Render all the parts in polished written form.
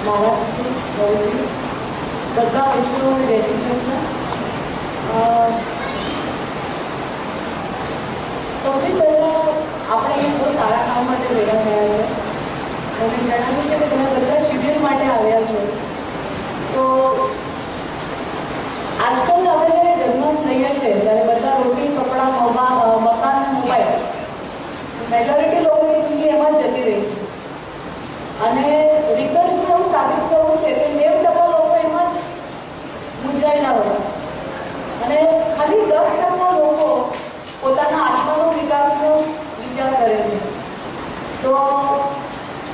મહારાષ્ટ્ર ગૌરી બધા વિષ્ણુઓને જય શ્રી કૃષ્ણ. સૌથી પહેલાં આપણે અહીંયા બહુ સારા કામ માટે ભેગા થયા છે. તમે જણાવ્યું છે કે તમે બધા શિબિર માટે આવ્યા છો. તો આજકાલ આપણે જ્યારે જન્મ થઈએ છીએ ત્યારે બધા રોટી, કપડાં, મકાન અને મોબાઈલ મેજોરિટી લોકોની જિંદગી એમાં જ જતી રહી છે. અને રિસર્ચમાં એવું સાબિત થયું છે કે 90% લોકો એમાં જ ગુંજરાયેલા હોય અને ખાલી 10% લોકો પોતાના આત્માનો વિકાસનો વિચાર કરે છે. તો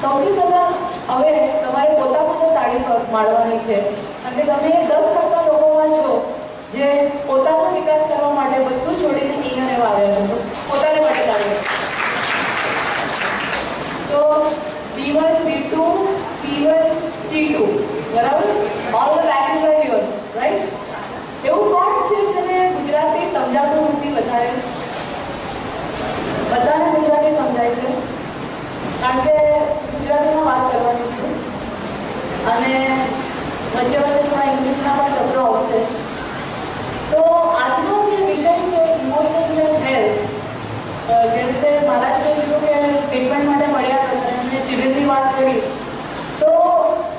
સૌથી પહેલાં હવે તમારે પોતા માટે તાળી મારવાની છે અને તમે 10% લોકોમાં છો જે પોતાનો વિકાસ કરવા માટે બધું છોડીને અહીંયા રહેવા આવ્યા છો. પોતાને માટે તાળી. તો B1, B2, C1, C2 બરાબર? All the values are yours, right? એવું કોણ છે જેને ગુજરાતી સમજાતું નથી વધારે? બધાને ગુજરાતી સમજાય છે કારણ કે ગુજરાતીમાં વાત કરવાની છે અને વચ્ચે વચ્ચે થોડા ઇંગ્લિશના પણ શબ્દો આવશે. તો આજનો જે વિષય છે ઇમોશન્સ એન્ડ હેલ્થ, જે રીતે મહારાજે કીધું કે ટ્રીટમેન્ટ માટે મળ્યા હતા અને શિબિરની વાત કરી, તો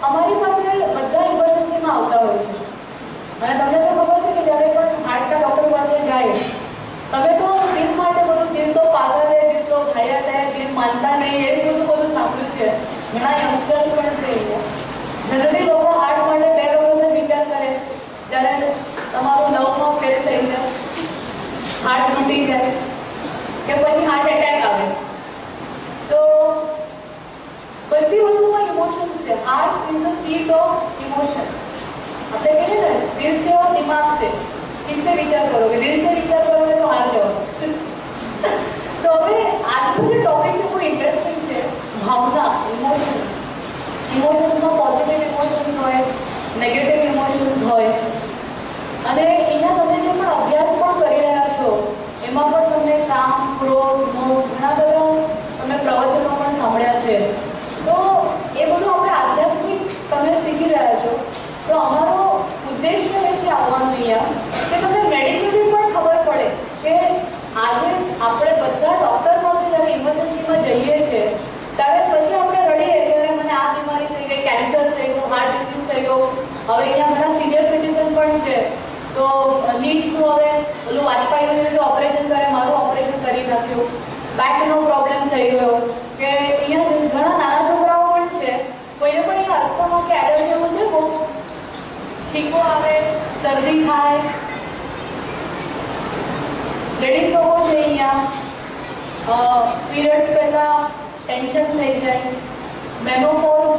અમારી પાસે બધા ઇમરજન્સીમાં આવતા હોય છે અને તમને તો ખબર છે કે જ્યારે પણ હાર્ટના ડૉક્ટર પાસે જાય તમે તો દિલ માટે બધું દિલ તો પાગલ હે, દિલ તો ઘાયલ હે, દિલ માનતા નહીં, એ બધું સાંભળ્યું છે. ઘણા યંગસ્ટર્સ પણ છે. જનરલી લોકો હાર્ટ માટે 2 વખત વિચાર કરે જ્યારે તમારું લવમાં ફેલ થઈ જાય, હાર્ટ તૂટી જાય કે પછી હાર્ટ એટેક આવે. તો બધી વસ્તુમાં ઇમોશન્સ છે. Heart is the seat of emotion. આપણે કહીએ ને દિલ से और दिमाग से, किससे विचार करोगे? दिल से विचार करोगे तो हार जाओगे. तो હવે આજનો જે ટોપિક છે બહુ ઇન્ટરેસ્ટિંગ છે. ભાવના, ઇમોશન્સ. ઇમોશન્સમાં પોઝિટિવ ઇમોશન્સ હોય, નેગેટિવ ઇમોશન્સ હોય અને એના તમે જે પણ અભ્યાસ પણ કરી રહ્યા છો એમાં પણ તમને કામ, ક્રોધ, મોહ ઘણા બધા તમે પ્રવચનો પણ સાંભળ્યા છે. તો એ બધું આપણે આધ્યાત્મિક તમે શીખી રહ્યા છો. તો અમારો ઉદ્દેશ્ય એ છે આવવાનું અહીંયા કે તમને મેડિકલી પણ ખબર પડે કે આજે આપણે બધા ડૉક્ટર પાસે જ્યારે ઇમરજન્સીમાં જઈએ છીએ ત્યારે પછી આપણે રડીએ ત્યારે મને આ બીમારી થઈ ગઈ, કેન્સર થઈ ગયું, હાર્ટ ડિસીઝ થઈ ગયો. હવે અહીંયા ઘણા સિનિયર સિટીઝન પણ છે તો નીટનું હવે ઓલું વાજપેયીનું જે ઓપરેશન કરે મારું ઓપરેશન કરી નાખ્યું, બેકનો પ્રોબ્લેમ થઈ ગયો કે અહીંયા ઘણા નાના છોકરાઓ પણ છે કોઈને પણ અહીંયા અસ્થમા કે એલર્જી છે, બહુ છીકો આવે, શરદી થાય. લેડીઝ લોકો છે અહીંયા પીરિયડ્સ પહેલાં ટેન્શન થઈ જાય, મેનોપોઝ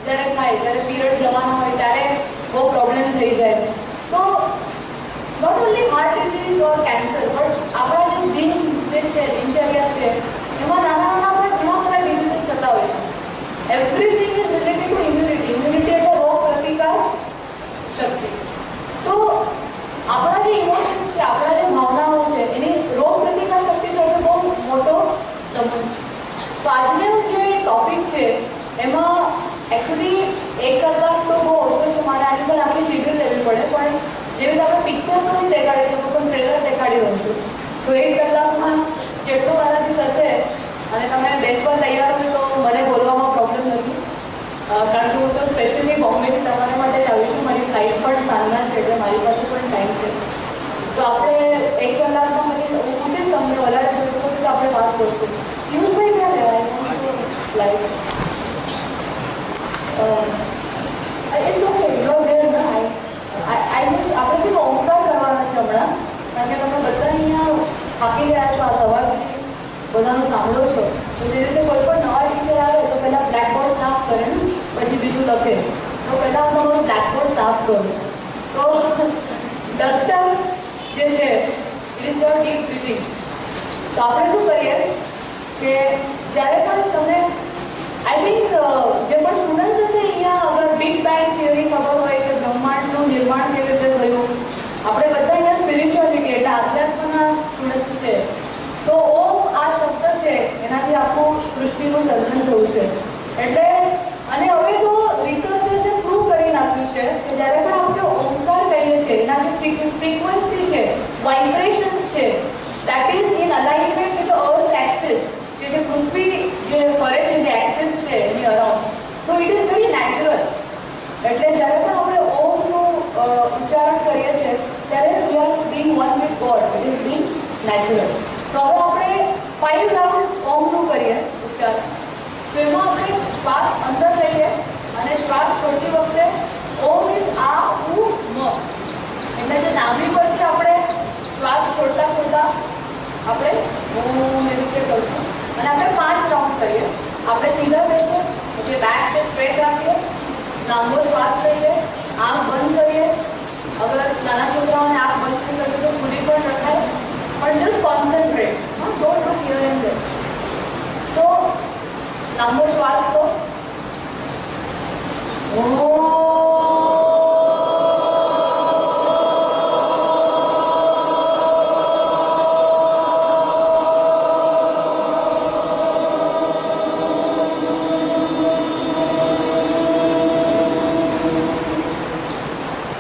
જ્યારે થાય ત્યારે પીરિયડ જવાના હોય ત્યારે બહુ પ્રોબ્લેમ થઈ જાય. તો not only heart disease or cancer but આપણા જે દિનચર્યા છે એમાં નાના નાના પણ ઘણા બધા ડિસીઝીસ થતા હોય છે. Everything is related to immunity. Immunity એટલે રોગ પ્રતિકાર શક્તિ. તો આપણા જે ઇમોશન્સ છે, આપણા જે ભાવનાઓ છે એની રોગ પ્રતિકાર શક્તિ સાથે બહુ મોટો સંબંધ છે. તો આજનો જે ટોપિક છે એમાં એકચ્યુઅલી 1 કલાક તો બહુ ઓછો છે. મારે આની પર આખી શિબિર લેવી પડે પણ જેવી રીતે આપણે પિક્ચર તો નહીં દેખાડી શકું પણ ટ્રેલર દેખાડી દઉં છું. તો 1 કલાકમાં જેટલું મારાથી થશે અને તમે બેસવા તૈયાર હોય તો મને બોલવામાં પ્રોબ્લેમ નથી કારણ કે હું તો સ્પેશિયલી બોમ્બેથી તમારા માટે જ આવી છું. મારી ફ્લાઇટ પણ સાંજના છે એટલે મારી પાસે પણ ટાઈમ છે. તો આપણે 1 કલાકમાં મને હું પૂછીશ તમને વધારે જોઈતું હતું તો આપણે વાત કરશું. યુઝભાઈ ક્યાં લેવાય ફ્લાઇટ? ઇટ્સ ઓકે, યુ દેર ના આઈ જસ્ટ આપણે શું ઓમકાર કરવાના છે હમણાં કારણ કે તમે બધા અહીંયા થાકી ગયા છો આ સવારથી બધાનું સાંભળો છો. તો જે રીતે કોઈ પણ નવા ટીચર આવે તો પહેલાં બ્લેકબોર્ડ સાફ કરે ને પછી બીજું લખે. તો પહેલાં હું તમારું બ્લેકબોર્ડ સાફ કરું. તો ડસ્ટર જે છે it is your deep breathing. તો આપણે શું કરીએ કે જ્યારે પણ તમને આઈ થિંક જે પણ સ્ટુડન્ટ હશે અહીંયા અગર બિગ બેંગ થિયરી ખબર હોય કે બ્રહ્માંડનું નિર્માણ કેવી રીતે થયું, આપણે બધા અહીંયા સ્પિરિચ્યુઆલિટી એટલે આધ્યાત્મના સ્ટુડન્ટ્સ છે. તો ઓમ આ શબ્દ છે એનાથી આખું સૃષ્ટિનું સર્જન થયું છે. એટલે અને હવે તો રિસર્ચર્સે પ્રૂવ કરી નાખ્યું છે કે જ્યારે પણ આપણે ઓમકાર કહીએ છીએ એના જે ફ્રીક્વન્સી છે, વાઇબ્રેશન્સ છે, that is in alignment with the earth axis, કે જે પૃથ્વી જે ફરે છે જે એક્સિસ છે એની અરાઉન્ડ, તો ઇટ ઇઝ વેરી નેચરલ. એટલે જ્યારે પણ આપણે ઓમનું ઉચ્ચારણ કરીએ છીએ ત્યારે we are being one with God, it is being natural. તો હવે આપણે 5 રાઉન્ડ ઓમનું કરીએ ઉચ્ચારણ. તો એમાં આપણે શ્વાસ અંદર લઈએ અને શ્વાસ છોડતી વખતે ઓમ ઇઝ આ ઉ મ, એટલે જે નાભી પરથી આપણે શ્વાસ છોડતા છોડતા આપણે ઓમ એ રીતે કરશું અને આપણે 5 રાઉન્ડ કરીએ. આપણે સીધા બેસીએ, જે બેક છે સ્ટ્રેટ રાખીએ, લાંબો શ્વાસ લઈએ, આંખ બંધ કરીએ. અગર નાના છોકરાઓને આંખ બંધ કરી કરશે તો ખુલ્લી પણ રખાય, પણ just concentrate, don't look here and there. તો લાંબો શ્વાસ લો.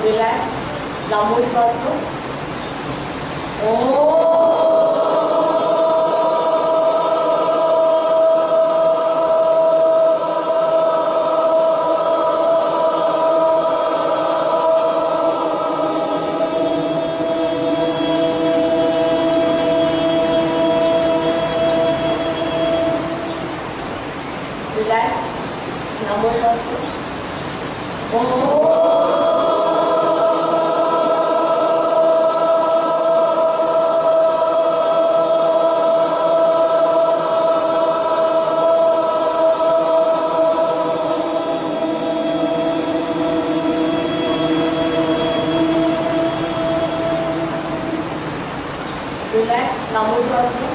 રિલેક્સ, લાંબો શ્વાસ લો. રિલેક્સ, લાંબો શ્વાસ લો. રિલેક્સ, લાંબો શ્વાસ લો.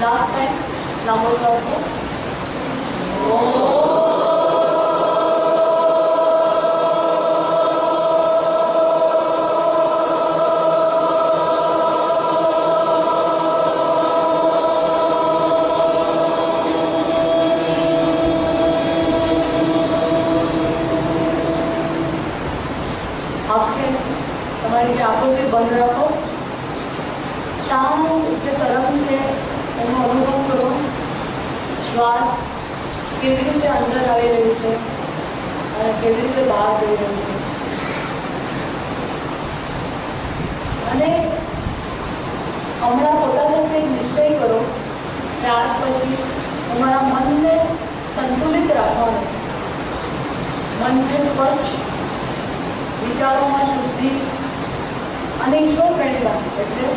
લાસ્ટ ટાઈમ, લાંબો શ્વાસ લો. તમારી જે આંખોથી બંધ રાખો. શાંત જે તરંગ છે એનો અનુભવ કરો. શ્વાસ કેવી રીતે અંદર આવી રહ્યું છે અને કેવી રીતે બહાર જઈ રહ્યું છે. અને હમણાં પોતાને એક નિશ્ચય કરો કે આજ પછી તમારા મનને સંતુલિત રાખવાનું, મનને સ્વચ્છ, વિચારોમાં શુદ્ધિ અને ઈશ્વર પ્રેરણા, એટલે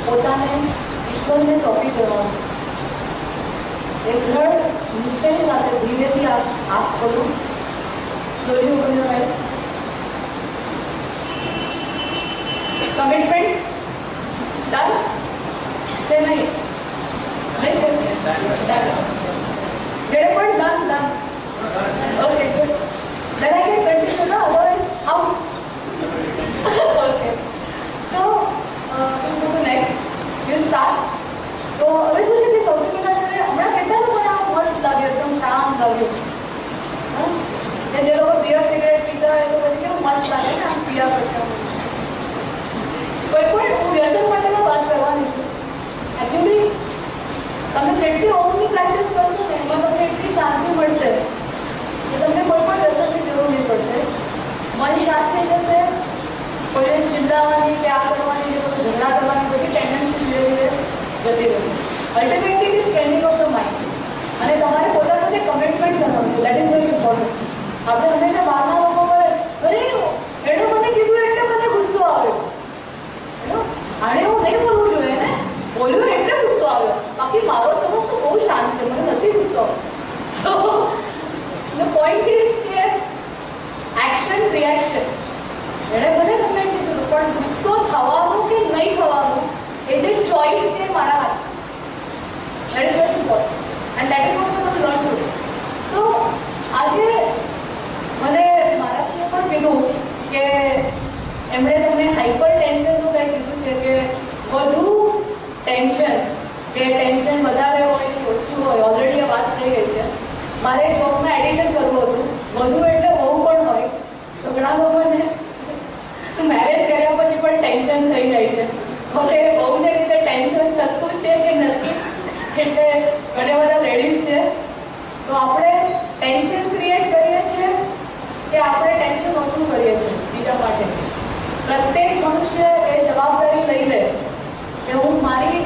પોતાને ઈશ્વરને સોંપી દેવાનું. એક દ્રઢ નિશ્ચય સાથે ધીરેથી આંખ ખોલો. Slowly open your eyes. Commitment done કે નહીં? જેને પણ done. Okay, good. Then I can continue, no? Otherwise, how? Okay. So, we'll go to next. We'll start. So, હવે શું છે કે સૌથી પહેલા જ્યારે હમણાં કેટલા લોકોને આ મસ્ત લાગ્યું, એકદમ શાંત લાગ્યું, કે જે લોકો બિયર સિગરેટ પીતા હોય તો પછી કેવું મસ્ત લાગે ને આમ પીયા પછી. કોઈ પણ હું વ્યસન માટેમાં વાત કરવાની છું. એકચ્યુઅલી તમે જેટલી ઓમની પ્રેક્ટિસ કરશો ને એમાં તમને એટલી શાંતિ મળશે કે તમને કોઈ પણ વ્યસનની જરૂર નહીં પડશે. મન શાંત થઈ જશે. કોઈને ચિંતાવાની કે આ કરવાની કે કોઈ ઝઘડા કરવાની બધી ટેન્ડન્સી ધીરે ધીરે જતી રહેશે. Ultimately it is training of the mind. અને તમારે પોતા સાથે કમિટમેન્ટ કરવાનું છે. That is very important. આપણે હંમેશા બહારના લોકો કરે, અરે એણે મને કીધું એટલે મને ગુસ્સો આવ્યો, આણે હું નહીં બોલવું જોઈએ ને, બોલ્યું એટલે ગુસ્સો આવ્યો, બાકી મારો સ્વભાવ તો બહુ શાંત છે, મને નથી ગુસ્સો. સો ધ પોઈન્ટ ઇઝ કે એક્શન રિએક્શન. એણે ભલે કમેન્ટ કીધું પણ ગુસ્સો થવાનું કે નહીં થવાનું ભલે બહુને રીતે ટેન્શન થતું છે કે નથી, એટલે ઘણા બધા લેડીઝ છે તો આપણે ટેન્શન ક્રિએટ કરીએ છીએ કે આપણે ટેન્શન ઓછું કરીએ છીએ બીજા માટે. પ્રત્યેક મનુષ્ય એ જવાબદારી લઈ લે કે હું મારી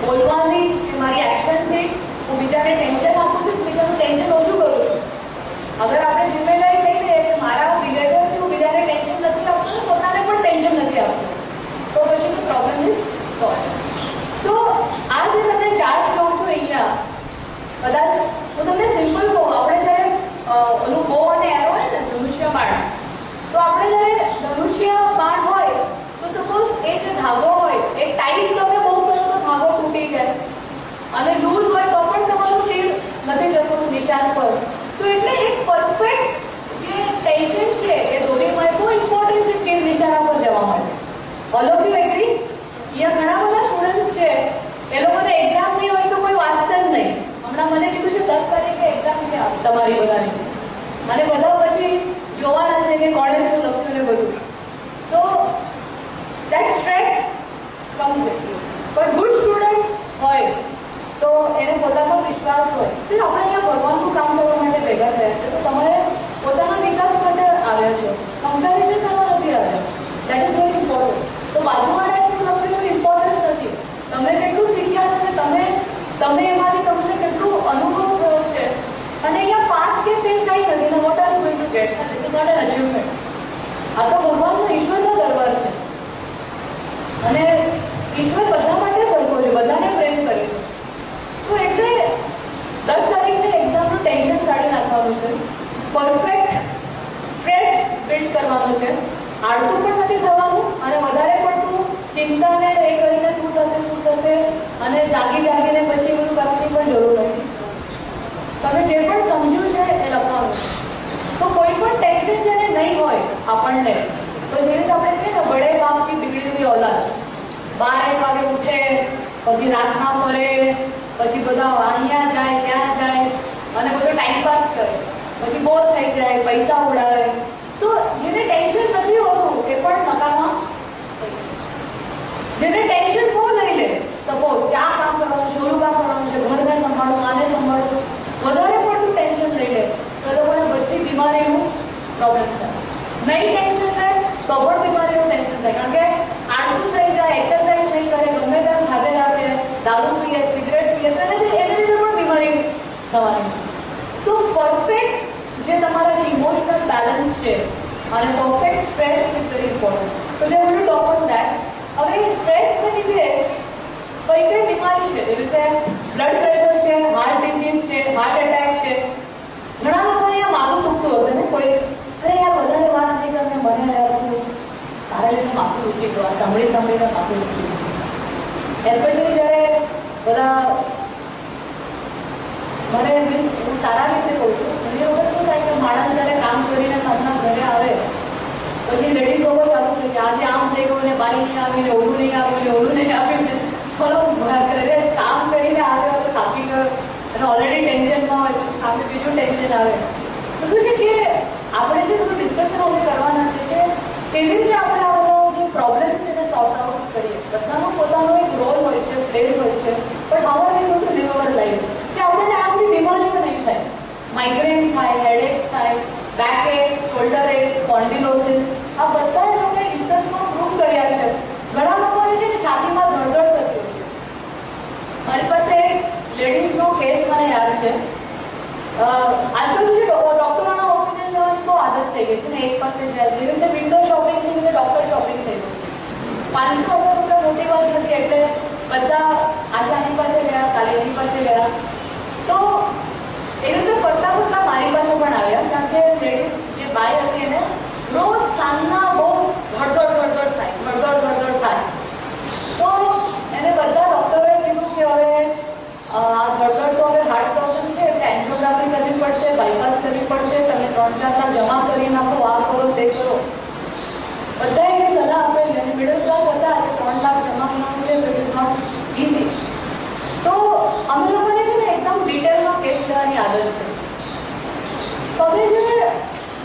બોલવાની કે મારી એક્શનથી હું બીજાને ટેન્શન આપું છું, બીજાનું ટેન્શન ઓછું કરું છું. અગર આપણે જિમ્મેદારી લઈ લઈએ કે મારા બિહેવિયરથી હું બીજાને ટેન્શન નથી આપતો, પોતાને પણ ટેન્શન નથી આપતું, તો પછી તો પ્રોબ્લેમ ઇઝ સોલ્વ. તો આ જે તમને ચાર્ટ કહું છું અહીંયા, કદાચ હું તમને સિમ્પલ કહું, આપણે જ્યારે ઓલું બો અને એરો હોય ને ધનુષ્ય બાણ, તો આપણે જ્યારે ધનુષ્ય બાણ હોય તો સપોઝ એ જે ધાગો હોય એ ટાઈટ તમે બહુ કરો તો ધાગો તૂટી જાય, અને લૂઝ હોય તો પણ તમારું તીર નથી જતું નિશાન પર. તો એટલે એક પરફેક્ટ જે ટેન્શન છે એ દોરીમાં બહુ ઇમ્પોર્ટન્ટ છે તીર નિશાના પર જવા માટે. All of you agree? અહીંયા ઘણા બધા સ્ટુડન્ટ્સ છે, એ લોકોને એક્ઝામ નહીં હોય તો કોઈ વાંચશે જ નહીં. હમણાં મને કીધું છે 10 તારીખે એક્ઝામ છે તમારી બધાની, અને બધા પછી જોવાના છે કે કોણે શું લખ્યું ને બધું. So that stress comes with you. પણ ગુડ સ્ટુડન્ટ હોય તો એને પોતાનો વિશ્વાસ હોય. તો આપણે અહીંયા ભગવાનનું કામ કરવા માટે ભેગા થયા છે, તો તમારે પોતાના વિકાસ માટે આવ્યા છો, કમ્પેરિઝન કરવા નથી આવ્યા. That is very important. તો બાજુવાળા શું લખ્યું ઇમ્પોર્ટન્ટ નથી, તમે કેટલું શીખ્યા છે, તમે એમાંથી તમને કેટલું અનુભવ થયો છે. અને અહીંયા પાસ કે ફેલ કંઈ નથી ને, what are you going to get? It is not an achievement. આ તો ભગવાનનો ઈશ્વરનો દરબાર છે, અને ઈશ્વર બધા માટે સરખો છે, બધાને પ્રેમ કરે છે. તો એટલે 10 તારીખને એક્ઝામનું ટેન્શન કાઢી નાખવાનું છે, પરફેક્ટ સ્ટ્રેસ બિલ્ડ કરવાનો છે, આળસુ પણ નથી થવાનું, અને વધારે પડતું ચિંતાને એ કરીને શું થશે અને જાગીને પછી બધું કરવાની પણ જરૂર નથી. તમે જે પણ સમજ્યું છે એ લખવાનું. તો કોઈ પણ ટેન્શન જ્યારે નહીં હોય આપણને, તો જેવી રીતે આપણે કહીએ ને બડે બાપથી બિગડી હુઈ औलाद, 12 વાગે ઉઠે, પછી રાતના ફરે, પછી બધા અહીંયા જાય ત્યાં જાય અને બધો ટાઈમ પાસ કરે, પછી બોર થઈ જાય, પૈસા ઉડાવે. તો જેને ટેન્શન નથી હોતું એ પણ નકામા. જેને ટેન્શન બહુ લઈ લે, સપોઝ કે આ કામ કરવાનું છે, ઓલું કામ કરવાનું છે, ઘરને સંભાળવું, આને સંભાળવું, વધારે પડતું ટેન્શન લઈ લે તો લોકોને બધી બીમારીનું પ્રોબ્લેમ થાય. નહીં ટેન્શન થાય તો પણ બીમારીનું ટેન્શન થાય, કારણ કે આળસુ થઈ જાય, એક્સરસાઇઝ નહીં કરે, ગમે તેમ ખાધે રાખે, દારૂ પીએ, સિગરેટ પીએ, તો એને લીધે પણ બીમારી થવાની. તો પરફેક્ટ જે તમારા જે ઇમોશનલ બેલેન્સ છે અને perfect stress is very important. તો જે હું ટોક ઓન ધેટ. હવે સ્ટ્રેસને લીધે કઈ બીમારી છે, જેવી રીતે બ્લડ પ્રેશર છે, હાર્ટ ડિઝીઝ છે, હાર્ટ એટેક છે. ઘણા લોકોને અહીંયા માથું દુખતું હશે ને, કોઈ અરે યાર વધારે વાત નહીં કરીને મને તારે લઈને માથું દુખી ગયું, સાંભળીને માથું દુખી ગયું. એસ્પેશિયલી જ્યારે બધા મને મીન્સ હું સારા રીતે કહું છું, ઘણી વખત શું થાય કે માણસ જ્યારે કામ કરીને સાંજના ઘરે આવે પછી લેડીઝ લોકો ચાલુ થઈ કે આજે આમ થઈ ગયું ને, બારી નહીં આવીને, ઓલું નહીં આવ્યું ને, ઓલું નહીં આવ્યું ને, થોડો ઘરે કામ કરીને આવ્યો તો થાકી ગયો અને ઓલરેડી ટેન્શનમાં હોય, સામે બીજું ટેન્શન આવે. તો શું છે કે આપણે જે બધું ડિસ્કશન આજે કરવાના છે કે કેવી રીતે આપણે આ બધા જે પ્રોબ્લેમ્સ છે એને સોર્ટ આઉટ કરીએ. બધાનો પોતાનો એક રોલ હોય છે, પ્લેસ હોય છે, પણ how are we going to live our life કે આપણને આ બધી બીમારીઓ નહીં થાય. માઇગ્રેન થાય, હેડેક થાય, બેક એક, શોલ્ડર એક, સ્પોન્ડિલોસિસ, આ બધા લોકોએ રિસર્ચમાં પ્રૂવ કર્યા છે. ઘણા લોકોને છે ને છાતીમાં ધડધડ થતી હોય છે. મારી પાસે લેડીઝનો કેસ મને યાદ છે. આજકાલ જે ડોક્ટરોના ઓપિનિયન લેવાની બહુ આદત થઈ ગઈ છે ને, એક પાસે જાય જેવી રીતે વિન્ડો શોપિંગ છે, રીતે ડોક્ટર શોપિંગ થઈ ગઈ છે. 500,000 રૂપિયા મોટી વાત નથી, એટલે બધા આજે આની પાસે ગયા, કાલે એની પાસે ગયા. તો એવી રીતે ફરતા મારી પાસે પણ આવ્યા, કારણ કે લેડીઝ જે બાઈ હતી એને રોજ સાંજના બહુ ધડધડ થાય. તો એને બધા ડૉક્ટરોએ કીધું કે હવે આ ધડધડ તો હવે હાર્ટ પ્રોબ્લેમ છે, એટલે એન્જિયોગ્રાફી કરવી પડશે, બાયપાસ કરવી પડશે, તમે 3-4 લાખ જમા કરી નાખો, આ કરો તે કરો. બધા એની સલાહ આપેલી, અને મિડલ ક્લાસ હતા, આજે 3 લાખ જમા કરવાનું છે, તો ઇટ ઇઝ નોટ ઇઝી. તો અમે લોકોને છે ને એકદમ ડિટેલમાં કેસ લેવાની આદત છે. તમે જે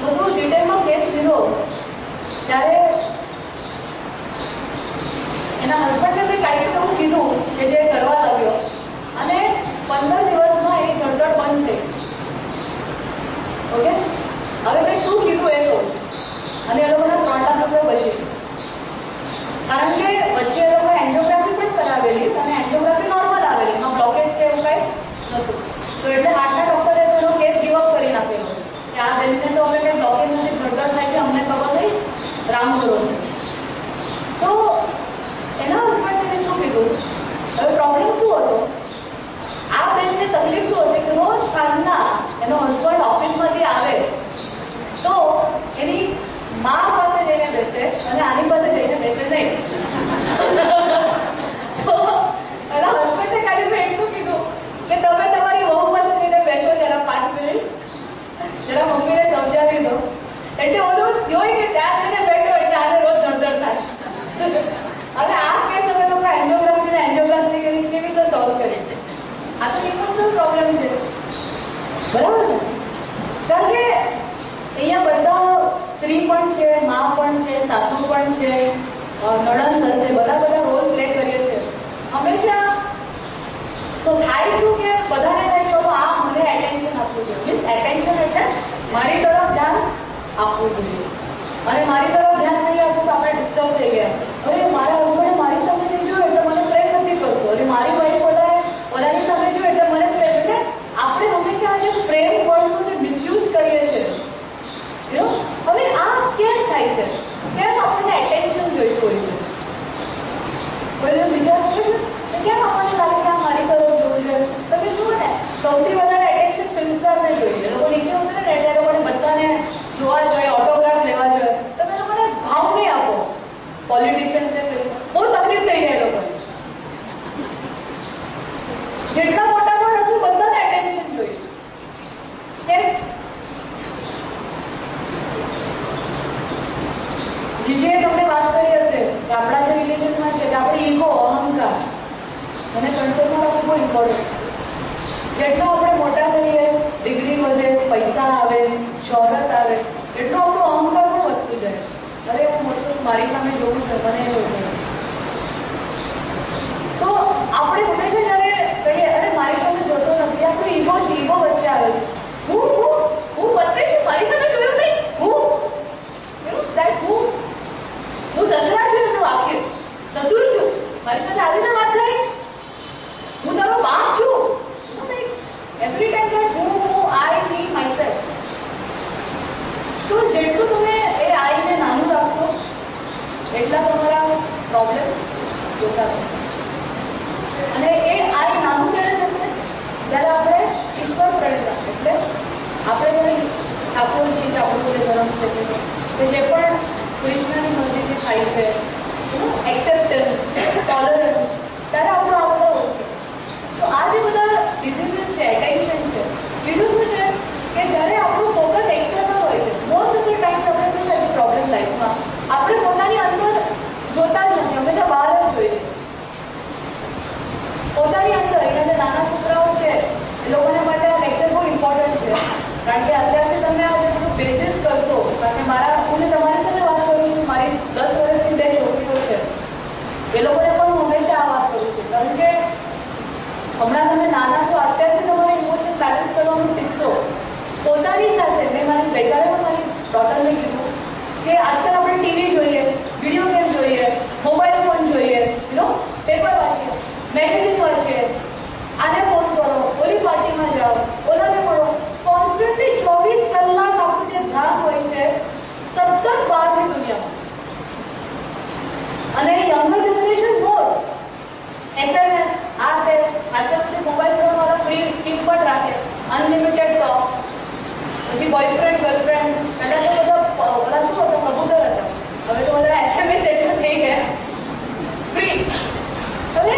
બધું ડિટેલમાં કેસ લીધો ત્યારે એના હસબન્ડને બી કાંઈક એવું કીધું કે જે કરવા લાગ્યો અને 15 દિવસમાં એ ધડધડ બંધ થઈ. ઓકે, હવે મેં શું કીધું એ કહું. અને એ લોકોના 3 લાખ રૂપિયા બચી. કારણ કે વચ્ચે એ લોકોએ એન્જિયોગ્રાફી પણ કરાવેલી અને એન્જિયોગ્રાફી નોર્મલ આવેલી, એમાં બ્લોકેજ કે એવું કાંઈ નહોતું. તો એટલે હાર્ટના ડૉક્ટરે તેનો કેસ ગીવ અપ કરી નાખેલો કે આ બેનને તો હવે કંઈ બ્લોકેજ નથી, ધડધડ થાય છે, અમને ખબર નહીં, રામ ભરોસે. તો એના હસબન્ડે શું કીધું, હવે પ્રોબ્લેમ શું હતો, આ બેનને તકલીફ શું હતી કે રોજ સાંજના એનો હસબન્ડ ઓફિસમાંથી આવે તો એની મા પાસે જઈને બેસે અને આની પાસે જઈને બેસે નહીં. તો એના હસબન્ડે ખાલી મેં એટલું કીધું કે તમે તમારી વહુ પાસે જઈને બેસો જરા 5 મિનિટ, જરા મમ્મીને સમજાવી દો. એટલે ઓલું જોઈ કે ત્યાં જઈને બેઠો એટલે આને રોજ ધડધડ થાય. હવે આ કેસ અમે લોકો એન્જિયોગ્રાફી કેવી રીતે સોલ્વ કરી? આ તો ઇમોશનલ પ્રોબ્લેમ છે, બરાબર છે? કારણ કે અહીંયા બધા સ્ત્રી પણ છે, મા પણ છે, સાસુ પણ છે, નણંદ હશે, બધા રોલ પ્લે કરીએ છીએ. હંમેશા તો થાય શું કે બધાને થાય કે આ મને એટેન્શન આપવું જોઈએ. મીન્સ એટેન્શન એટલે મારી તરફ ધ્યાન આપવું જોઈએ. અને મારી તરફ ધ્યાન નહીં આપવું તો આપણે ડિસ્ટર્બ થઈ ગયા. અરે મારા હસબન્ડે મારી સામે નહીં જોયું એટલે મને પ્રેમ નથી કરતો, અરે મારી વાઈફ પોતાની સામે જોયું એટલે મને પ્રેમ. એટલે આપણે હંમેશા આજે પ્રેમ વર્ડનો જે મિસયુઝ કરીએ છીએ. હવે આ કેમ થાય છે? કેમ આપણને એટેન્શન જોઈતું હોય છે? કોઈ વિચાર છે કેમ આપણને લાગે કે આ મારી તરફ જોવું છે? તમે જુઓ ને, સૌથી વધારે એટેન્શન ફિલ્મ સ્ટારને જોઈએ. એ લોકો નીચે ઉતરે ને એટલે એ લોકોને બધાને જોવા જોઈએ, ઓટોગ્રાફ લેવા જોઈએ. તમે લોકોને ભાવ નહીં આપો. પોલિટિશિયન છે, બહુ તકલીફ થઈ જાય એ લોકોને. જેટલા મોટા પણ હશે બધાને એટેન્શન જોઈએ. કેમ? જીજીએ તમને વાત કરી હશે કે આપણા જે રિલિજનમાં છે કે આપણી ઈગો, અહંકાર એને કંટ્રોલમાં રાખવું બહુ ઇમ્પોર્ટન્ટ. જેટલું આપણે મોટા થઈએ, ડિગ્રી વધે, પૈસા આવે, શોહરત આવે, એટલું આપણું અહંકાર પણ વધતું જાય. અરે હું મોટું મારી સામે જોવું છે, મને એવું છે. તો આપણે હંમેશા જ્યારે કહીએ અરે મારી સામે જોતો નથી, આપણું ઈગો વચ્ચે આવે છે. હું બદલી છું, મારી સામે જોયું નહીં, હું સસરા છું, એનું વાક્ય સસુર છું, મારી સાથે આવીને વાત થઈ, હું તારો બાપ છું. એવરી ટાઈમ હું આઈ મી માયસેલ્ફ. તો જેટલું તમે એ આઈને નાનું રાખશો એટલા તમારા પ્રોબ્લેમ્સ જોતા થશે. અને એ આઈ નાનું જ્યારે થશે ત્યારે આપણે ઈશ્વર પ્રણિતા, એટલે આપણે જ્યારે ઠાકોરજી ઠાકોરજી ધર્મ છે કે જે પણ કૃષ્ણની મંદિરથી થાય છે, એક્સેપ્ટન્સ, ટોલરન્સ, ત્યારે આપણું આ બધા ઓકે. તો આ જે બધા ડિઝીઝીસ છે, એટેન્શન છે, બીજું શું છે કે જ્યારે આપણું ફોકસ એક્સટર્નલ હોય છે, મોસ્ટ ઓફ ધ ટાઈમ્સ આપણે શું થાય પ્રોબ્લેમ લાઈફમાં આપણે પોતાની અંદર જોતા જ નથી, હંમેશા બહાર જ જોઈએ. પોતાની અંદર એના જે નાના છોકરાઓ છે એ લોકોને માટે આ લેક્ચર બહુ ઇમ્પોર્ટન્ટ છે. કારણ કે અત્યારથી તમે આ બધું બેઝિસ કરશો. કારણ કે હું તમારી સાથે વાત કરું છું, મારી 10 વર્ષની 2 છોકરીઓ છે, એ લોકોને પણ હું હંમેશા આ વાત કરું છું. કારણ કે હમણાં તમે નાના છો, અત્યારથી તમારે ઇમોશન બેલેન્સ કરવાનું શીખશો પોતાની સાથે. મેં ગઈકાલે પણ મારી ડોટરને કીધું કે આજકાલ આપણે ટીવી જોઈએ, વિડીયો ગેમ જોઈએ, મોબાઈલ ફોન જોઈએ, પેપર વાંચીએ, મેગેઝિન વાંચીએ, આને ફોન કરો, ઓલી પાર્ટીમાં જાઓ, ઓલાને મળો. કોન્સ્ટન્ટલી 24 કલાક આપણું જે ધ્યાન હોય છે સતત બહારની દુનિયામાં. અને યંગર જનરેશન મોર SMS, આ તે આજકાલ મોબાઈલ ફોનવાળા ફ્રી સ્કીમ પણ રાખે, અનલિમિટેડ ટોક, પછી બોયફ્રેન્ડ ગર્લફ્રેન્ડ. પહેલાં તો બધા ઓલા શું હતા, કબૂતર હતા, હવે તો બધા SMS એટલા થઈ ગયા ફ્રી. હવે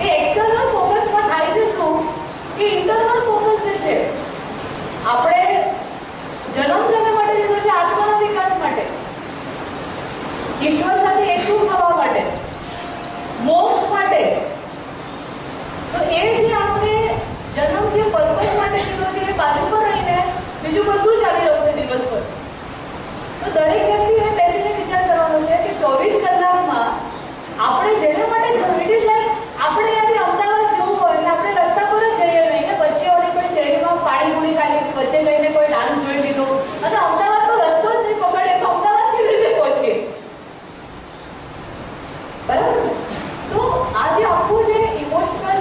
એ એક્સટર્નલ ફોકસમાં થાય છે શું કે ઇન્ટરનલ ફોકસ જે છે આપણે જન્મ સમય માટે લીધો છે, આત્માના વિકાસ માટે, ઈશ્વર સાથે એકરૂપ થવા માટે, મોક્ષ માટે. તો એ જે આપણે જન્મ જે પર્પઝ માટે લીધો છે એ બાજુ પર રહીને બીજું બધું ચાલી રહ્યું છે દિવસભર. તો દરેક વ્યક્તિએ બેસીને વિચાર કરવાનો છે કે 24 કલાકમાં આપણે જેને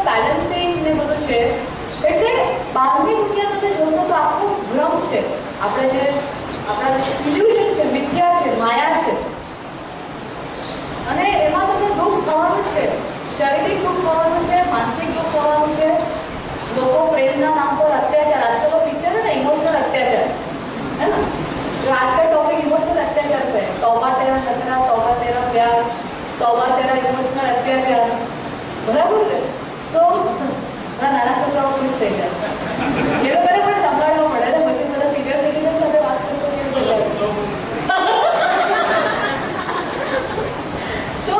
બેલેન્સિંગ ને બધું છે એટલે બહારની દુનિયા તમે જોશો તો આખો ભ્રમ છે. આપણે જે આપણા જે ઇલ્યુઝન છે, મિથ્યા છે, માયા છે અને એમાં તમને દુઃખ થવાનું છે. શારીરિક દુઃખ થવાનું છે, માનસિક દુઃખ થવાનું છે. લોકો પ્રેમના નામ પર અત્યાચાર, આજકાલ પિક્ચર છે ને ઇમોશનલ અત્યાચાર है ना, जो आज का टॉपिक इमोशनल अत्याचार पे है. तौबा तेरा खतरा, तौबा तेरा प्यार, तौबा तेरा इमोशनल अत्याचार, बराबर है. तो નાના છોકરાઓ ખુશ થઈ જાય એ લોકોને પણ સંભાળવા પડે ને પછી બધા સિનિયર સિટીઝન સાથે વાત કરતો તો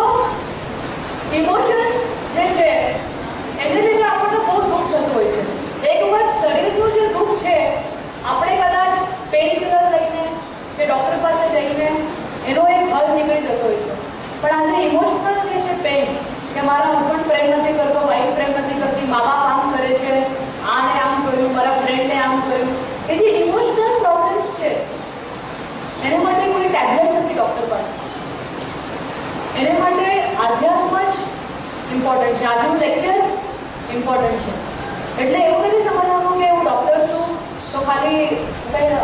ઇમોશન્સ જે છે એને લીધે આપણને બહુ દુઃખ થતું હોય છે. એક વખત શરીરનું જે દુઃખ છે આપણે કદાચ પેઇન કિલર લઈને કે ડૉક્ટર પાસે જઈને એનો એક હલ નીકળી જતો હોય છે. પણ આજે ઇમોશનલ જે છે પેઇન કે મારા હસબન્ડ પ્રેમ નથી કરતો, વાઈફ પ્રેમ નથી કરતી, મા બાપ આમ કરે છે, આને આમ કર્યું, મારા ફ્રેન્ડને આમ કર્યું, એ જે ઇમોશનલ પ્રોબ્લેમ્સ છે એને માટે કોઈ ટેબ્લેટ નથી ડૉક્ટર પાસે. એને માટે આધ્યાત્મ જ ઇમ્પોર્ટન્ટ છે. આજનું લેક્ચર ઇમ્પોર્ટન્ટ છે. એટલે એવું નથી સમજવાનું કે હું ડૉક્ટર છું તો ખાલી કંઈ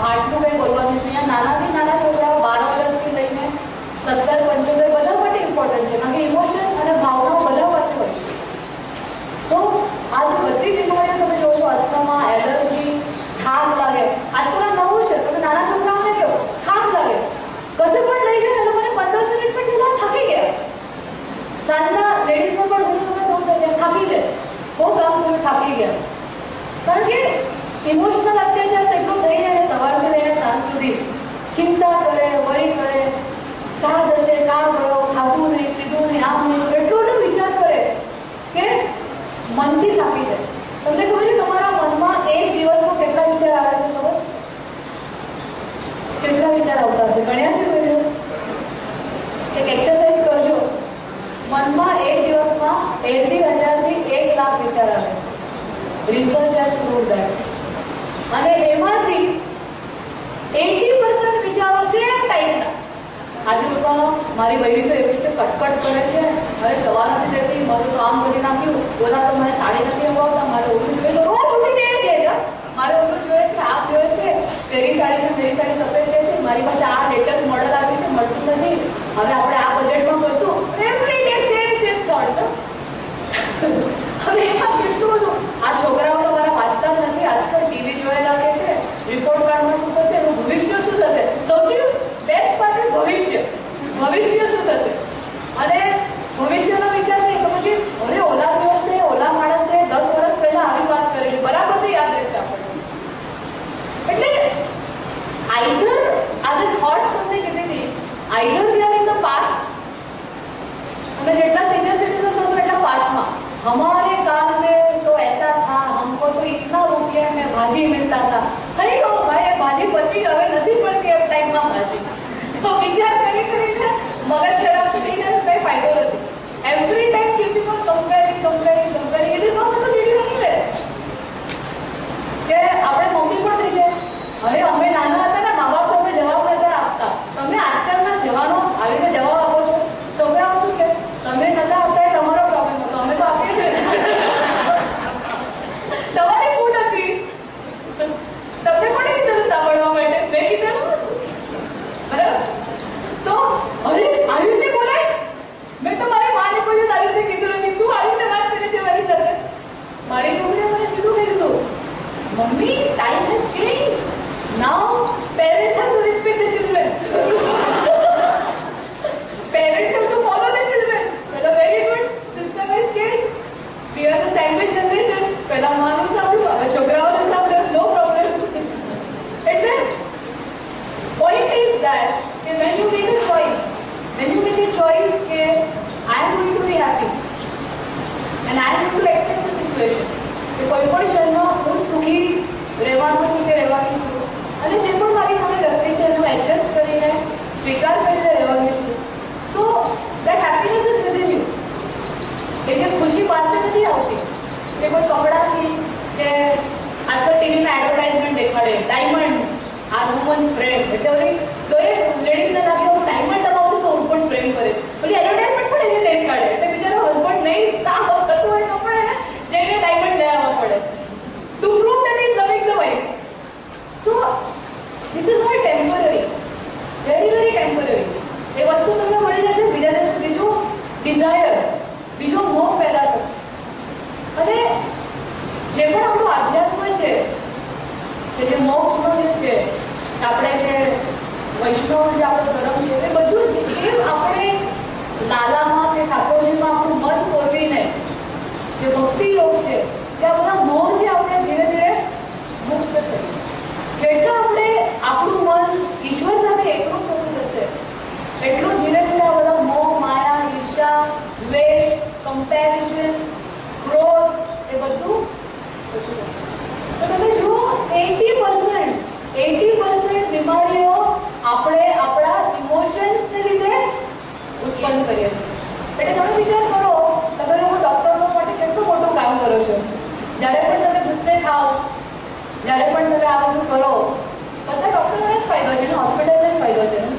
હાર્ટનું કંઈ બોલવાનું છે. અહીંયા નાનાથી નાના છોકરાઓ 12 વર્ષથી લઈને 17, 75 બધા માટે ઇમ્પોર્ટન્ટ છે. કારણ કે ઇમોશન અને ભાવનાઓ બધા પાસે હોય છે. તો આ જે બધી બીમારીઓ તમે જોવો છો, અસ્થમા, એલર્જી, થાક લાગે, આજકાલ નવું છે. તમે નાના છોકરાઓને કહો થાક લાગે, કશે પણ લઈ ગયો એ લોકોને 15 મિનિટ પછી ના થાકી ગયા. સાંજના લેડીઝને પણ હું તમે કહું છું થાકી જાય, બહુ કામ તમે થાકી ગયા. કારણ કે ઇમોશનલ અત્યાચાર એટલું થઈ જાય ને સવારથી લઈને સાંજ સુધી ચિંતા કરે, વરી કરે, કાં જશે, કાં ગયો, ખાધું નહીં, પીધું નહીં, આમ નહીં, એટલો વિચાર કરે કે મનથી થાકી જાય. તમને ખબર છે તમારા મનમાં એક દિવસમાં કેટલા વિચાર આવે છે? ખબર કેટલા વિચાર આવતા હશે? ગણ્યા છે કોઈ? એક એક્સરસાઇઝ કરજો. મનમાં એક દિવસમાં 80,000 થી 1 લાખ વિચાર આવે. Research has proved that. અને એમાંથી 80% વિચારો સેમ ટાઈપના. આજે લોકો મારી બહેની તો એવી છે, કટકટ કરે છે, હવે જવા નથી દેતી, મારું તો આમ કરી નાખ્યું, બોલા તો મને સાડી નથી અપાવતા, મારે ઓલું જોઈએ તો રોજ ઉઠી દે છે, મારે ઓલું જોઈએ છે, આ જોઈએ છે, તેરી સાડી સફેદ રહે છે, મારી પાસે આ લેટેસ્ટ મોડલ આવી છે, મળતું નથી, હવે આપણે આ બજેટમાં કરશું. Every day same thoughts. હવે એમાં કેટલું બધું આ છોકરાઓ મારા વાંચતા નથી, આજકાલ ટીવી જોયા લાગે છે, રિપોર્ટ કાર્ડમાં શું થશે, એનું ભવિષ્ય શું થશે, સૌથી બેસ્ટ પાર્ટ ઇઝ ભવિષ્ય શું થશે. અને ભવિષ્યનો વિચાર નહીં તો પછી અરે ઓલા દિવસે ઓલા માણસે 10 વર્ષ પહેલા આવી વાત કરેલી, બરાબર તો યાદ રહેશે આપણને. એટલે આઈધર આજે થોટ તમને કીધી હતી, either we are in the past, અને જેટલા સિનિયર સિટીઝન થશે એટલા પાસ્ટમાં हमारे काल में तो ऐसा था, हमको तो इतना रुपये में भाजी मिलता था. खरी કહો ભાઈ ભાજી પતી હવે નથી પડતી એમ ટાઈમમાં ભાજી. તો વિચાર કરીને મગજ ખરાબ થઈ જાય, કઈ ફાયદો નથી. Every time keeping on comparing it is not the leading anywhere. કે આપણે મમ્મી પણ થઈ જાય, અરે અમે નાના હતા ને મા બાપ સામે જવાબ નતા આપતા, તમે આજકાલના જવાનો આવીને જવાબ આપો છો. છોકરાઓ શું કે તમે નતા આપતા એ તમારો પ્રોબ્લેમ હતો, અમે તો આપીએ છીએ. તમારી ભૂલ હતી, તમને પણ એ રીતે સાંભળવા માટે મેં કીધું બરાબર. તો અરે આવી રીતે બોલાય, મેં તો મારી માને કોઈ આવી રીતે કીધું નથી, તું આવી રીતે વાત કરે છે મારી સાથે. મારી છોકરીએ મને સીધું કીધું, મમ્મી time has change, now parents have to respect the children, parents have to follow the children. પેલા very good, system has change, we are the sandwich generation. પેલા માનું સાંભળ્યું, હવે છોકરાઓને સાંભળ્યું, નો પ્રોબ્લેમ. એટલે point is that when you make a choice કે I am going to be happy and I am going to accept the situation, કે કોઈ પણ ક્ષણમાં હું સુખી રહેવાનું છું કે રહેવાની છું, અને જે પણ મારી સામે વ્યક્તિ છે એનું એડજસ્ટ કરીને સ્વીકાર કરીને રહેવાની છું, તો that happiness is within you. એ જે ખુશી પાસે નથી આવતી કે કોઈ કપડાથી, કે આજકાલ ટીવીમાં એડવર્ટાઇઝમેન્ટ દેખાડે ડાયમંડ્સ આર વુમન્સ ફ્રેન્ડ, એટલે ઓલી દરેક લેડીઝને લાગે હું ડાયમંડ દબાવશું તો હસબન્ડ પ્રેમ કરે, ઓલી એડવર્ટાઇઝમેન્ટ પણ એને દેખાડે, એટલે બિચારો હસબન્ડ નહીં કામ કરતું હોય તો પણ એને બીજો મોહ પેદા થશે. અને જે પણ આપણું આધ્યાત્મ છે કે જે મોક્ષનો જે છે, આપણે જે વૈષ્ણવ જે આપણો ધર્મ છે, એ બધું જ કેમ આપણે લાલામાં કે ઠાકોરજીમાં આપણું મન ખોરવીને જે ભક્તિ યોગ છે કે આ બધા મોહથી આપણે ધીરે ધીરે મુક્ત થઈએ. જેટલું આપણે આપણું મન ઈશ્વર સાથે એકલું થતું જશે એટલું ધીરે ધીરે આ બધા મોહ, માયા, ઈર્ષા, દ્વેષ, કમ્પેરિઝન, ક્રોધ એ બધું ઓછું થશે. તો તમે જુઓ 80% બીમારીઓ આપણે આપણા ઇમોશન્સને લીધે ઉત્પન્ન કરીએ છીએ. એટલે તમે વિચાર કરો, તમે લોકો ડોક્ટરો માટે કેટલું મોટું કામ કરો છો. જ્યારે પણ તમે ગુસ્સે થાવ, જ્યારે પણ તમે આ બધું કરો, બધા ડોક્ટરને જ ફાયદો છે ને, હોસ્પિટલને જ ફાયદો છે ને.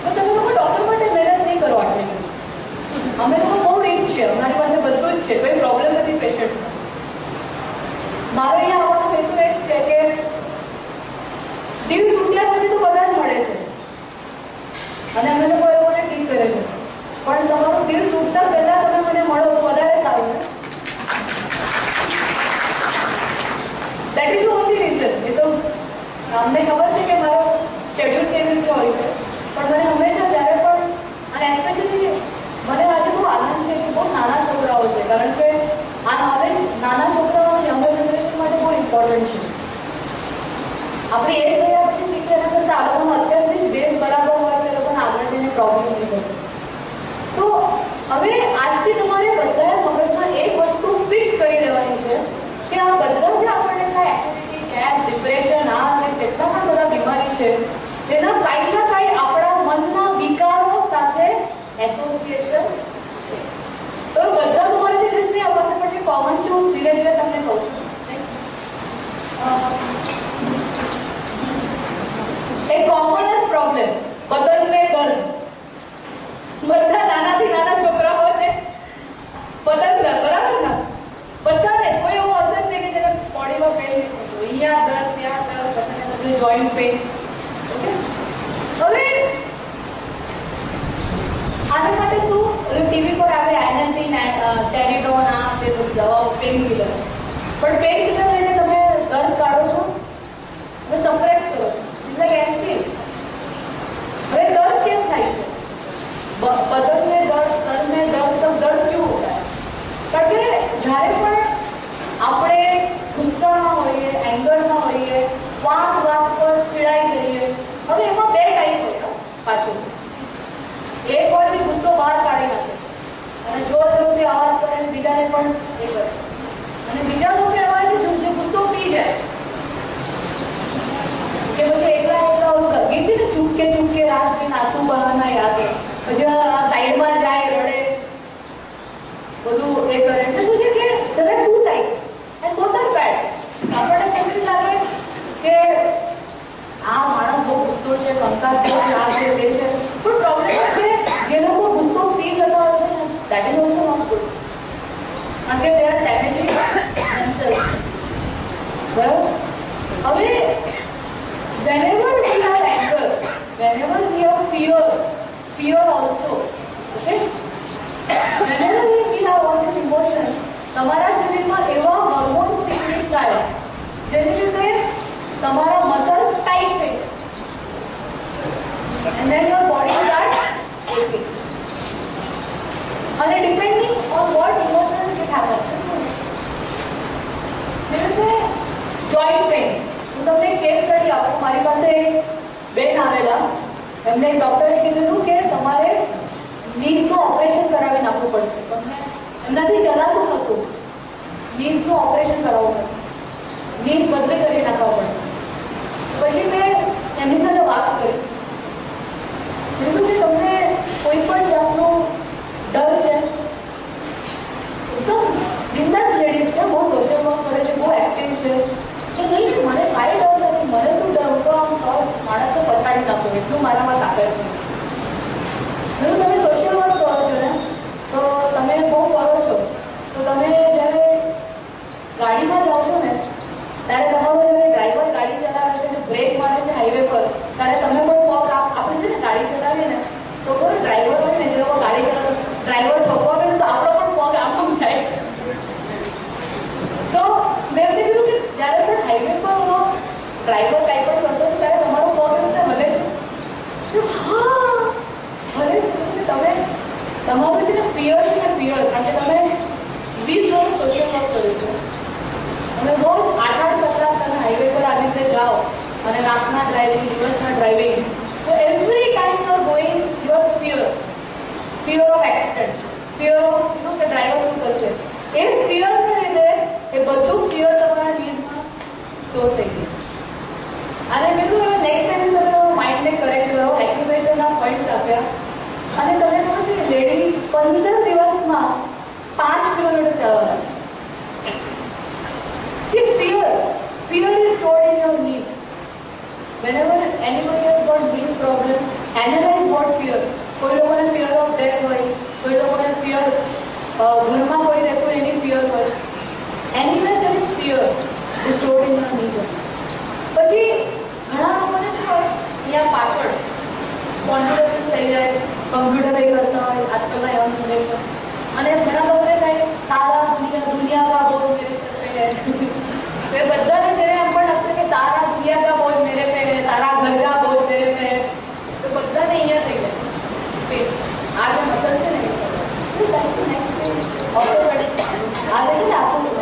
તો તમે લોકો ડોક્ટર માટે મહેનત નહીં કરો આટલી. અમે લોકો બહુ રીચ છે, અમારી પાસે બધું જ છે, કોઈ પ્રોબ્લેમ નથી પેશન્ટનો. મારો અહીંયા આવવાનો હેતુ એ જ છે કે દિલ તૂટ્યા પછી તો બધા જ મળે છે અને અમે લોકો એ લોકોને ઠીક કરે છે, પણ તમારું દિલ તૂટતા પહેલા તમે મને મળો તો વધારે સારું છે. That is the only reason. એ તો અમને ખબર છે કે મારો શેડ્યુલ કેવી રીતે હોય છે, પણ મને હંમેશા જ્યારે પણ, અને એસ્પેશિયલી મને આજે બહુ આનંદ છે કે બહુ નાના છોકરાઓ છે, કારણ કે આ નોલેજ નાના છોકરાઓ યંગર જનરેશન માટે બહુ ઇમ્પોર્ટન્ટ છે. આપણે એ થયા પછી શીખીએ એના કરતાં આ લોકોનો અત્યારથી જ બેઝ બરાબર હોય તો એ લોકોને આગળ જઈને પ્રોબ્લેમ નહીં થાય. તો હવે આજથી તમારે બધાએ મગજમાં એક વસ્તુ ફિક્સ કરી લેવાની છે કે આ બધા જે આપણને થાય એસિડિટી, ગેસ, ડિપ્રેશન, આ અને કેટલા પણ બધા બીમારી છે, એના કાંઈ ના કાંઈ આપણા મનના વિકારો સાથે એસોસિએશન છે. તો બધા તમારાથી લિસ્ટ નહીં આવશે, પણ જે કોમન છે હું ધીરે ધીરે તમને કહું છું. એક કોમનસ પ્રોબ્લેમ, બદન મેં દર્દ. બધા નાનાથી નાના છોકરાઓ છે, બદન દર્દ, બરાબર ને? બધાને કોઈ એવું હશે જ નહીં કે જેને બોડીમાં પેઇન નહીં થતું. અહીંયા દર્દ, ત્યાં દર્દ, તમને જોઈન્ટ પેઇન. ઓકે, હવે આના માટે શું ટીવી પર આવે એનેસ્ટીન, સેરિડોન, આ તે બધી દવાઓ, પેઇન કિલર. પણ પેઇન કિલર લઈને તમે દર્દ કાઢો છો, તમે સપ્રેસ કરો છો, એટલે એન્સિલ. હવે દર્દ કેમ થાય છે? बदन में दर्द, सर में दर्द, सब दर्द क्यों होता है? કારણ કે જ્યારે પણ આપણે ગુસ્સામાં હોઈએ, એંગરમાં હોઈએ, વાત પર ચીડાઈ જઈએ, હવે એમાં બે ટાઈપ છે પાછું. એક હોય ગુસ્સો બહાર કાઢી નાખે અને જોર જોરથી અવાજ કરે, બીજાને પણ એ કરે, અને બીજા લોકો એવા છે જે ગુસ્સો પી જાય કે પછી એકલા એકલા ઓલું ગીત છે ને, ચૂપકે ચૂપકે રાત દિન આંસુ બહાના યાદ હે, પછી સાઈડમાં જાય, રડે, બધું એ કરે. એટલે શું છે કે there are two types and both are bad. આપણને કેવી લાગે કે આ માણસ બહુ ગુસ્સો છે, કંકાસ છે, આ છે, તે છે, પણ પ્રોબ્લેમ છે જે લોકો ગુસ્સો પી જતા હોય છે ને, that is also not good. કારણ કે they are damaging themselves. બરાબર? હવે whenever we have anger, whenever we have fear also, okay, whenever we have all these emotions, તમારા શરીરમાં એવા હોર્મોન્સ સિક્રેટ થાય જેની લીધે તમારા મસલ ટાઈટ થઈ જાય and then your body starts aching. અને depending on what emotions it happens. જેવી રીતે joint pains. હું તમને કેસ સ્ટડી આપું. મારી પાસે બેન આવેલા, એમને ડોક્ટરે કીધું કે તમારે નીઝનું ઓપરેશન કરાવી નાખવું પડશે. તમને એમનાથી ચલાતું નહોતું, નીઝનું ઓપરેશન કરાવવું પડશે, નીઝ બદલી કરી નાખવા પડશે. પછી મેં એમની સાથે વાત કરી, કીધું કે તમને કોઈ પણ જાતનો ડર છે? એકદમ બિંદાસ લેડીઝ છે, બહુ સોશિયલ વર્ક કરે છે, બહુ એક્ટિવ છે, કે નહીં મને કાંઈ ડર નથી, મને શું ડર, હું તો આમ 100 માણસો પછાડી નાખું, એટલું મારામાં તાકાત છે. તમે સોશિયલ વર્ક કરો છો ને, ફિયર છે ને ફિયર, કારણ કે તમે 20 વર્ષ સોશિયલ વર્ક કર્યું છે, તમે રોજ 8-8 કલાક તમે હાઈવે પર આવી રીતે જાઓ અને રાતના ડ્રાઇવિંગ, દિવસના ડ્રાઇવિંગ, તો every time you are going you are fear of accident, fear of કે ડ્રાઈવર શું કરશે, એ ફિયરને લીધે એ બધું ફિયર તમારા ડીઝમાં સ્ટોર થઈ ગયું. અને બીજું હવે નેક્સ્ટ ટાઈમ તમે તમારું માઇન્ડને કરેક્ટ કરો, એક્યુપ્રેશરના પોઈન્ટ્સ આપ્યા અને તમને ખબર છે લેડી 15 દિવસમાં 5 kilometre ચાલવાના. See, fear is stored in your knees. Whenever anybody has got knees problem, analyze what fear. કોઈ લોકોને fear of death હોય, કોઈ લોકોને fear ઘરમાં કોઈ રહેતું એની fear હોય. Anywhere there is fear is stored in your knees. પછી ઘણા લોકોને શું હોય અહીંયા પાછળ કોન્ફિડન્સ થઈ જાય, કમ્પ્યુટર એ કરતા હોય આજકાલના યંગ જનરેશન, અને ઘણા લોકોને થાય સારા દુનિયા કા બોझ મેરે સર पे है. वे बच्चा ने तेरे हम पण लगता है कि सारा दुनिया का बोझ मेरे पे है, सारा घर का बोझ मेरे पे है, तो બધા ને અહીંયા થઈ ગયા. આ જે મસલ છે ને એ ઓર્થોપેડિક આ એટલે આપણું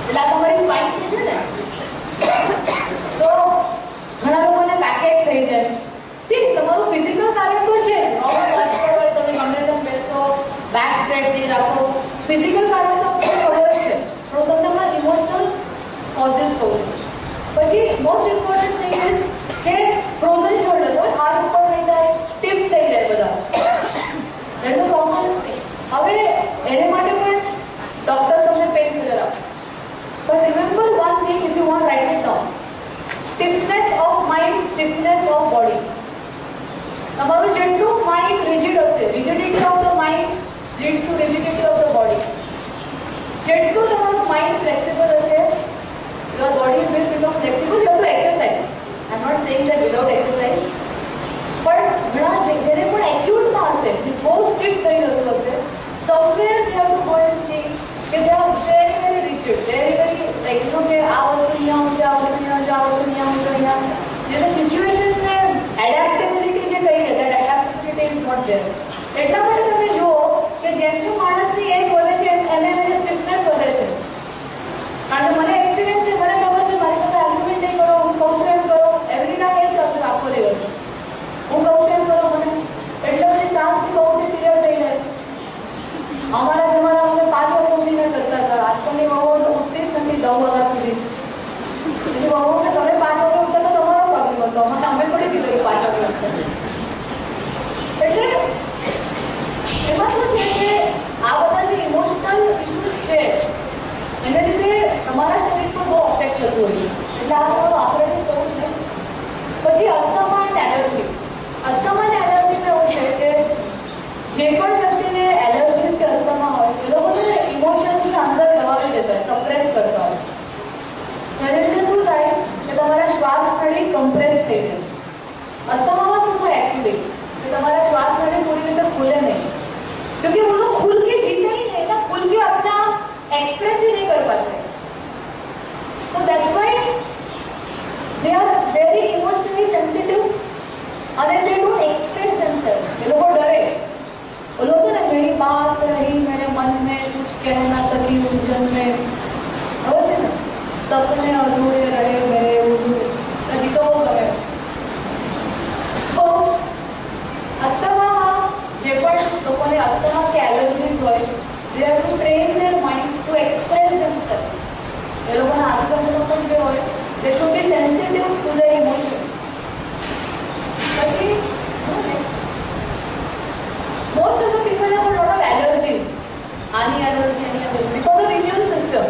એટલે તમારી સ્પાઇન છે ને, તો ઘણા લોકોને બેકએક થઈ જાય. તમારું ફિઝિકલ કાર્ય તો છે, નોર્મલ વર્ક હોય તમે ગમે તેમ બેસો, બેક સ્ટ્રેટ નહીં રાખો, ફિઝિકલ કાર્ય તો ખબર જ છે, પણ તમને તમારા ઇમોશનલ કોઝિસ કહું. પછી મોસ્ટ ઇમ્પોર્ટન્ટ થિંગ ઇઝ કે ફ્રોઝન શોલ્ડર હોય, હાથ ઉપર નહીં થાય, ટીપ થઈ જાય બધા, દેટ ઇઝ કોમન થિંગ. હવે એને માટે પણ ડોક્ટર તમને પેઇન કિલર આપે, but remember one thing, if you want, write it down. Stiffness of mind, stiffness of body. તમારું જેટલું માઇન્ડ રિજિડ હશે, rigidity of the mind leads to rigidity of the body. જેટલું તમારું mind flexible હશે, your body will become flexible. You have to exercise. I am not saying that without exercise, પણ ઘણા જેને પણ એક્યુટમાં હશે, બહુ સ્ટ્રિક્ટ થઈ રહ્યું હશે, somewhere they have to go and see કે they are very very rigid, very very like you know કે આ વસ્તુ અહીંયા હું છે, આ વસ્તુ અહીંયા છે, આ વસ્તુ અહીંયા હું છે, અહીંયા જેને સિચ્યુએશનને એડેપ્ટેબિલિટી જે કહીએ, દેટ એડેપ્ટેબિલિટી ઇઝ નોટ ધેર. એટલા માટે તમે જુઓ કે જેમ જેમ માણસની એજ વધે છે એમ એમ એને સ્ટિફનેસ વધે છે. કારણ કે મને એક્સપિરિયન્સ છે, મને ખબર છે, મારી સાથે આર્ગ્યુમેન્ટ નહીં કરો, હું કહું છું એમ કરો, એવરી ટાઈમ એ જ કરશે આખો દિવસ, હું કહું છું એમ કરો મને, એટલે બધી સાસથી બહુ બધી સિરિયલ થઈ જાય. અમારા જમાનામાં અમે 5 વાગે ઉઠીને કરતા હતા, આજકાલની બહુ ઉઠતી જ નથી 10 વાગ્યા સુધી. એટલે બહુને તમે 5 વાગે ઉઠતા તો તમારો પ્રોબ્લેમ હતો, અમે થોડી કીધું 5 વાગે ઉઠતા. એટલે એમાં શું છે કે આ બધા જે ઇમોશનલ ઇશ્યુઝ છે એને લીધે તમારા શરીર પર બહુ અફેક્ટ થતું હોય છે. એટલે આ બધું આપણે કહું છે. પછી asthma and allergy. Asthma and એલર્જીમાં એવું છે કે જે પણ વ્યક્તિને એલર્જીસ કે અસ્થમા હોય એ લોકોને ઇમોશન્સને અંદર દબાવી દેતા હોય, સપ્રેસ કરતા હોય. એને લીધે શું થાય કે તમારા શ્વાસ નળી કમ્પ્રેસ થઈ જાય. अस्थमा શું હોય एक्चुअली कि તમારા શ્વાસ નળી પૂરી રીતે ખુલે નહીં, क्योंकि वो लोग खुल के जीते ही नहीं ना, खुल के अपना एक्सप्रेस ही नहीं कर पाते. So that's why they are very emotionally sensitive and they don't express themselves. ये लोग डरे, वो लोग ना मेरी बात रही मेरे मन में कुछ कह ना सकी उलझन में, होते ना सपने अधूरे रहे मेरे कभी तो वो करे. तो अस्थमा જે પણ લોકોને અસ્થમા કે એલર્જીસ હોય, they have to train their mind to express themselves. એ લોકોના આજુબાજુમાં પણ જે હોય, they should be sensitive to their emotions. પછી most of the people have a lot of allergies. Any allergy, because of immune system.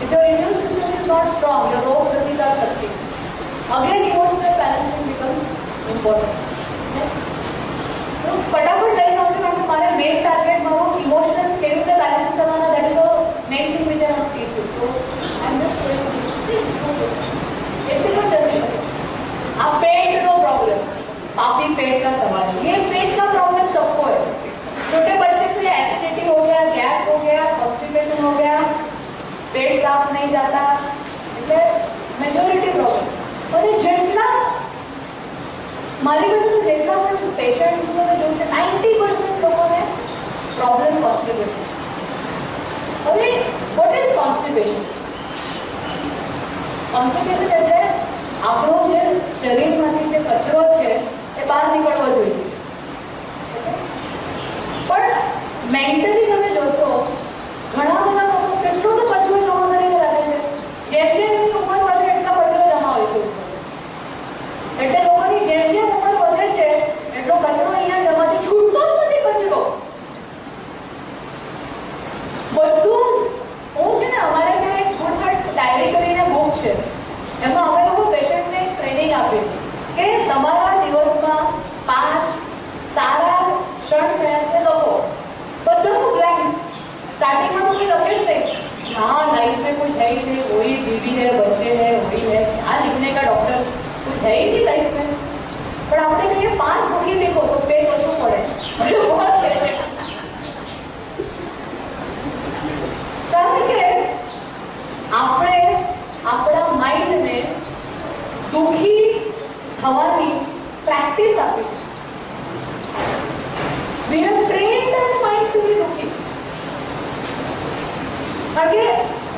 If your immune system is not strong, your रोग प्रतिकार शक्ति, again emotional balancing becomes important. Next. तो फटाफट લઈ જાઉં છું કારણ કે મારે મેઇન ટાર્ગેટ મારું ઇમોશનલ્સ કેવી રીતે બેલેન્સ કરવાના, that is the main thing which I want to teach you. So I M just showing ऐसे पर चलते हैं. आप पेट नो प्रॉब्लम, काफी पेट का सवाल है. ये पेट का प्रॉब्लम सबको है. छोटे बच्चे से एसिडिटी हो गया, गैस हो गया, कॉन्स्टिपेशन हो गया, पेट साफ नहीं जाता, એટલે મેજોરિટી प्रॉब्लम. और જેટલા મારી પાસે જેટલા પણ પેશન્ટ્સોને જોયું છે 90% લોકોને પ્રોબ્લેમ કોન્સ્ટિપેશન. હવે વોટ ઇઝ કોન્સ્ટિપેશન? કોન્સ્ટિપેશન એટલે આપણો જે શરીરમાંથી જે કચરો છે એ બહાર નીકળવો જોઈએ. પણ મેન્ટલી તમે જોશો ઘણા બધા લોકો કેટલો તો કચરો જમા કરીને રાખે છે. જેમ જેમ એમની ઉંમર વધે એટલો કચરો જમા હોય છે. એટલે લોકોની જેમ જેમ ઉંમર વધે છે એટલો કચરો અહીંયા જમાથી છૂટતો જ નથી. કચરો બધું હું છે ને અમારે ત્યાં ગુડ હાર્ટ ડાયરી કરીને બુક છે, એમાં અમે લોકો પેશન્ટને ટ્રેનિંગ આપીએ કે તમારા દિવસમાં 5 સારા ક્ષણ કયા છે લખો. બધાનું બ્લેન્ક. स्टार्टिंग में कोई लगे नहीं, हाँ लाइफ में कुछ है ही नहीं, वही बीवी है, बच्चे हैं, वही है, क्या लिखने का डॉक्टर, कुछ है ही नहीं लाइफ में. पर आपने कहिए 5 बुकी लिखो तो पेट बचू पड़े. કારણ કે આપણે આપણા માઇન્ડને દુઃખી થવાની પ્રેક્ટિસ આપી છે. We have trained our mind to be દુઃખી. કારણ કે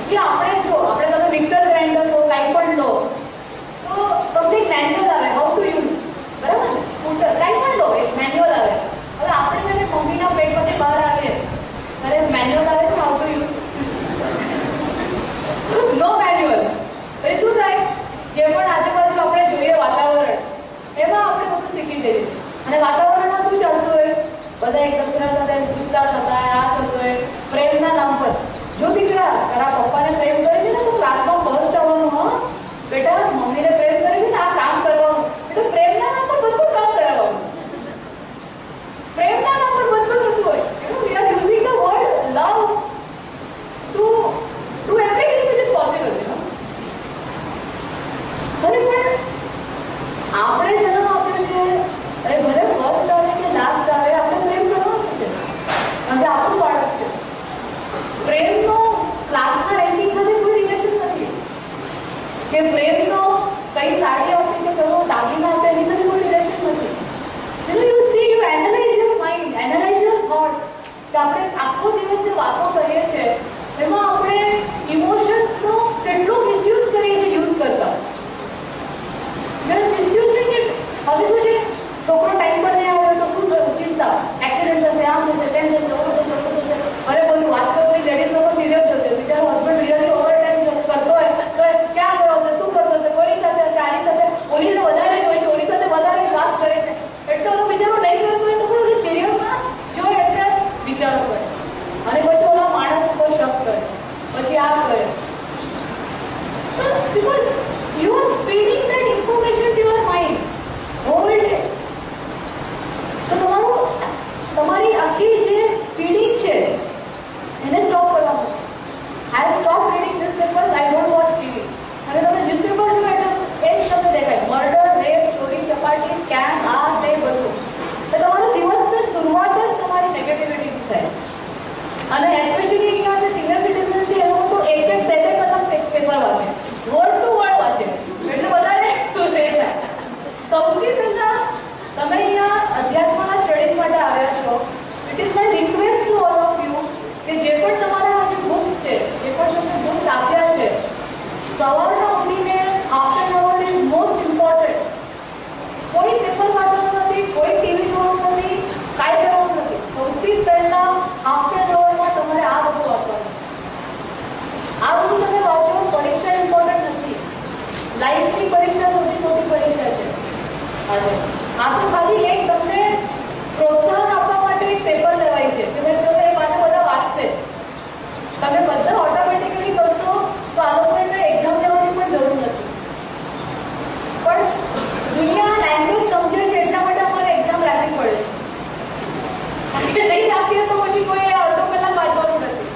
જે આપણે જો આપણે તમે મિક્સર ગ્રાઇન્ડર લો, કાંઈ પણ લો તો તમને મેન્યુઅલ આવે હાઉ ટુ યુઝ, બરાબર ને? સ્કૂટર કાંઈ પણ લો એક મેન્યુઅલ આવે. હવે આપણે જ્યારે મમ્મીના પેટમાંથી બહાર આવીએ ત્યારે મેન્યુઅલ આવે છે how to use, no manual. એ શું થાય, જે પણ આજુબાજુ આપણે જોઈએ વાતાવરણ એમાં આપણે બધું શીખી જઈએ. અને વાતાવરણમાં શું ચાલતું હોય, બધા એકબીજા સાથે ગુસ્સા થતા હોય, આ થતું હોય. પ્રેમના નામ પર જો દીકરા તારા પપ્પાને પ્રેમ કરે છે ને તો ક્લાસમાં ફર્સ્ટ આવવાનું. હા બેટા મમ્મીને પ્રેમ કરે છે ને આ કામ કરવાનું. એટલે પ્રેમના નામ પર બધું કામ કરાવવાનું. પ્રેમના નામ પર બધું થતું હોય. We are using the word love to do everything which is possible. અને પણ આપણે જન્મ આપ્યો છે, ભલે ફર્સ્ટ આવે કે લાસ્ટ આવે, આપણે પ્રેમ કરવાનું છે કારણ કે આપણું બાળક છે. પ્રેમનો ક્લાસના રેન્કિંગ સાથે કોઈ રિલેશન નથી કે પ્રેમનો કઈ સાડી આપે કે કયો દાગીના આપે એની સાથે કોઈ રિલેશન નથી. You C you analyse your mind, analyse your thoughts. કે આપણે આખો દિવસ જે વાતો કરીએ છીએ એમાં આપણે ઇમોશન્સનો કેટલો મિસયુઝ કરીએ છીએ યુઝ કરતા. મિસયુઝિંગ ઇટ. હવે શું છે, છોકરો ટાઈમ પર નહીં આવ્યો તો શું થયું, ચિંતા, એક્સિડન્ટ થશે, આમ થશે, તેમ થશે, ઓવર થશે, ઓવર થશે. અરે બધું વાત કરતી લેડીઝ લોકો સિરિયસ થશે. બિચારો હસબન્ડ રિયલી ઓવર ટાઈમ કરતો હોય તો ક્યાં ગયો હશે, શું કરતો હશે, કોની સાથે હશે, આની સાથે, ઓલીને વધારે જ હોય છે, ઓલી સાથે વધારે વાત કરે છે. એટલો તો બિચારો નહીં કરતો હોય તો પણ સિરિયસમાં જો એટલે વિચારો કરે અને પછી ઓલા માણસ ઉપર શક કરે, પછી આ કરે. Because you are feeding that information to your mind whole day. તો તમારી આખી જે ફીડિંગ છે એને સ્ટોપ કરવાનું છે. I stop reading newspapers, I don't watch TV. અને તમે ન્યૂઝપેપર જો એટલે એ જ તમને દેખાય મર્ડર, રેપ, ચોરી, ચપાટી, સ્કેમ, આ તે બધું. તો તમારો દિવસની શરૂઆત જ તમારી નેગેટિવિટીથી થાય. અને એસ્પેશિયલી અહીંયા જે સિનિયર સિટીઝન છે એ લોકો તો 1-2 કલાક પેપર વાંચે, વર્ડ ટુ વર્ડ વાંચે, એટલે વધારે થાય. સૌથી પહેલાં તમે અહીંયા અધ્યાત્મના સ્ટડીઝ માટે આવ્યા છો. It is my request to all of you કે જે પણ તમારા જે બુક્સ છે, જે પણ તમને બુક્સ આપ્યા છે, સવારના ઉઠીને half an hour is most important. કોઈ પેપર વાંચવાનું નથી, કોઈ ટીવી જોવાનું નથી, કાંઈ કરવાનું નથી. સૌથી પહેલાં હાફ એન અવરમાં તમારે આ બધું વાંચવાનું. આ બધું તમે વાંચો. પરીક્ષા ઇમ્પોર્ટન્ટ નથી. લાઈફની પરીક્ષા સૌથી મોટી પરીક્ષા છે આજે. આ તો ખાલી એક તમને પ્રોત્સાહન આપવા માટે એક પેપર લેવાય છે કે ભાઈ ચલો એ માટે બધા વાંચશે. તમે બધા ઓટોમેટિકલી કરશો તો આ લોકોને એક્ઝામ લેવાની પણ જરૂર નથી. પણ દુનિયા લેંગ્વેજ સમજે છે એટલા માટે અમારે એક્ઝામ રાખવી પડે છે. નહીં રાખીએ તો પછી કોઈ અડધો કલાક વાંચવાનું નથી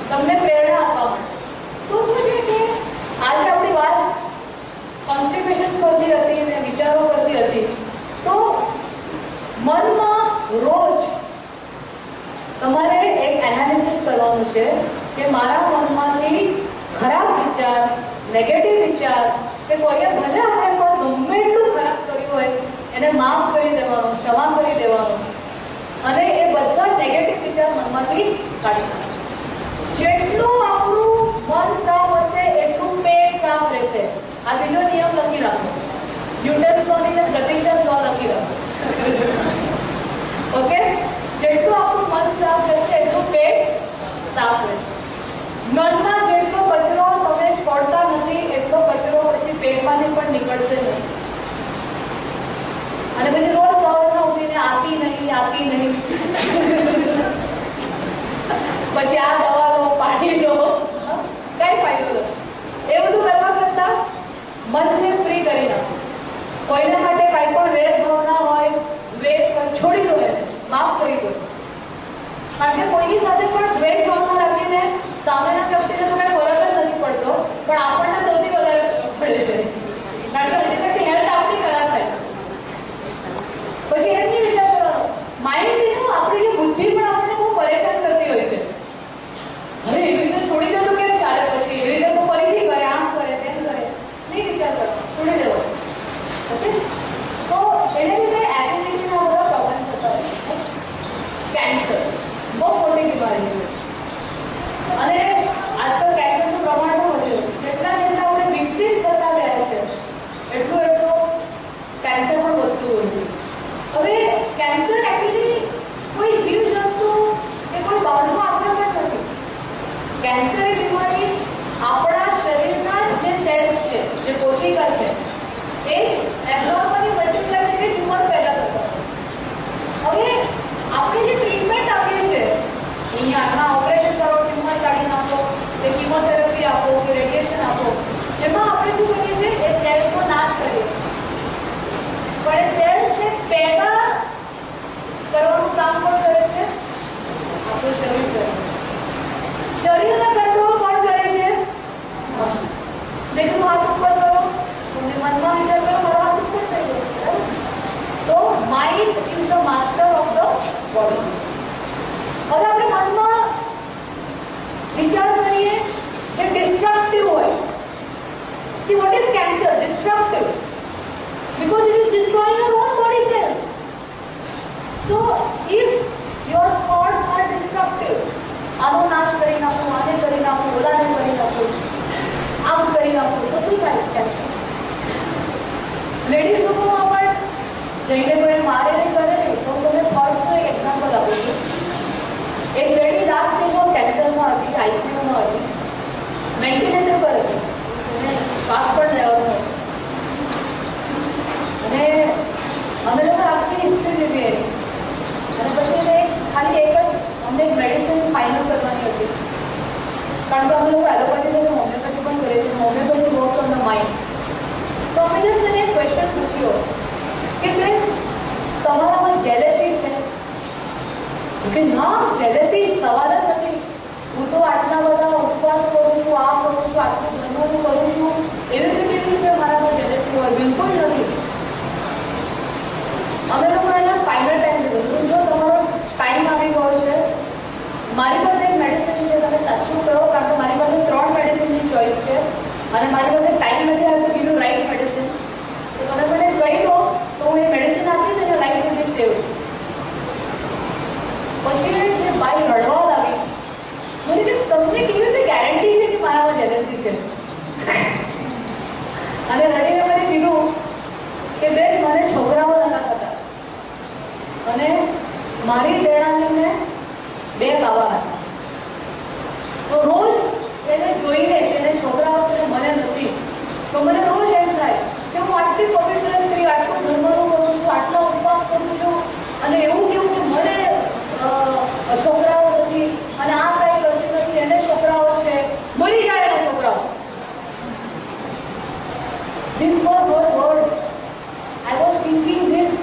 તમને પ્રેરણા આપવા માટે. તો શું છે કે આજે આપણી વાત કોન્સ્ટિપેશન કરતી હતી અને વિચારો કરતી હતી. તો મનમાં રોજ તમારે એક એનાલિસિસ કરવાનું છે કે મારા મનમાંથી ખરાબ વિચાર, નેગેટિવ વિચાર કે કોઈએ ભલે આપણે પર ગમે એટલું ખરાબ કર્યું હોય એને માફ કરી દેવાનું, ક્ષમા કરી દેવાનું અને એ બધા નેગેટિવ વિચાર મનમાંથી કાઢી નાખો. જેટલું આપણું મન સાફ હશે એટલું પેટ સાફ રહેશે. આ બીજો નિયમ લખી રાખો. ન્યૂટન્સ લો ને પ્રતિક્રિયા લો લખી રાખો. ઓકે, જેટલું આપણું મન સાફ રહેશે એટલું પેટ સાફ રહેશે. મનમાં જેટલો કચરો તમે છોડતા નથી એટલો કચરો પછી પેટમાંથી પણ નીકળશે નહીં. અને પછી રોજ સવારમાં ઉઠીને આપી નહીં પછી આ દવા લો, પાણી લો, કઈ ફાયદો નથી. એ બધું કરવા કરતા મનને ફ્રી કરી નાખો. કોઈના માટે કાંઈ પણ વેર ભાવના હોય, દ્વેષ છોડી દો, એને માફ કરી દો. કારણ કે કોઈની સાથે પણ દ્વેષ ભાવના રાખીને સામેના વ્યક્તિને તો કઈ ફરક જ નથી પડતો, પણ આપણને સૌથી વધારે પડે છે. કારણ કે અલ્ટિમેટલી હેલ્થ આપણી ખરાબ થાય. પછી એમ નહીં વિચાર કરવાનો, માઇન્ડ છે ને આપણી જે બુદ્ધિ પણ આપણને બહુ પરેશાન કરતી હોય છે. હવે એવી રીતે છોડી દે તો કેમ ચાલે? પછી એવી રીતે તો ફરીથી કરે, આમ કરે, તેમ કરે, નહીં વિચાર કરવાનો, છોડી દેવો. ઓકે, તો એને લીધે એસિડિટીના બધા પ્રોબ્લેમ થતા હોય છે. કેન્સર બહુ મોટી બીમારી છે અને આજકાલ કેન્સરનું પ્રમાણ પણ વધ્યું. જેટલા આપણે વિકસિત થતા ગયા છે એટલું કેન્સર પણ વધતું હોય છે. હવે કેન્સર એકચ્યુઅલી કોઈ જીવજંતુ કે કોઈ બહારનું આક્રમણ નથી. કેન્સર એ બીમારી આપણા શરીરના જે સેલ્સ છે, જે કોશિકા છે, એ એબ્નોર્મલી મલ્ટીપ્લાય થઈને ટ્યુમર પેદા કરતા હોય. હવે આપણે જે ટ્રીટમેન્ટ આપીએ છીએ, અહીંયા ઓપરેશન કરો, ટ્યુમર કાઢી નાખો, કે કિમોથેરાપી આપો કે રેડિયેશન આપો, એમાં આપણે શું કરીએ છીએ? એ સેલ્સનો નાશ કરીએ. પણ એ સેલ્સને પેદા કરવાનું કામ કોણ કરે છે? આપણું શરીર કરે છે. શરીરને કંટ્રોલ કોણ કરે છે? મેં હાથ ઉપર કરો, તમે મનમાં વિચાર કરો, મારો હાથ ઉપર થઈ ગયો. તો mind is the master of the body. હવે આપણે મનમાં વિચાર કરીએ કે ડિસ્ટ્રક્ટિવ હોય. See what is cancer? Destructive. Because it is destroying your own body cells. So if your thoughts are destructive, આનો નાશ કરી નાખો, આને કરી નાખો, ઓલાને કરી નાખો, આમ કરી નાખો, તો શું થાય? કેન્સર. લેડીઝ લોકોમાં પણ જઈને કોઈ મારે નહીં કરે નહીં, તો તમે થોટ્સનું એક એક્ઝામ્પલ આપું છું. એક લેડી લાસ્ટ સ્ટેજમાં કેન્સરમાં હતી, આઈસીયુમાં હતી, વેન્ટિલેટર પર હતી, એને શ્વાસ પણ લેવાનો હતો. અને અમે લોકો આખી હિસ્ટ્રી લીધી એની. અને પછી એને ખાલી એક જ અમને એક મેડિસિન ફાઇનલ કરવાની હતી. કારણ કે અમે લોકો એલોપેથી અને હોમિયોપેથી પણ કરીએ છીએ. Homeopathy works on the mind. તો અમે જસ્ટ એને એક ક્વેશ્ચન પૂછ્યો કે બેન, તમારામાં જેલેસી છે? કે ના, જેલેસી સવાલ જ નથી. હું તો આટલા બધા ઉપવાસ કરું છું, આ કરું છું, આટલું જમવાનું કરું છું, એવી રીતે કેવી રીતે મારામાં જેલેસી હોય? બિલકુલ નથી. અમે લોકો એના ફાઇનલ ટાઈમ લીધો. જો તમારો ટાઈમ આવી ગયો છે, મારી પાસે એક મેડિસિન છે, તમે સાચું કરો, કારણ કે મારી પાસે 3 મેડિસિનની ચોઈસ છે અને મારી પાસે ટાઈમ નથી આવ્યો to give you write medicine. તો તમે મને કહી દો તો હું એ મેડિસિન આપીશ અને લાઈફ વિલ બી સેવ. પછી જે બાઈ રડવા લાગી, મને કે તમને કેવી રીતે ગેરંટી છે કે મારામાં જેલેસી છે? અને રડીને મને કીધું કે બેન, મને છોકરાઓ નતા થતા અને મારી દેણાણીને 2 કાવા હતા. તો રોજ એને જોઈને એને છોકરાઓ મને નથી, તો મને રોજ એમ થાય કે હું આટલી પવિત્ર સ્ત્રી, આટલું ધર્મનું કરું છું, આટલા ઉપવાસ કરું છું, અને એવું કેવું કે મને છોકરાઓ નથી અને આ કાંઈ કરતી નથી, એને છોકરાઓ છે, મરી જાય એના છોકરાઓ. These were her words. I was thinking this.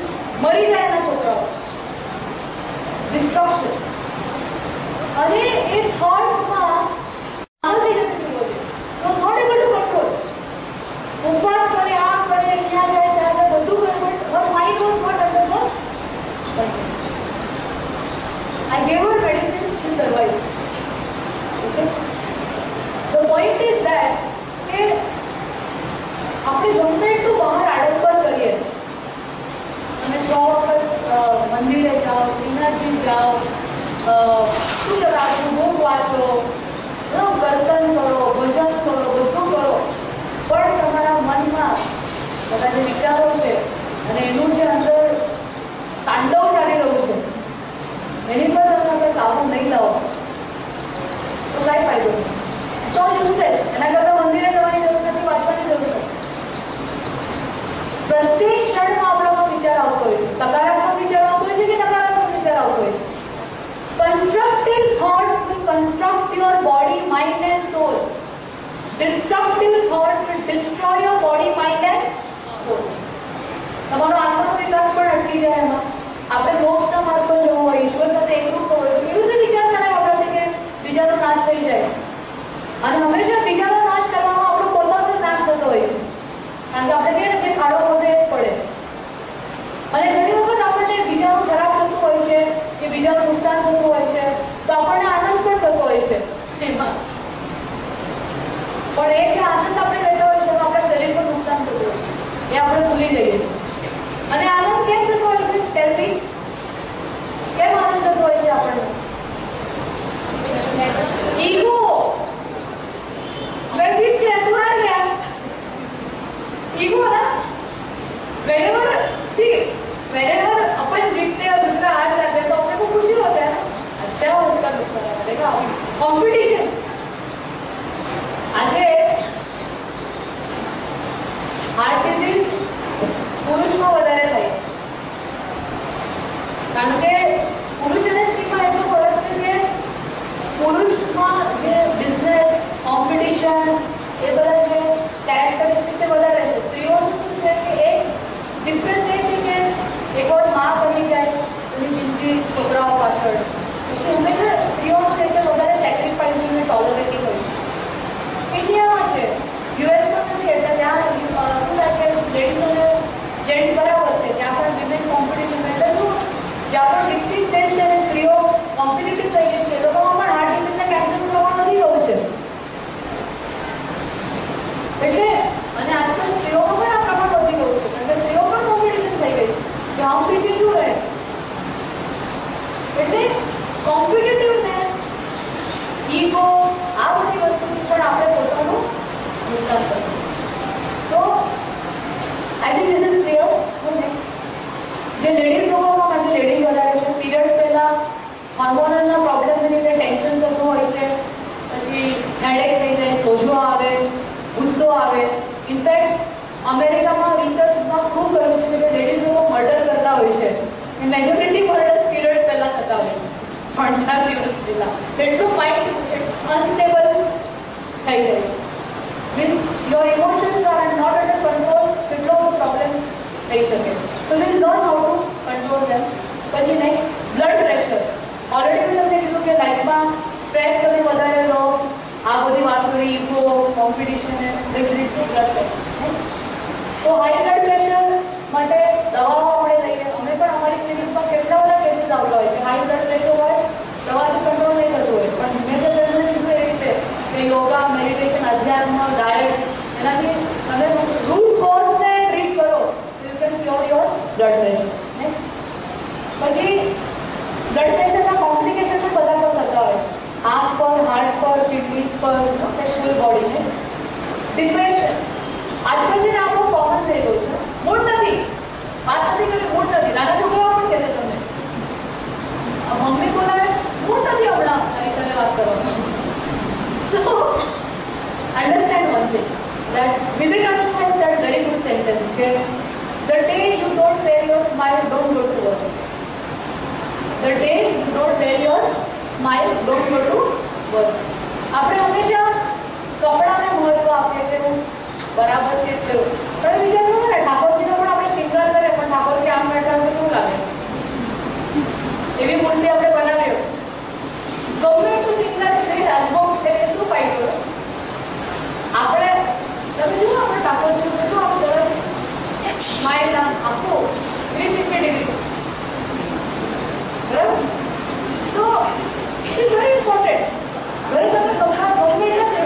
મરી જાય એના છોકરાઓ. Destruction. અને એ થોટ્સમાં થઈ જતી હતી. Was not able to control. ઉપવાસ કરે, આ કરે, અહીંયા જાય, ત્યાં જાય, બધું કરે, but her mind was not under the control. I gave her medicine, she survived. Okay? The point is that કે આપણે ગમે એટલું બહાર આડંબર કરીએ, ઓફિસ જાઓ, શું કરાવું, બુક વાંચો, કર્તન કરો, ભજન કરો, બધું કરો, પણ તમારા મનમાં બધા જે વિચારો છે અને એનું જે અંદર તાંડવ ચાલી રહ્યું છે એની પર તમે અગર કાબુ નહીં લાવો તો કાંઈ ફાયદો નહીં. સો યુઝલેસ. એના કરતાં મંદિરે જવાની જરૂર નથી, વાંચવાની જરૂર નથી. પ્રત્યેક ક્ષણમાં આપણામાં વિચાર આવતો હોય છે. સકારાત્મક વિચાર આવતો હોય છે કે નકારાત્મક વિચાર આવતો હોય છે. Constructive thoughts will construct your body, mind and soul. Destructive thoughts will destroy your body, mind and soul. તમારો આત્માનો વિકાસ પણ અટકી જાય એમાં. આપણે મોક્ષના માર્ગ પર જવું હોય, ઈશ્વર સાથે એકરૂપ થવું હોય, કેવી રીતે વિચાર કરાય આપણાથી કે બીજાનો નાશ થઈ જાય? અને હંમેશા બીજાનો નાશ કરવામાં આપણો પોતાનો નાશ થતો હોય છે. કારણ કે આપણે કહીએ ને જે ખાડો ખોદે જ પડે. અને ઘણી વખત આપણને બીજાનું ખરાબ થતું હોય છે કે બીજાનું નુકસાન થતું હોય છે તો આપણને આનંદ પણ થતો હોય છે એમાં. પણ એ જે આનંદ આપણે લેતા હોય છે એમાં આપણા શરીર પર નુકસાન થતું હોય છે, એ આપણે ભૂલી જઈએ છીએ. અને આનંદ કેમ થતો હોય છે? ટેલ્મી, કેમ આનંદ થતો હોય છે આપણને? ઈગો. मैं चीज कहती हूँ क्या ईगो ना whenever अपन जीतते हैं और दूसरा हार जाते हैं तो अपने को खुशी होता है ना, अच्छा हो उसका दूसरा देखा कंपटीशन. આજે હાર્ટ ડિઝીઝ પુરુષમાં વધારે થાય છે કારણ કે પુરુષ અને સ્ત્રીમાં એટલો ફરક છે કે પુરુષમાં જે બિઝનેસ, કોમ્પિટિશન એ બધા જે કેરેક્ટરિસ્ટિક છે વધારે છે. સ્ત્રીઓનું શું છે કે એક ડિફરન્સ એ છે કે એક વાર માં બની જાય એની જિંદગી છોકરાઓ પાછળ પછી હંમેશા સ્ત્રીઓનું જે છે વધારે સેક્રિફાઈસિંગ અને ટોલરેટિંગ હોય છે. ઇન્ડિયામાં છે, યુએસમાં નથી એટલે ત્યાં શું થાય કે લેડીઝ અને જેન્ટ્સ બરાબર છે, ત્યાં પણ વિમેન કોમ્પિટિશન એટલે શું જ્યાં પણ વિકસિત દેશ છે અને સ્ત્રીઓ કોમ્પિટિટિવ થઈ ગઈ છે એ લોકોમાં પણ હાર્ટ ડિઝીઝના કેન્સરનું પ્રમાણ વધી રહ્યું છે. એટલે અને આજકાલ સ્ત્રીઓમાં પણ આ પ્રમાણ વધી ગયું છે કારણ કે સ્ત્રીઓ પણ કોમ્પિટિશન થઈ ગઈ છે કે हम पीछे क्यों रहे. એટલે કોમ્પિટિટિવનેસ, ઈગો આ બધી વસ્તુથી પણ આપણે પોતાનું નુકસાન કરશું. તો I think this is clear. જે લેડીઝ લોકોમાં માટે લેડીઝ વધારે છે, પીરિયડ પહેલા હોર્મોનલના પ્રોબ્લેમને લીધે ટેન્શન થતું હોય છે, પછી હેડેક થઈ જાય, સોજો આવે, ગુસ્સો આવે. ઇનફેક્ટ અમેરિકામાં રિસર્ચમાં ખૂબ કર્યું છે કે લેડીઝ લોકો મર્ડર કરતા હોય છે એ મેજોરિટી મર્ડર પીરિયડ પહેલા થતા હોય છે, 3-4 દિવસ પહેલા. એટલું માઇન્ડ અનસ્ટેબલ થઈ જાય means your emotions are not under control, કેટલો પ્રોબ્લેમ થઈ શકે. So will learn how to control them. પછી નેક્સ્ટ બ્લડ પ્રેશર. ઓલરેડી મેં તમને કીધું કે લાઈફમાં સ્ટ્રેસ તમે વધારે લો, આ બધી વાત કરી, ઈગો, કોમ્પિટિશન અને બ્લડ પ્રેશર. તો હાઈ બ્લડ પ્રેશર માટે દવાઓ આપણે લઈએ. અમે પણ અમારી ક્લિનિકમાં કેટલા બધા કેસીસ આવતા હોય છે હાઈ બ્લડ પ્રેશર હોય, દવાથી કંટ્રોલ નહીં થતું હોય, પણ મેં તો તમને કીધું એવી રીતે કે યોગા, મેડિટેશન, અધ્યાત્મ, ડાયટ એનાથી તમે રૂટ કોઝને ટ્રીટ કરો તો you can cure your blood pressure. પછી બ્લડ પ્રેશરના કોમ્પ્લિકેશન પણ બધા પર થતા હોય, આંખ પર, હાર્ટ પર, કિડનીઝ પર, ફુલ બોડીને. ડિપ્રેશન આજકાલ છે ને આ બહુ કોમન થઈ ગયું છે. મૂડ નથી, વાત નથી કરી, મૂડ નથી. નાના છોકરાઓ પણ કહે છે તમને મમ્મી બોલાવે, મૂડ નથી હમણાં તારી સાથે વાત કરવાનું. So understand one thing that Vivekananda has said very good sentence કે the day you don't wear your smile, don't go to work. The day you don't wear your smile, don't go to work. આપણે હંમેશા કપડાને મહત્વ આપીએ કે બરાબર છે એટલે પણ વિચાર કરો ને ઠાકોરજીનો પણ આપણે શૃંગાર કરીએ પણ ઠાકોરજી આમ બેઠા હોય કેવું લાગે? એવી મૂર્તિ આપણે બનાવી હોય ગમે એટલું શૃંગાર કરી રાજભોગ કરીએ શું ફાયદો? આપણે તમે જુઓ આપણે ઠાકોરજીનું કેટલું આમ સરસ સ્માઇલ આમ આખું 360 ડિગ્રી બરાબર. તો ઇટ ઇઝ વેરી ઇમ્પોર્ટન્ટ. ઘરે તમે કપડા ગમે એટલા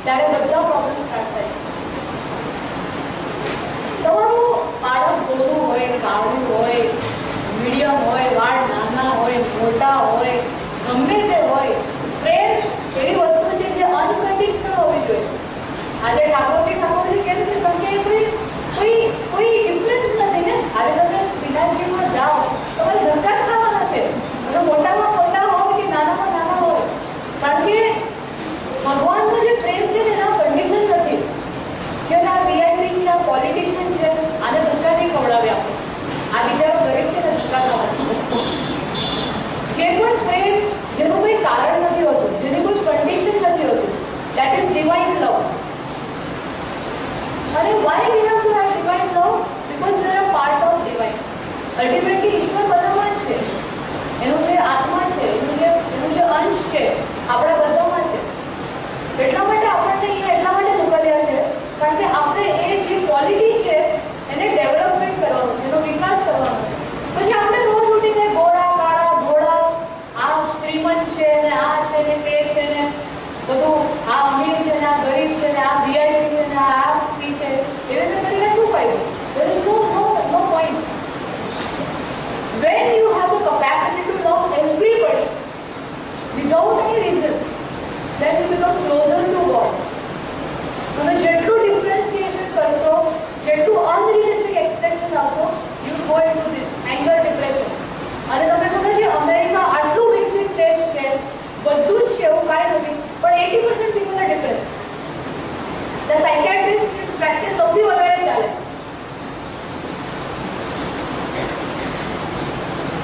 ત્યારે બધા પ્રોબ્લેમ સ્ટાર્ટ થાય. તમારું બાળક ગોરું હોય, કાળું હોય, મીડિયમ હોય, વાળ નાના હોય, મોટા હોય, ગમે તે હોય, પ્રેમ એવી વસ્તુ છે જે અનકન્ડિશનલ હોવી જોઈએ. આજે ઠાકોરજી કેમ છે? કારણ કે કોઈ ડિફરન્સ નથી ને. આજે તમે પિતાજીમાં જાઓ, તમારે ધક્કા જ ખાવાના છે, અને મોટામાં મોટા હોય કે નાનામાં નાના હોય. કારણ કે ભગવાનનો જે પ્રેમ છે એના કન્ડિશન નથી કે આ વીઆઈપી છે, આ પોલિટિશિયન છે, આને ધક્કા નહીં ખવડાવ્યા આપણે, આ બિચારો ગરીબ છે ને ધક્કા ખાવા છે. જે પણ પ્રેમ જેનું કોઈ કારણ નથી હોતું, જેની કોઈ કન્ડિશન નથી હોતું, that is divine love. અને why we have to have divine love? Because they are part of divine. Ultimately ઈશ્વર બધામાં જ છે. એનું જે આત્મા છે, એનું જે અંશ છે આપણા બધામાં છે. એટલા માટે આપણને અહીંયા એટલા માટે મોકલ્યા છે કારણ કે આપણે એ જે ક્વોલિટી છે એને ડેવલપમેન્ટ કરવાનું છે, એનો વિકાસ કરવાનો છે. પછી આપણે રોજ ઉઠીને ગોરા કાળા ધોળા, આ શ્રીમંત છે ને આ છે ને તે છે ને બધું, આ અમીર છે ને આ ગરીબ છે ને આ વીઆઈપી છે ને આ પી છે, એવી રીતે કરીને શું ફાયદો? There is no point. When you have the capacity to love everybody without any reason, then you become closer to God. તમે જેટલું ડિફરન્શિએશન કરશો, જેટલું અનરિયલિસ્ટિક એક્સપેક્ટેશન આવશો, you go into this anger depression. અને તમે કહો કે અમેરિકા આટલું વિકસિત દેશ છે, બધું જ છે, એવું કાંઈ નથી, પણ 80% people are depressed. The psychiatrist practice સૌથી વધારે ચાલે.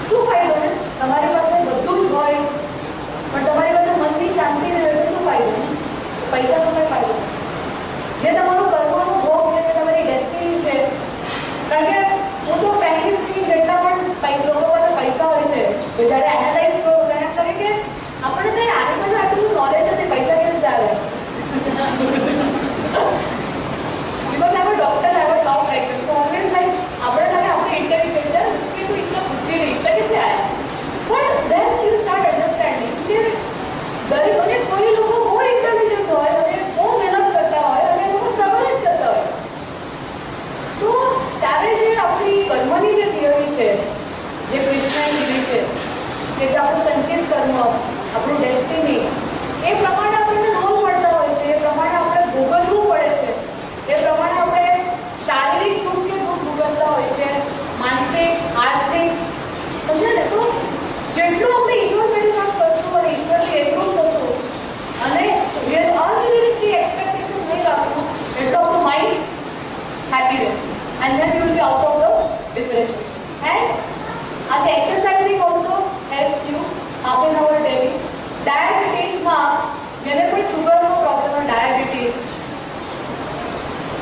શું ફાયદો ને? તમારી પાસે બધું જ હોય પણ તમારી પાસે મનની શાંતિ ન હોય તો શું ફાયદો? પૈસાનો કોઈ ફાયદો નથી. જે તમારું કર્મનો ભોગ છે, જે તમારી ડેસ્ટિની છે. કારણ કે હું તો ફ્રેન્કલી સ્પીકિંગ જેટલા પણ લોકો પાસે પૈસા હોય છે, તો જ્યારે એનાલાઇઝ કરો એના તરીકે આપણને તો આની પાસે આટલું નોલેજ અને પૈસા કેમ ચાલે? Because I'm a doctor, I was law writer, so always like આપણે સાથે આપણે ઇન્ટેલિજન્ટ છે, इसके तो इतना बुद्धि नहीं, इतना कैसे आया? But then you start understanding કે દરેક અને કોઈ લોકો બહુ ઇન્ટેલિજન્ટ હોય અને બહુ મહેનત કરતા હોય અને લોકો સ્ટ્રગલ જ કરતા હોય. તો ત્યારે જે આપણી કર્મની જે થિયરી છે, જે કૃષ્ણએ કીધી છે કે જે આપણું સંચિત કર્મ, આપણું ડેસ્ટિની, એ પ્રમાણે આપણને રોલ મળતા હોય છે, એ પ્રમાણે આપણે ભોગવવું પડે છે, એ પ્રમાણે આપણે શારીરિક સુખ કે દુઃખ ભોગવતા હોય છે, માનસિક, આર્થિક, સમજે ને? તો જેટલું આપણે ઈશ્વર પેઢી કામ કરશું અને ઈશ્વરથી એકરૂપ થશું અને અનરિયલિસ્ટિક એક્સપેક્ટેશન નહીં રાખશું, એટલું આપણું માઇન્ડ હેપી રહે. And then you will be out of the depression. And the exercising also helps you half an hour daily. Diabetes જેને પણ શુગરનો પ્રોબ્લેમ હોય, ડાયાબિટીસ,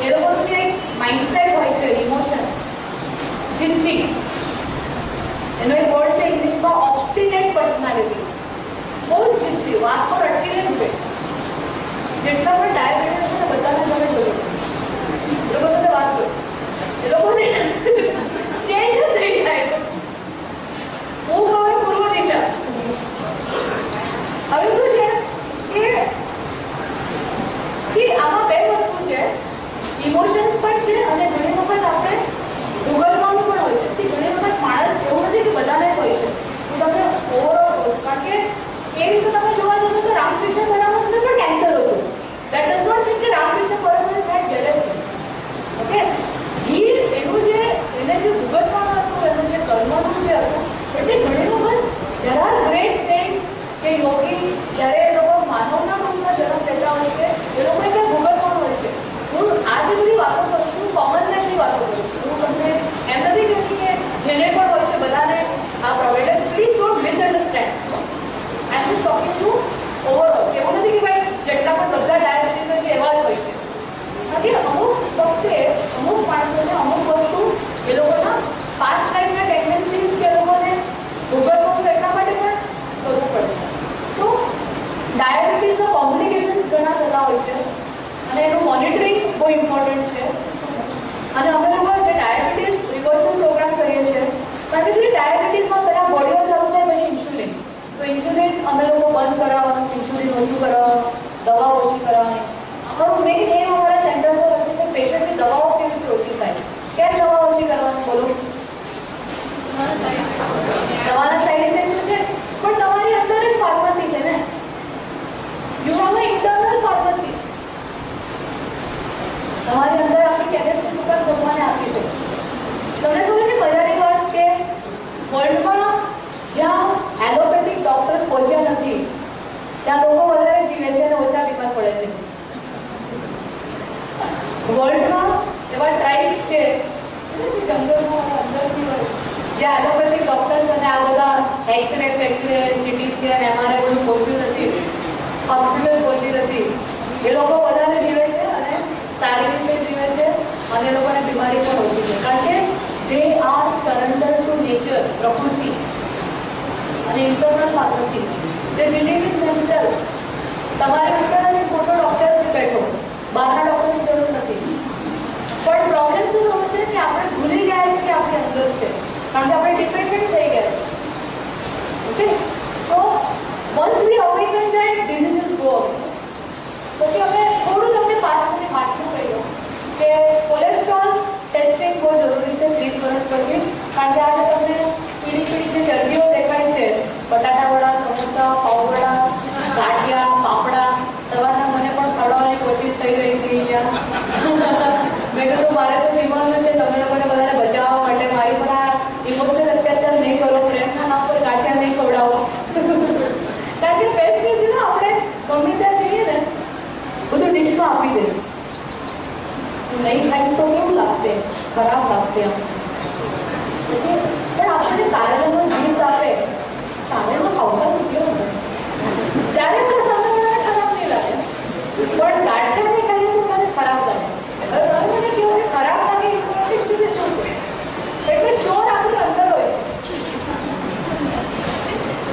એ લોકોનું જે એક માઇન્ડસેટ હોય છે, ઇમોશન, જિદ્દી, એનો એક વર્ડ છે ઇંગ્લિશમાં ઓબ્સ્ટિનેટ પર્સનાલિટી. બહુ જ જિદ્દી, વાત પર અટકીને જ હોય. જેટલા પણ ડાયાબિટીસ છે ને બધાને તમે જોયો, એ લોકો સાથે વાત કરો, એ લોકોને ચેન્જ જ થઈ જાય. હું હવે પૂર્વ દિશા. હવે શું છે કે આમાં બે વસ્તુ છે, ઇમોશન્સ પણ છે અને ઘણી વખત આપણે ભૂગોળવાનું પણ હોય છે. ઘણી વખત માણસ એવું નથી કે બધાને જ હોય છે. હું તમને ઓવરઓલ કહું, કારણ કે એ રીતે તમે જોવા જશો તો રામકૃષ્ણ પરમહંસને પણ કેન્સર હતું. દેટ ડઝ નોટ મીન કે રામકૃષ્ણ પરમહંસ હેડ જેલસી. ઓકે, એનું જે એને જે ભૂગોળવાનું હતું, એનું જે કર્મનું જે હતું, એટલે ઘણી વખત there are great saints કે યોગી જ્યારે એ લોકો માનવના રૂપમાં જન્મ લેતા હોય છે, એ લોકો ત્યાં ભૂગોળવાનું હોય છે. હું આ જે બધી વાતો કરું છું, કોમન મેનની વાતો કરું છું. હું તમને એમ નથી કહેતી કે જેને પણ હોય છે બધાને આ provider. Please don't misunderstand. I M just talking two overall. એવું નથી કે ભાઈ જેટલા પણ બધા ડાયાબિટીસ હોય છે એવા જ હોય છે. કારણ કે અમુક વખતે અમુક માણસોને અમુક વસ્તુ એ લોકોના પાસ્ટ લાઈફના ટેન્ડન્સીઝ કે એ લોકોને ભોગવવાનું એટલા માટે પણ કરવું પડે. તો ડાયાબિટીસના કોમ્પ્લિકેશન્સ ઘણા થતા હોય છે અને એનું મોનિટરિંગ બહુ ઇમ્પોર્ટન્ટ છે. અને અમે લોકો જે ડાયાબિટીસ રિવર્સલ પ્રોગ્રામ કરીએ છીએ, કારણ કે જે ડાયાબિટીસમાં પહેલાં બોડીઓ ચાલુ થાય પછી ઇન્સ્યુલિન, તો ઇન્સ્યુલિન અમે લોકો બંધ કરાવવાનું, ઇન્સ્યુલિન ઓછું કરાવવાનું, દવા ઓછી કરાવવાની, આ और मेन एम हमारा सेंटर पर है कि पेशेंट की दवाओं केवी ओછી થાય. કેમ દવાઓ ઓછી કરવાની બોલો? તમારા સાઈડ ઇફેક્ટ છે પણ તમારી અંદર જ ફાર્મસી છે ને. You have a internal pharmacy. તમારી અંદર આપણી કેમિસ્ટ્રી દુકાન ભગવાને આપી છે. તમને ખબર છે મજાની વાત કે વર્લ્ડમાં જ્યાં એલોપેથિક ડોક્ટર્સ પહોંચ્યા નથી ત્યાં લોકો વધારે જીવે છે અને ઓછા બીમાર પડે છે. વર્લ્ડમાં એવા ટ્રાઇબ્સ છે જંગલમાં અંદરથી જ્યાં એલોપેથિક ડોક્ટર્સ અને આ બધા એક્સરે સીટી સ્કેન એમઆરઆઈ બધું પહોંચ્યું નથી, હોસ્પિટલ પહોંચી નથી. એ લોકો વધારે જીવે છે અને સારી રીતે જીવે છે અને એ લોકોને બીમારી પણ ઓછી છે કારણ કે they are surrendered to nature, પ્રકૃતિ અને internal pharmacy. they believe in themselves. તમારી અંદર એક મોટો ડોક્ટર છે બેઠો, બહારના ડોક્ટરની જરૂર નથી. પણ પ્રોબ્લેમ શું થયો છે કે આપણે ભૂલી ગયા છે કે આપણી અંદર છે કારણ કે આપણે ડિપેન્ડન્ટ થઈ ગયા છે. Okay, so once we awaken that diseases go away. Okay, હવે થોડું તમને પાછળની વાતનું કહી દઉં કે કોલેસ્ટ્રોલ ટેસ્ટિંગ બહુ જરૂરી છે 30 વર્ષ પછી કારણ કે આજે તમને પીળી જે ચરબીઓ દેખાય છે બટાટા વડા, સમોસા, પાવવડા, ગાંઠિયા, પાપડા, સવારના મને પણ ખવડાવવાની કોશિશ થઈ રહી હતી અહીંયા. મેં કીધું મારે તો જીવવાનું છે, તમે લોકોને બધાને બચાવવા માટે મારી પર આ ઇમોશનલ અત્યાચાર નહીં કરો, પ્રેમના નામ પર ગાંઠિયા નહીં ખવડાવો. કારણ કે બેસ્ટ છે ને આપણે ગમે ત્યાં જઈએ ને બધું ડિશમાં આપી દે. નહીં ખાઈશ તો કેવું લાગશે? ખરાબ લાગશે. પછી પણ આપણે કારેલાનો જ્યુસ આપે, કારેલાનો ખાવતા કેવું ત્યારે મને સામે ખરાબ નહીં લાગે, પણ ગાંઠિયા નહીં ખાઈએ તો મને ખરાબ લાગે. મને કેવું ખરાબ લાગે શું છે? એટલે ચોર આપણી અંદર હોય છે.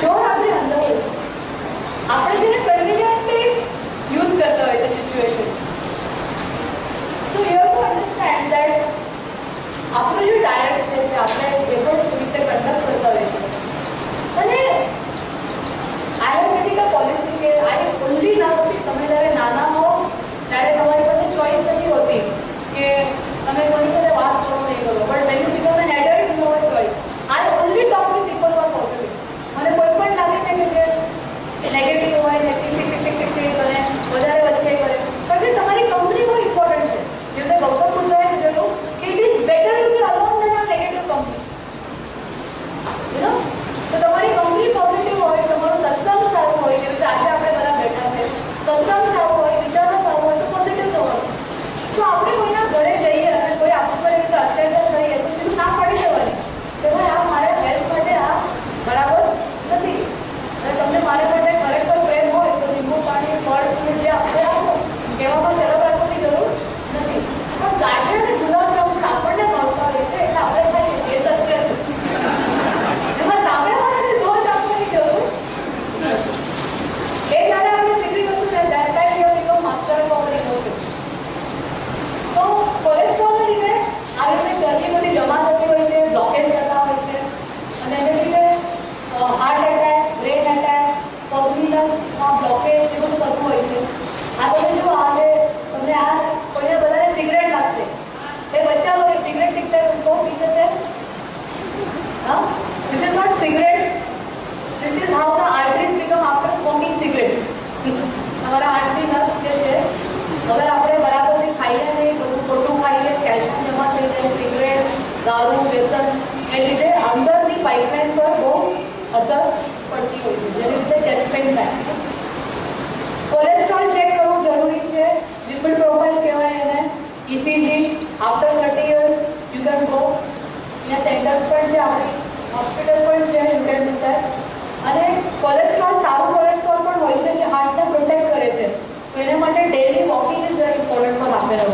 ચોર આપણી અંદર હોય છે. આપણે જેને કન્વીનિયન્ટલી યુઝ કરતા હોય છે situation. So you have to understand that આપણું જે ડાયટ છે જે આપણે જે પણ રીતે કન્ડક્ટ કરતા હોય છે અને આયુર્વેદિક પોલિસી કે આઈ ઓનલી નાઉ કે તમે જ્યારે નાના હો ત્યારે તમારી પાસે ચોઈસ નથી હોતી કે તમે કોની સાથે વાત કરો નહીં કરો, but when you become N adult you have a choice. I only talk with people four positive. મને કોઈ પણ લાગે છે કે જે નેગેટિવ હોય ને ટીક કરે વધારે વચ્ચે કરે પણ જે તમારી કંપની બહુ ઇમ્પોર્ટન્ટ છે. જેને ગૌતમ બુદ્ધએ કીધેલું કે it is better to be alone than a negative company. You know, તો તમારી કંપની પોઝિટિવ હોય, તમારું સત્સંગ સારું હોય, જેવી આજે આપણે બધા બેઠા છે, સત્સંગ સારું હોય, વિચારો સારું હોય તો પોઝિટિવ થવાનું. તો આપણે કોઈના ઘરે જઈએ અને કોઈ આપણા પર એવી અત્યાચાર કરીએ તો સીધું ના પાડી દેવાની કે ભાઈ આ મારા હેલ્થ માટે આ બરાબર નથી. અને તમને મારા માટે ખરેખર પ્રેમ હોય તો લીંબુ પાણી, ફળ, ફ્રૂટ જે આપણે આપો એવામાં શરમ રાખવાની જરૂર નથી. પણ ગાંઠિયા અને ગુલાબજામુન આપણને મળતા હોય છે એટલે આપણે ખાઈએ છીએ, એ સત્ય છે. એમાં સામેવાળાને દોષ આપવાની જરૂર નથી. એ જ્યારે આપણે શીખી જશું ને that time we have become master of our emotions. તો કોલેસ્ટ્રોલને લીધે આવી રીતે ચરબી બધી જમા થતી હોય છે, બ્લોકેજ થતા હોય છે અને એને લીધે હાર્ટ એટેક, બ્રેન એટેક, પગની બ્લોકેજ એ બધું થતું હોય છે. આ તમે જુઓ આજે તમને આ કોઈને બધાને સિગરેટ લાગશે, એ બચ્ચા લોકો સિગરેટ ટીકતા ઉनको पीछे से this is not cigarette, this is how the arteries become after smoking cigarette. हमारा आर्टरी नस જે છે અગર આપણે બરાબરથી ખાઈએ નહીં, બધું ખોટું ખાઈએ, કેલ્શિયમ જમા થઈ જાય, સિગરેટ, દારૂ, વ્યસન એ લીધે અંદરની પાઇપલાઇન પર બહુ અસર પડતી હોય છે જેની રીતે ચેસ્ટ પેઇન થાય. કોલેસ્ટ્રોલ ચેક કરવું જરૂરી છે. લિપિડ પ્રોફાઇલ કહેવાય એને. ECG after 30 years you can go. અહીંયા સેન્ટર્સ પણ છે, આપણી હોસ્પિટલ પણ છે, યુ કેન ડુ ધેટ. અને કોલેસ્ટ્રોલ સારું કોલેસ્ટ્રોલ પણ હોય છે જે હાર્ટને પ્રોટેક્ટ કરે છે. તો એના માટે daily walking is very important for આપેલું.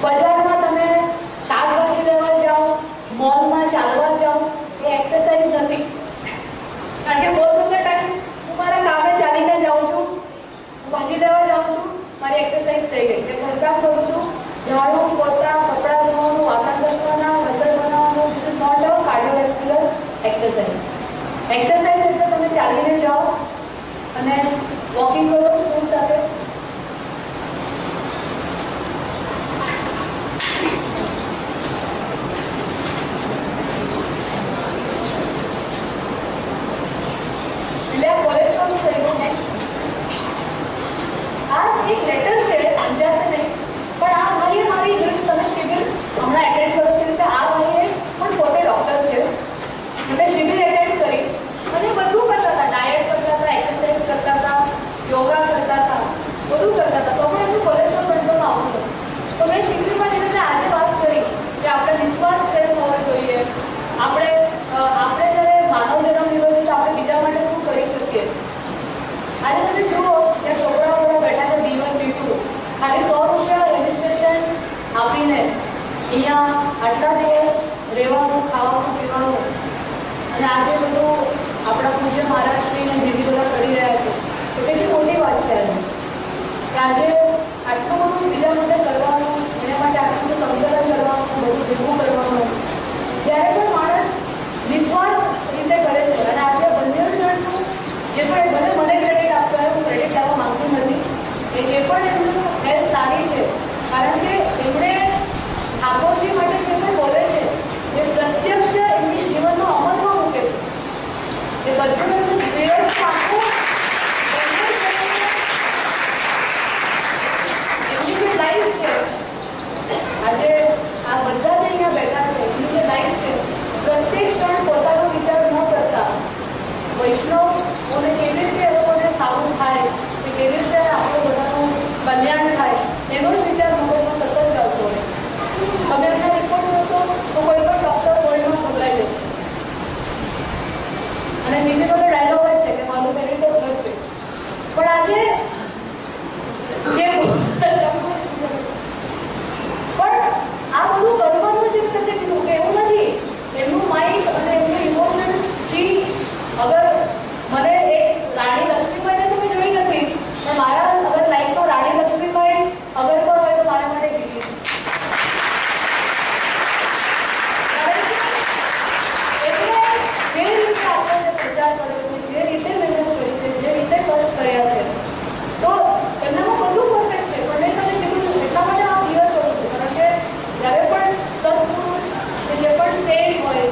બજારમાં તમે શાકભાજી લેવા જાઓ, મોલમાં ચાલવા જાઓ, એ એક્સરસાઇઝ નથી. કારણ કે મોસ્ટ ઓફ ધ ટાઈમ હું મારા કામે ચાલીને જાઉં છું, હું ભાજી લેવા જાઉં છું, મારી એક્સરસાઇઝ થઈ ગઈ. એટલે ઘરકામ કરું છું, ઝાડુ, પોતા, કપડાં અહીંયા આટલા દિવસ રહેવાનું, ખાવાનું, પીવાનું અને આજે બધું આપણા પૂજ્ય મહારાજશ્રીને દીદી બધા કરી રહ્યા છે તો કેટલી મોટી વાત છે આજે આટલું બધું બીજા માટે કરવાનું, એના માટે આટલું બધું સંકલન કરવાનું, બધું ભેગું કરવાનું, જ્યારે પણ માણસ નિસ્વાર્થ રીતે કરે છે. અને આજે બંને જણનું જે પણ ભલે મને ક્રેડિટ આપવા હું ક્રેડિટ આપવા માંગતી નથી, એ જે પણ એમનું હેલ્થ સારી છે કારણ કે એમણે ઠાકોરજી માટે જે પણ બોલે છે એ પ્રત્યક્ષ એમની જીવનનો અમલમાં મૂકે છે. એ બધું એમનું જીવન આખું એમની જે લાઈફ છે, આજે આ બધા જે અહીંયા બેઠા છે એમની જે લાઈફ છે, પ્રત્યેક ક્ષણ પોતાનો વિચાર ન કરતા વૈષ્ણવોને કેવી રીતે એ લોકોને સારું થાય, કે કેવી રીતે આપણું બધાનું કલ્યાણ થાય એનો જ વિચાર મગજમાં સતત ચાલતો હોય. તમે એમના રિપોર્ટ જોશો તો કોઈ પણ ડૉક્ટર વર્લ્ડમાં ગભરાઈ જશે અને બીજી બધો ડાયલોગ જ છે કે મારું મેરિટ તો ઘર છે. પણ આજે જે પણ આ બધું કરવાનું છે કે કીધું કે એવું નથી. એમનું માઇન્ડ અને એમનું ઇમોશન અગર મને એક રાણી લક્ષ્મીબાઈને તો મેં જોઈ નથી, પણ મારા અગર લાઈફમાં રાણી લક્ષ્મીબાઈ અગર પણ હોય તો મારા માટે દીદી જે રીતે આપણને પ્રચાર કર્યો છે, જે રીતે મહેનત કરી છે, જે રીતે ખર્ચ કર્યા છે, તો એમનામાં બધું પરફેક્ટ છે. પણ મેં તમને કીધું એટલા માટે આ ક્લિયર કરું છું કારણ કે જ્યારે પણ સત્પુરુષ કે જે પણ સેન્ટ હોય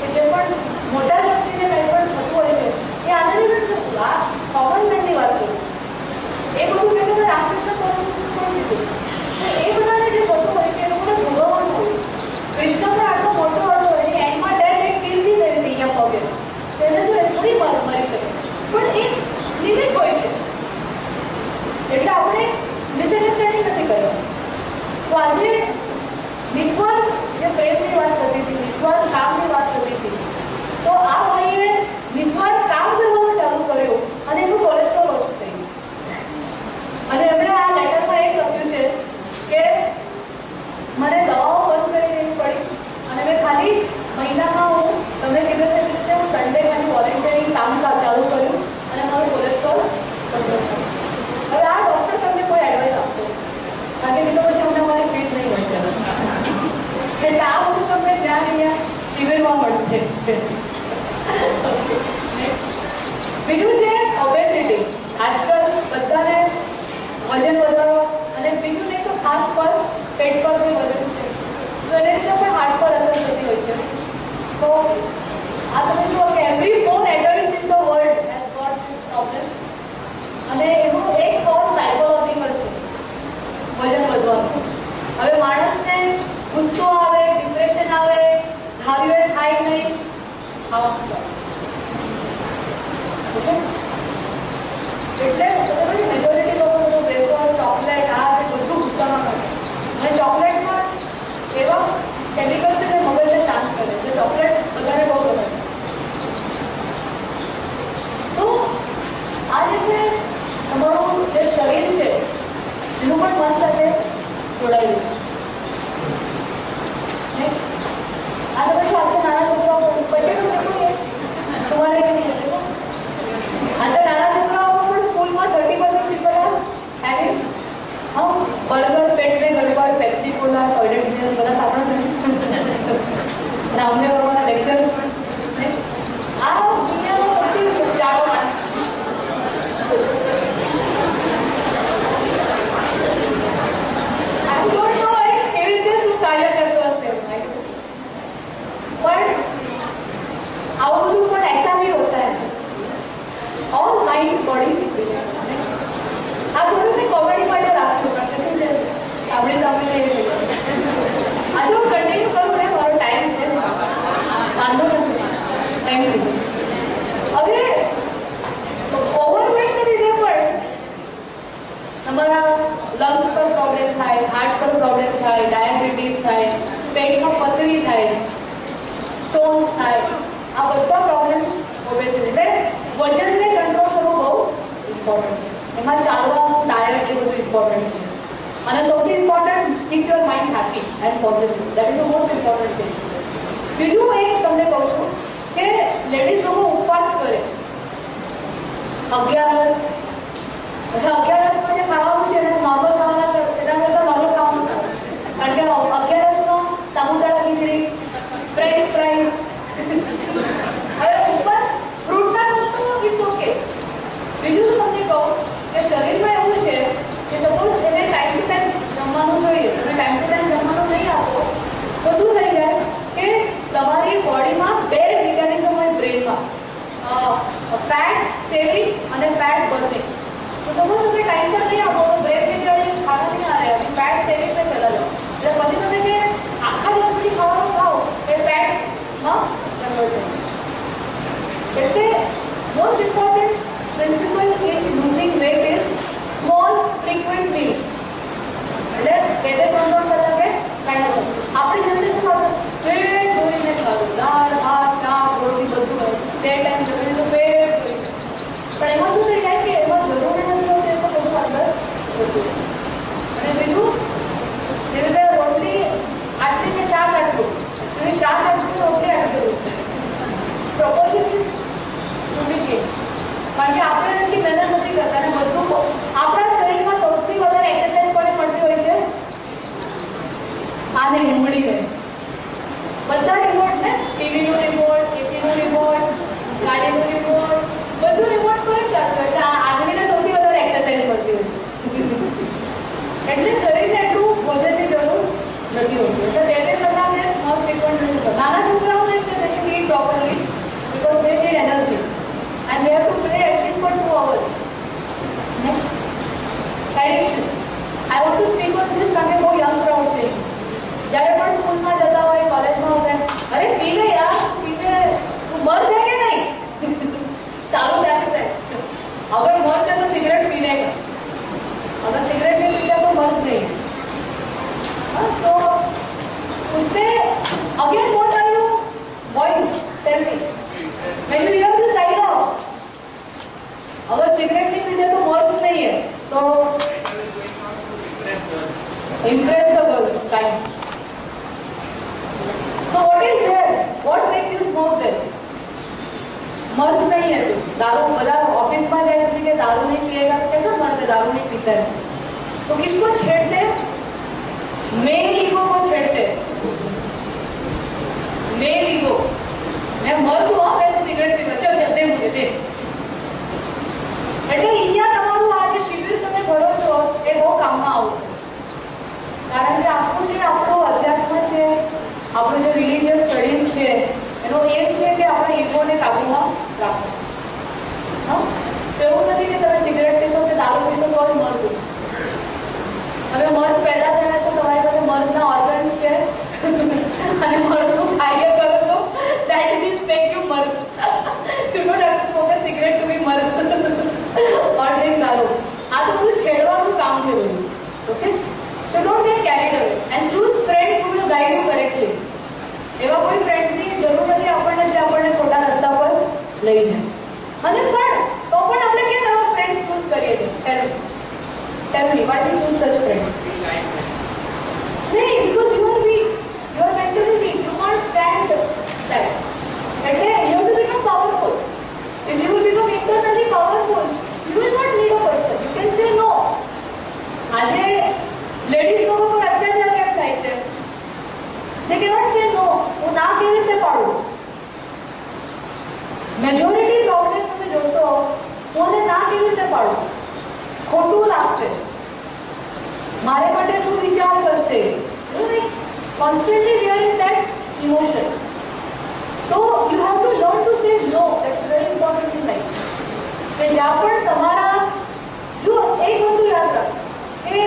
કે જે પણ મોટા વ્યક્તિને કંઈ પણ થતું હોય છે એ આનંદ નથી થતું. આ કોમન મેનની વાત કરું એ બધું મેં કીધું રામકૃષ્ણ કરવું કીધું એ બધાને જે થતું હોય છે એ લોકોને ભોગવવાનું હોય. કૃષ્ણ પણ આટલો મોટો હતો એની એન્ડમાં ડેથ એક તીરથી થઈ હતી અહીંયા પગે, તેને તો એ થોડી મરી શકે, પણ એક લિમિટ હોય છે. એટલે આપણે મિસઅન્ડરસ્ટેન્ડિંગ નથી કરવાની. તો આજે નિસ્વાર્થ જે પ્રેમની વાત કરતી હતી, નિસ્વાર્થ કામની વાત કરતી હતી, તો આ ભાઈએ નિસ્વાર્થ કામ કરવાનું ચાલુ કર્યું અને એનું કોલેસ્ટ્રોલ ઓછું થઈ ગયું. અને એમણે આ લેટરમાં એ લખ્યું છે કે મને દવાઓ બંધ કરી દેવી પડી અને મેં ખાલી મહિનામાં હું તમને કીધું છે રીતે હું સન્ડે ખાલી વોલેન્ટિયરિંગ કામ ચાલુ કર્યું અને મારું કોલેસ્ટ્રોલ બંધ થયું. હવે આ ડૉક્ટર તમને કોઈ એડવાઇસ આપશે કારણ કે બીજો પછી અમને અમારી ફીસ નહીં મળશે. એટલે આ બધું તમને જ્યાં અહીંયા શિબિરમાં મળશે. બીજું છે ઓબેસિટી. આજકાલ બધાને વજન વધારવા અને બીજું નહીં તો ખાસ પર પેટ પર બી વજન છે તો એને રીતે પણ હાર્ટ પર અસર થતી હોય છે. તો આ તમે જુઓ કે every 4 adults in the world has got this problem અને એનું એક કોઝ સાયકોલોજીકલ છે વજન વધવાનું. હવે માણસને ગુસ્સો આવે, ડિપ્રેશન આવે, ધાર્યું થાય નહીં, ખાવાનું એટલે મેજોરિટી લોકો બધું વેફર, ચોકલેટ આ બધું ગુસ્સામાં કરે અને ચોકલેટમાં એવા કેમિકલ્સ છે જે મગજને શાંત કરે એટલે ચોકલેટ બધાને બહુ ગમે છે. તો આ જે છે તમારું જે શરીર છે એનું પણ મન સાથે જોડાયેલું છે. આ તો બધું આજે નાના છોકરાઓ પછી તો કેટલું તમારે આજે નાના છોકરાઓ પણ સ્કૂલમાં 30% people are having બર્ગર, પેટ में गड़बड़, पेप्सी कोला, टॉयलेट क्लीनर બધા સાંભળો રામને કરવાના લેક્ચર્સ. આ દુનિયાનો સૌથી જાડો માણસ I don't know કેવી રીતે શું કાર્ય કરતો હશે પણ આવું બધું પણ ऐसा भी होता है all mind body situation. આ થોડું મેં કોમેડી માટે રાખ્યું કારણ કે શું છે સાંભળી સાંભળીને એ થઈ જાય. આજે હું કન્ટિન્યુ કરું ને મારો ટાઈમ છે વાંધો નથી ટાઈમ થઈ ગયો. હવે ઓવરવેટને લીધે પણ તમારા લંગ્સ પર પ્રોબ્લેમ થાય, હાર્ટ પર પ્રોબ્લેમ થાય, ડાયાબિટીસ થાય, પેટમાં પથરી થાય, સ્ટોન્સ થાય, આ બધા પ્રોબ્લેમ્સ ઓબેસિટી એટલે વજનને કંટ્રોલ કરવું બહુ ઇમ્પોર્ટન્ટ છે. એમાં ચાલવાનું, ડાયટ એ બધું ઇમ્પોર્ટન્ટ છે. અને સૌથી important, keep your mind happy and positive. That is the most important thing. બીજું એક તમને કહું છું કે લેડીઝ લોકો ઉપવાસ કરે 11 જે ખાવાનું છે એને નોર્મલ ખાવાના એના કરતાં નોર્મલ ખાવાનું સારું, કારણ કે 11 સાબુદાણા ખીચડી, ફ્રેન્ચ ફ્રાઈઝ, હવે ઉપવાસ ફ્રૂટના તો ઇટ્સ ઓકે. બીજું તમને કહું કે શરીરમાં એવું છે કે સપોઝ એને ટાઈમ ટુ ટાઈમ જમવાનું જોઈએ, તમે ટાઈમ ટુ ટાઈમ જમવાનું નહીં આપો તો શું થઈ જાય કે તમારી બોડીમાં 2 મિકેનિઝમ હોય બ્રેનમાં, फैट सेविंग અને फैट बर्निंग. तो सपोज तुम्हें टाइम पर नहीं आपको ब्रेक के लिए खाना नहीं आ रहा है, अभी फैट सेविंग में चला जाओ, એટલે પછી તમે જે આખા દિવસ સુધી ખાવાનું ખાઓ એ ફેટ્સમાં કન્વર્ટ થાય. એટલે most important principle in losing weight is small frequent meals. એટલે 2-3 કલાકે ખાઈ આપણી જનરેશન પેટ ભરીને ખાવું, દાળ ભાત શાક રોટલી બધું હોય, 2 ટાઈમ જમીને તો પેટ ભરીને. પણ એમાં શું થઈ જાય કે એમાં જરૂર નથી હોતી, એમાં બધું અંદર જતું. અને બીજું એવી રીતે રોટલી આટલી કે શાક આટલું, એવી શાક આટલું રોટલી આટલું, proportion is to be change. કારણ કે આપણે એટલી મહેનત નથી કરતા અને બધું આપણા શરીરમાં સૌથી વધારે એક્સરસાઇઝ કોને મળતી હોય છે? આને મૂડીને. બધા રિમોટને, ટીવીનું રિમોટ, એસીનું રિમોટ, ગાડીનું રિમોટ, બધું રિમોટ પર જ ચાલતું. એટલે આ આંગળીને સૌથી વધારે એક્સરસાઇઝ મળતી હોય છે. એટલે શરીરને એટલું ભોજનની જરૂર નથી હોતી. એટલે 2-3 કલાકે સ્મોલ ફ્રીક્વન્ટ નથી. નાના છોકરાઓ જે છે they should eat properly because they need energy and they have to play at least for 2 hours. Next, addictions. I want to speak on this કારણ કે બહુ યંગ ક્રાઉડ છે. જ્યારે પણ સ્કૂલમાં જતા હોય, કોલેજમાં હોય, અરે પી લે યાર, પી લે, તું મર છે કે નહીં? ચાલુ રાખે છે. अगर मर है तो सिगरेट पीने का, अगर सिगरेट नहीं पीता तो मर्द नहीं. So उसमें again what are you boys tell me when you hear this dialogue, अगर सिगरेट नहीं पीते तो मर्द नहीं है, तो impress the girls time. So what is there? What makes you smoke then? मर्द नहीं है तू. दारू बता ऑफिस में जाए किसी के दारू नहीं पिएगा तो कैसा मर्द दारू नहीं पीता है? तो किसको छेड़ते? मेल ईगो को छेड़ते. मेल ईगो, मैं मर्द हूँ, मैं तो सिगरेट पीता, चल चल दे मुझे दे. એટલે અહીંયા તમારું આ જે શિબિર તમે ભરો છો એ બહુ કામમાં આવશે. કારણ કે આપણું જે આપણો અધ્યાત્મ છે, આપણું જે રિલિજિયસ સ્ટડીઝ છે, એનો એમ છે કે આપણે ઈગોને કાબૂમાં રાખો. હા, તો એવું નથી કે તમે સિગરેટ પીશો કે દારૂ પીશો તો જ મર્દ. હવે મર્દ પેદા થયા તો તમારી પાસે મર્દના ઓર્ગન્સ છે અને મર્દનું કાર્ય કરો તો that will make you Mard. You don't have to smoke a cigarette to be Mard or drink દારૂ. આ તો બધું છેડવાનું કામ છે બધું. Okay, so don't get carried away and choose friends who will guide you correctly. એવા કોઈ ફ્રેન્ડની જરૂર નથી આપણને જે આપણને ખોટા રસ્તા પર લઈ જાય. અને પણ તો પણ આપણે કેમ એવા ફ્રેન્ડ્સ ચૂઝ કરીએ છીએ? ટેલ મી why do you choose such friends? નહીં, because you are weak, you are mentally weak, you can't stand that. એટલે you have to become powerful. If you will become internally powerful, you will not need a person. You can say no. આજે ladies લોકો પર અત્યાચાર કેમ થાય છે? They cannot say no. वो ना केवी રીતે પાડું? મેજોરિટી પ્રોબ્લેમ તમે જોશો, હું ના કેવી રીતે પાડું? ખોટું લાગશે, મારે માટે શું વિચાર કરશે? Constantly hearing that emotion. So you have to learn to say no. That's very important in life. કે જ્યાં પણ તમારા જો એક વસ્તુ યાદ રાખ કે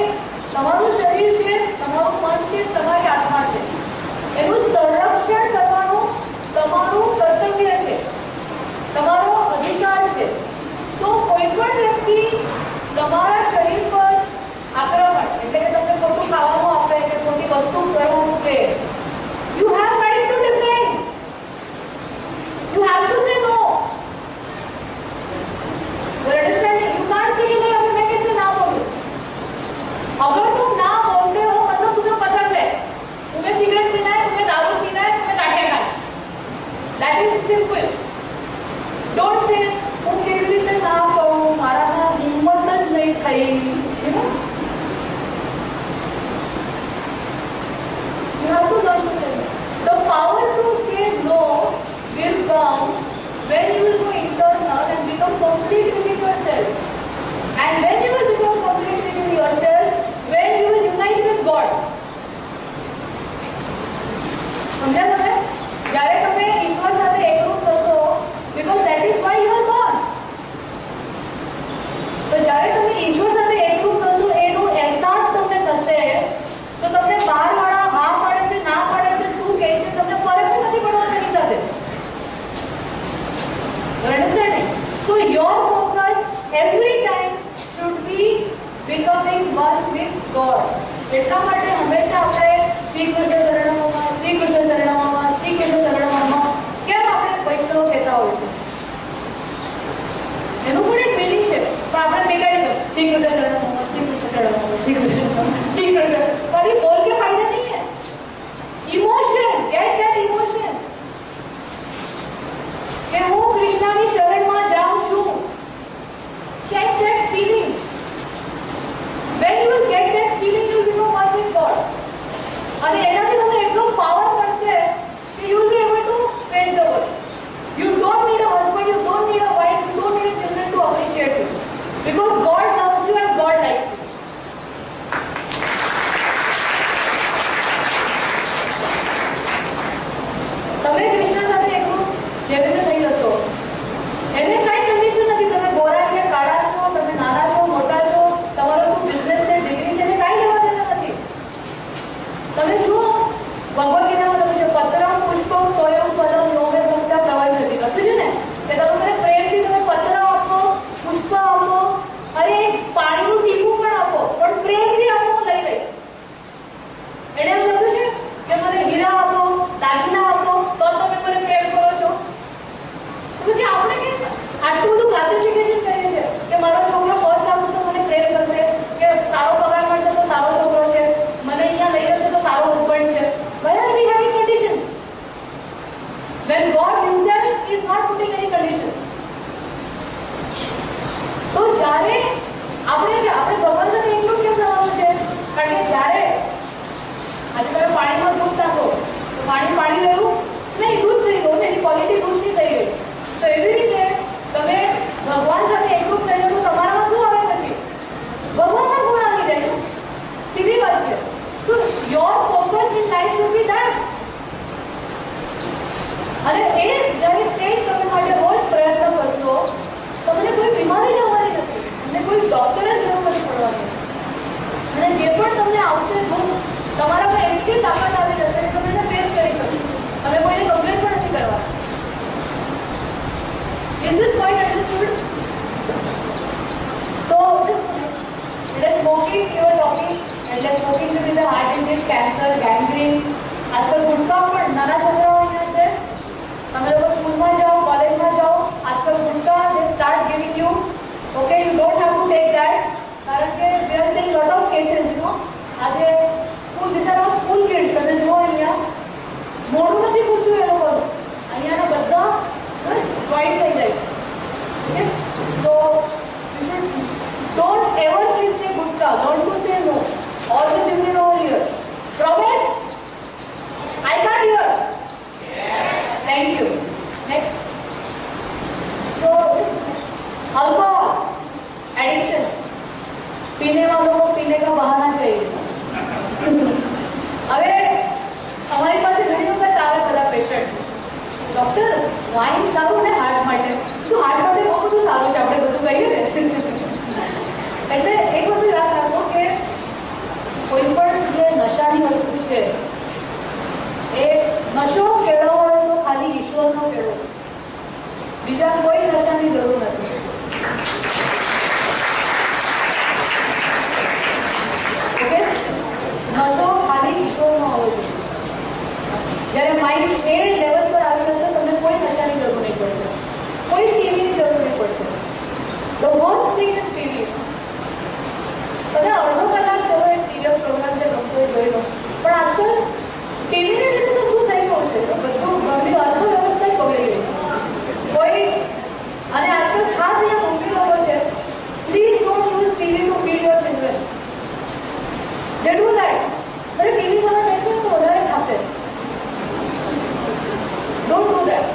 તમારું શરીર છે, તમારું મન છે, તમારી આત્મા છે, એનું સંરક્ષણ કરવાનું તમારું કર્તવ્ય છે, તમારો અધિકાર છે. તો કોઈ પણ વ્યક્તિ તમારા શરીર પર આક્રમણ એટલે કે તમને ખોટું ખાવાનું આપે કે ખોટી વસ્તુ કરવાનું કહે, you have right to defend. You have to say no. You understand? You can't say कि नहीं अभी मैं कैसे ना बोलूं. अगर तुम ना સમજ્યા તમે? જ્યારે તમે ઈશ્વર સાથે એકરૂપ થશો, because that is why you are born. તો જ્યારે તમે ઈશ્વર સાથે એકરૂપ થશો એનો અહેસાસ તમને થશે, તો તમને બહારવાળા હા પાડે છે, ના પાડે છે, શું કહે છે, તમને ફરક નથી પડવાનો એની સાથે. You understanding? So your focus every time should be becoming one with God. એટલા માટે હંમેશા આપણે શ્રી કૃષ્ણ શરણમમાં, શ્રી કૃષ્ણ શરણમમાં, શ્રી કૃષ્ણ શરણમમાં કેમ આપણે વૈષ્ણવ કહેતા હોય છે? એનું પણ એક મિનિંગ છે, પણ આપણે બેકારી શ્રી કૃષ્ણ શરણમમાં, શ્રી કૃષ્ણ શરણમમાં, શ્રી કૃષ્ણ, શ્રી કૃષ્ણ. કभी बोल के फायदा नहीं है. Emotion, get that emotion. કે હું કૃષ્ણની શરણમાં જાઉં છું. Get that feeling. When you will get that feeling, you will become one with God. અને એનાથી તમને એટલો પાવર મળશે કે you will be able to face the world. You don't need a husband, you don't need a wife, you don't need children to appreciate you. Because God loves you and God likes you. તમે કૃષ્ણ સાથે એકરૂપ જેવી રીતે થઈ જશો, એને કઈ condition નથી. તમે ગોરા છે, કાળા છો, તમે નાના છો, મોટા છો, તમારો શું બિઝનેસ છે, ડિગ્રી છે, એને કઈ લેવા દેવા નથી. તમે જુઓ ભગવદ ગીતામાં લખ્યું છે, પત્રમ પુષ્પમ તોયમ ફલમ લોભે ભક્તા પ્રવર્તતિ. લખ્યું છે ને કે તમે મને પ્રેમથી તમે પત્ર આપો, પુષ્પ આપો, અરે પાણીનું ટીપું પણ આપો, પણ પ્રેમથી આપો, હું લઈ લઈશ. એને એમ લખ્યું છે કે મને હીરા આપો, દાગીના આપો, તો તમે મને પ્રેમ કરો છો. પછી આપણે કે આટલું બધું ક્લાસિફિકેશન કરીએ છીએ કે મારો છોકરો ફર્સ્ટ આવશે તો મને પ્રેમ કરશે, કે સારો પગાર મળશે તો સારો છોકરો છે, મને અહીંયા લઈ જશે તો સારો હસબન્ડ છે. Why are we having conditions? When God himself is not putting any conditions. તો જ્યારે આપણે ભગવાન સાથે એકલું કેમ થવાનું છે? કારણ કે જ્યારે આજે તમે પાણીમાં દૂધ નાખો તો પાણી રહ્યું નહીં, દૂધ થઈ ગયું ને, એની ક્વોલિટી દૂધની થઈ ગઈ. તો એવી રીતે તમે ભગવાન સાથે એકરૂપ થઈ જાઓ તો તમારામાં શું આવે? પછી ભગવાનના ગુણ આવી જાય છે. સીધી વાત છે. So your focus in life should be that. અને એ જ્યારે સ્ટેજ તમે માટે રોજ પ્રયત્ન કરશો, તમને કોઈ બીમારી આવવાની નથી, તમને કોઈ ડોક્ટર જ જરૂર નથી પડવાની. અને જે પણ તમને આવશે દુઃખ, તમારામાં એટલી તાકાત આવી જશે કે તમે એને ફેસ કરી શકો. તમે કોઈને કમ્પ્લેન પણ નથી કરવાના. Is this point understood? So, let's smoking, you are talking, and let's smoking to be the heart disease, cancer, gangrene. આજકાલ ગુટકા પણ નાના છોકરાઓ અહીંયા છે. તમે લોકો સ્કૂલમાં જાઓ, કોલેજમાં જાઓ, આજકાલ ગુટકા they start giving you. Okay, you don't have to take that. કારણ કે we are seeing lot of cases, you know. આજે સ્કૂલ બિચારા સ્કૂલ કિડ્સ તમે જુઓ અહીંયા મોડું નથી પૂછ્યું એ લોકોનું, અહીંયાના બધા જોઈન્ટ થઈ જાય છે. Okay, so you should don't ever please take gutka. Learn to say no. All the children over here. Promise? I can't hear. Yes. Thank you. Next. So alcohol addictions. पीने वालों को पीने का बहाना चाहिए. હવે અમારી પાસે ઘણી વખત આવે બધા પેશન્ટ, ડોક્ટર વાઇન સારું ને હાર્ટ માટે. તો હાર્ટ માટે બહુ બધું સારું છે, આપણે બધું કહીએ ને. એટલે એક વસ્તુ યાદ રાખો કે કોઈ પણ જે નશાની વસ્તુ છે એ નશો કેળવવો હોય તો ખાલી ઈશ્વરનો કેળવો, બીજા કોઈ નશાની જરૂર નથી. ઓકે, નશો ખાલી ઈશ્વરનો હોવો જોઈએ. જ્યારે માઇન્ડ એ લેવલ પર આવી જશે તમને કોઈ નશાની જરૂર નહીં પડશે, કોઈ ટીવીની જરૂર નહીં પડશે. The worst thing is TV. તમે અડધો કલાક ચલો એક સિરિયલ પ્રોગ્રામ છે ગમતો એ જોઈ લો, પણ આજકાલ ટીવીને લીધે તો શું થઈ ગયું છે, બધું ઘરની અર્થવ્યવસ્થા બગડી ગઈ કોઈ. અને આજકાલ ખાસ અહીંયા મમ્મી લોકો છે, please don't use TV two feed your children. They do that. અરે ટીવી સામે બેસો તો વધારે ખાશે. Don't do that.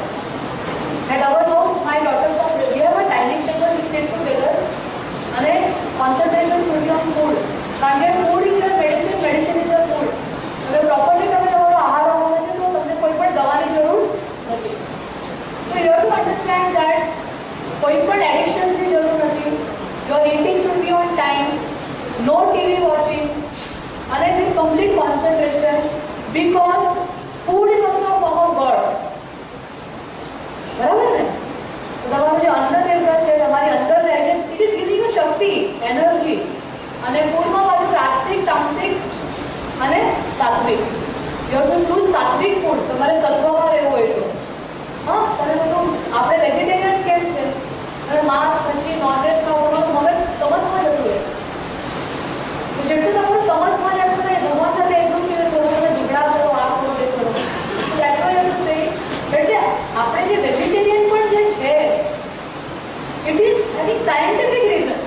At our house, my daughters are, we have a dining table, we sit together, and concentration should be on food. Satwik food, તમારે સત્વમાં રહેવું હોય તો હા તમે બધું આપણે વેજીટેરિયન કેમ છે અને માંસ પછી નોનવેજ ખાવાનું હવે તમસમાં જતું રહે. તો જેટલું તમારું તમસમાં જાય તો ભગવાન સાથે એટલું કેવી કરો, તમે ઝઘડા કરો, આ કરો, તે કરો. એટલે આપણે જે વેજીટેરિયન પણ જે છે it is having scientific reason.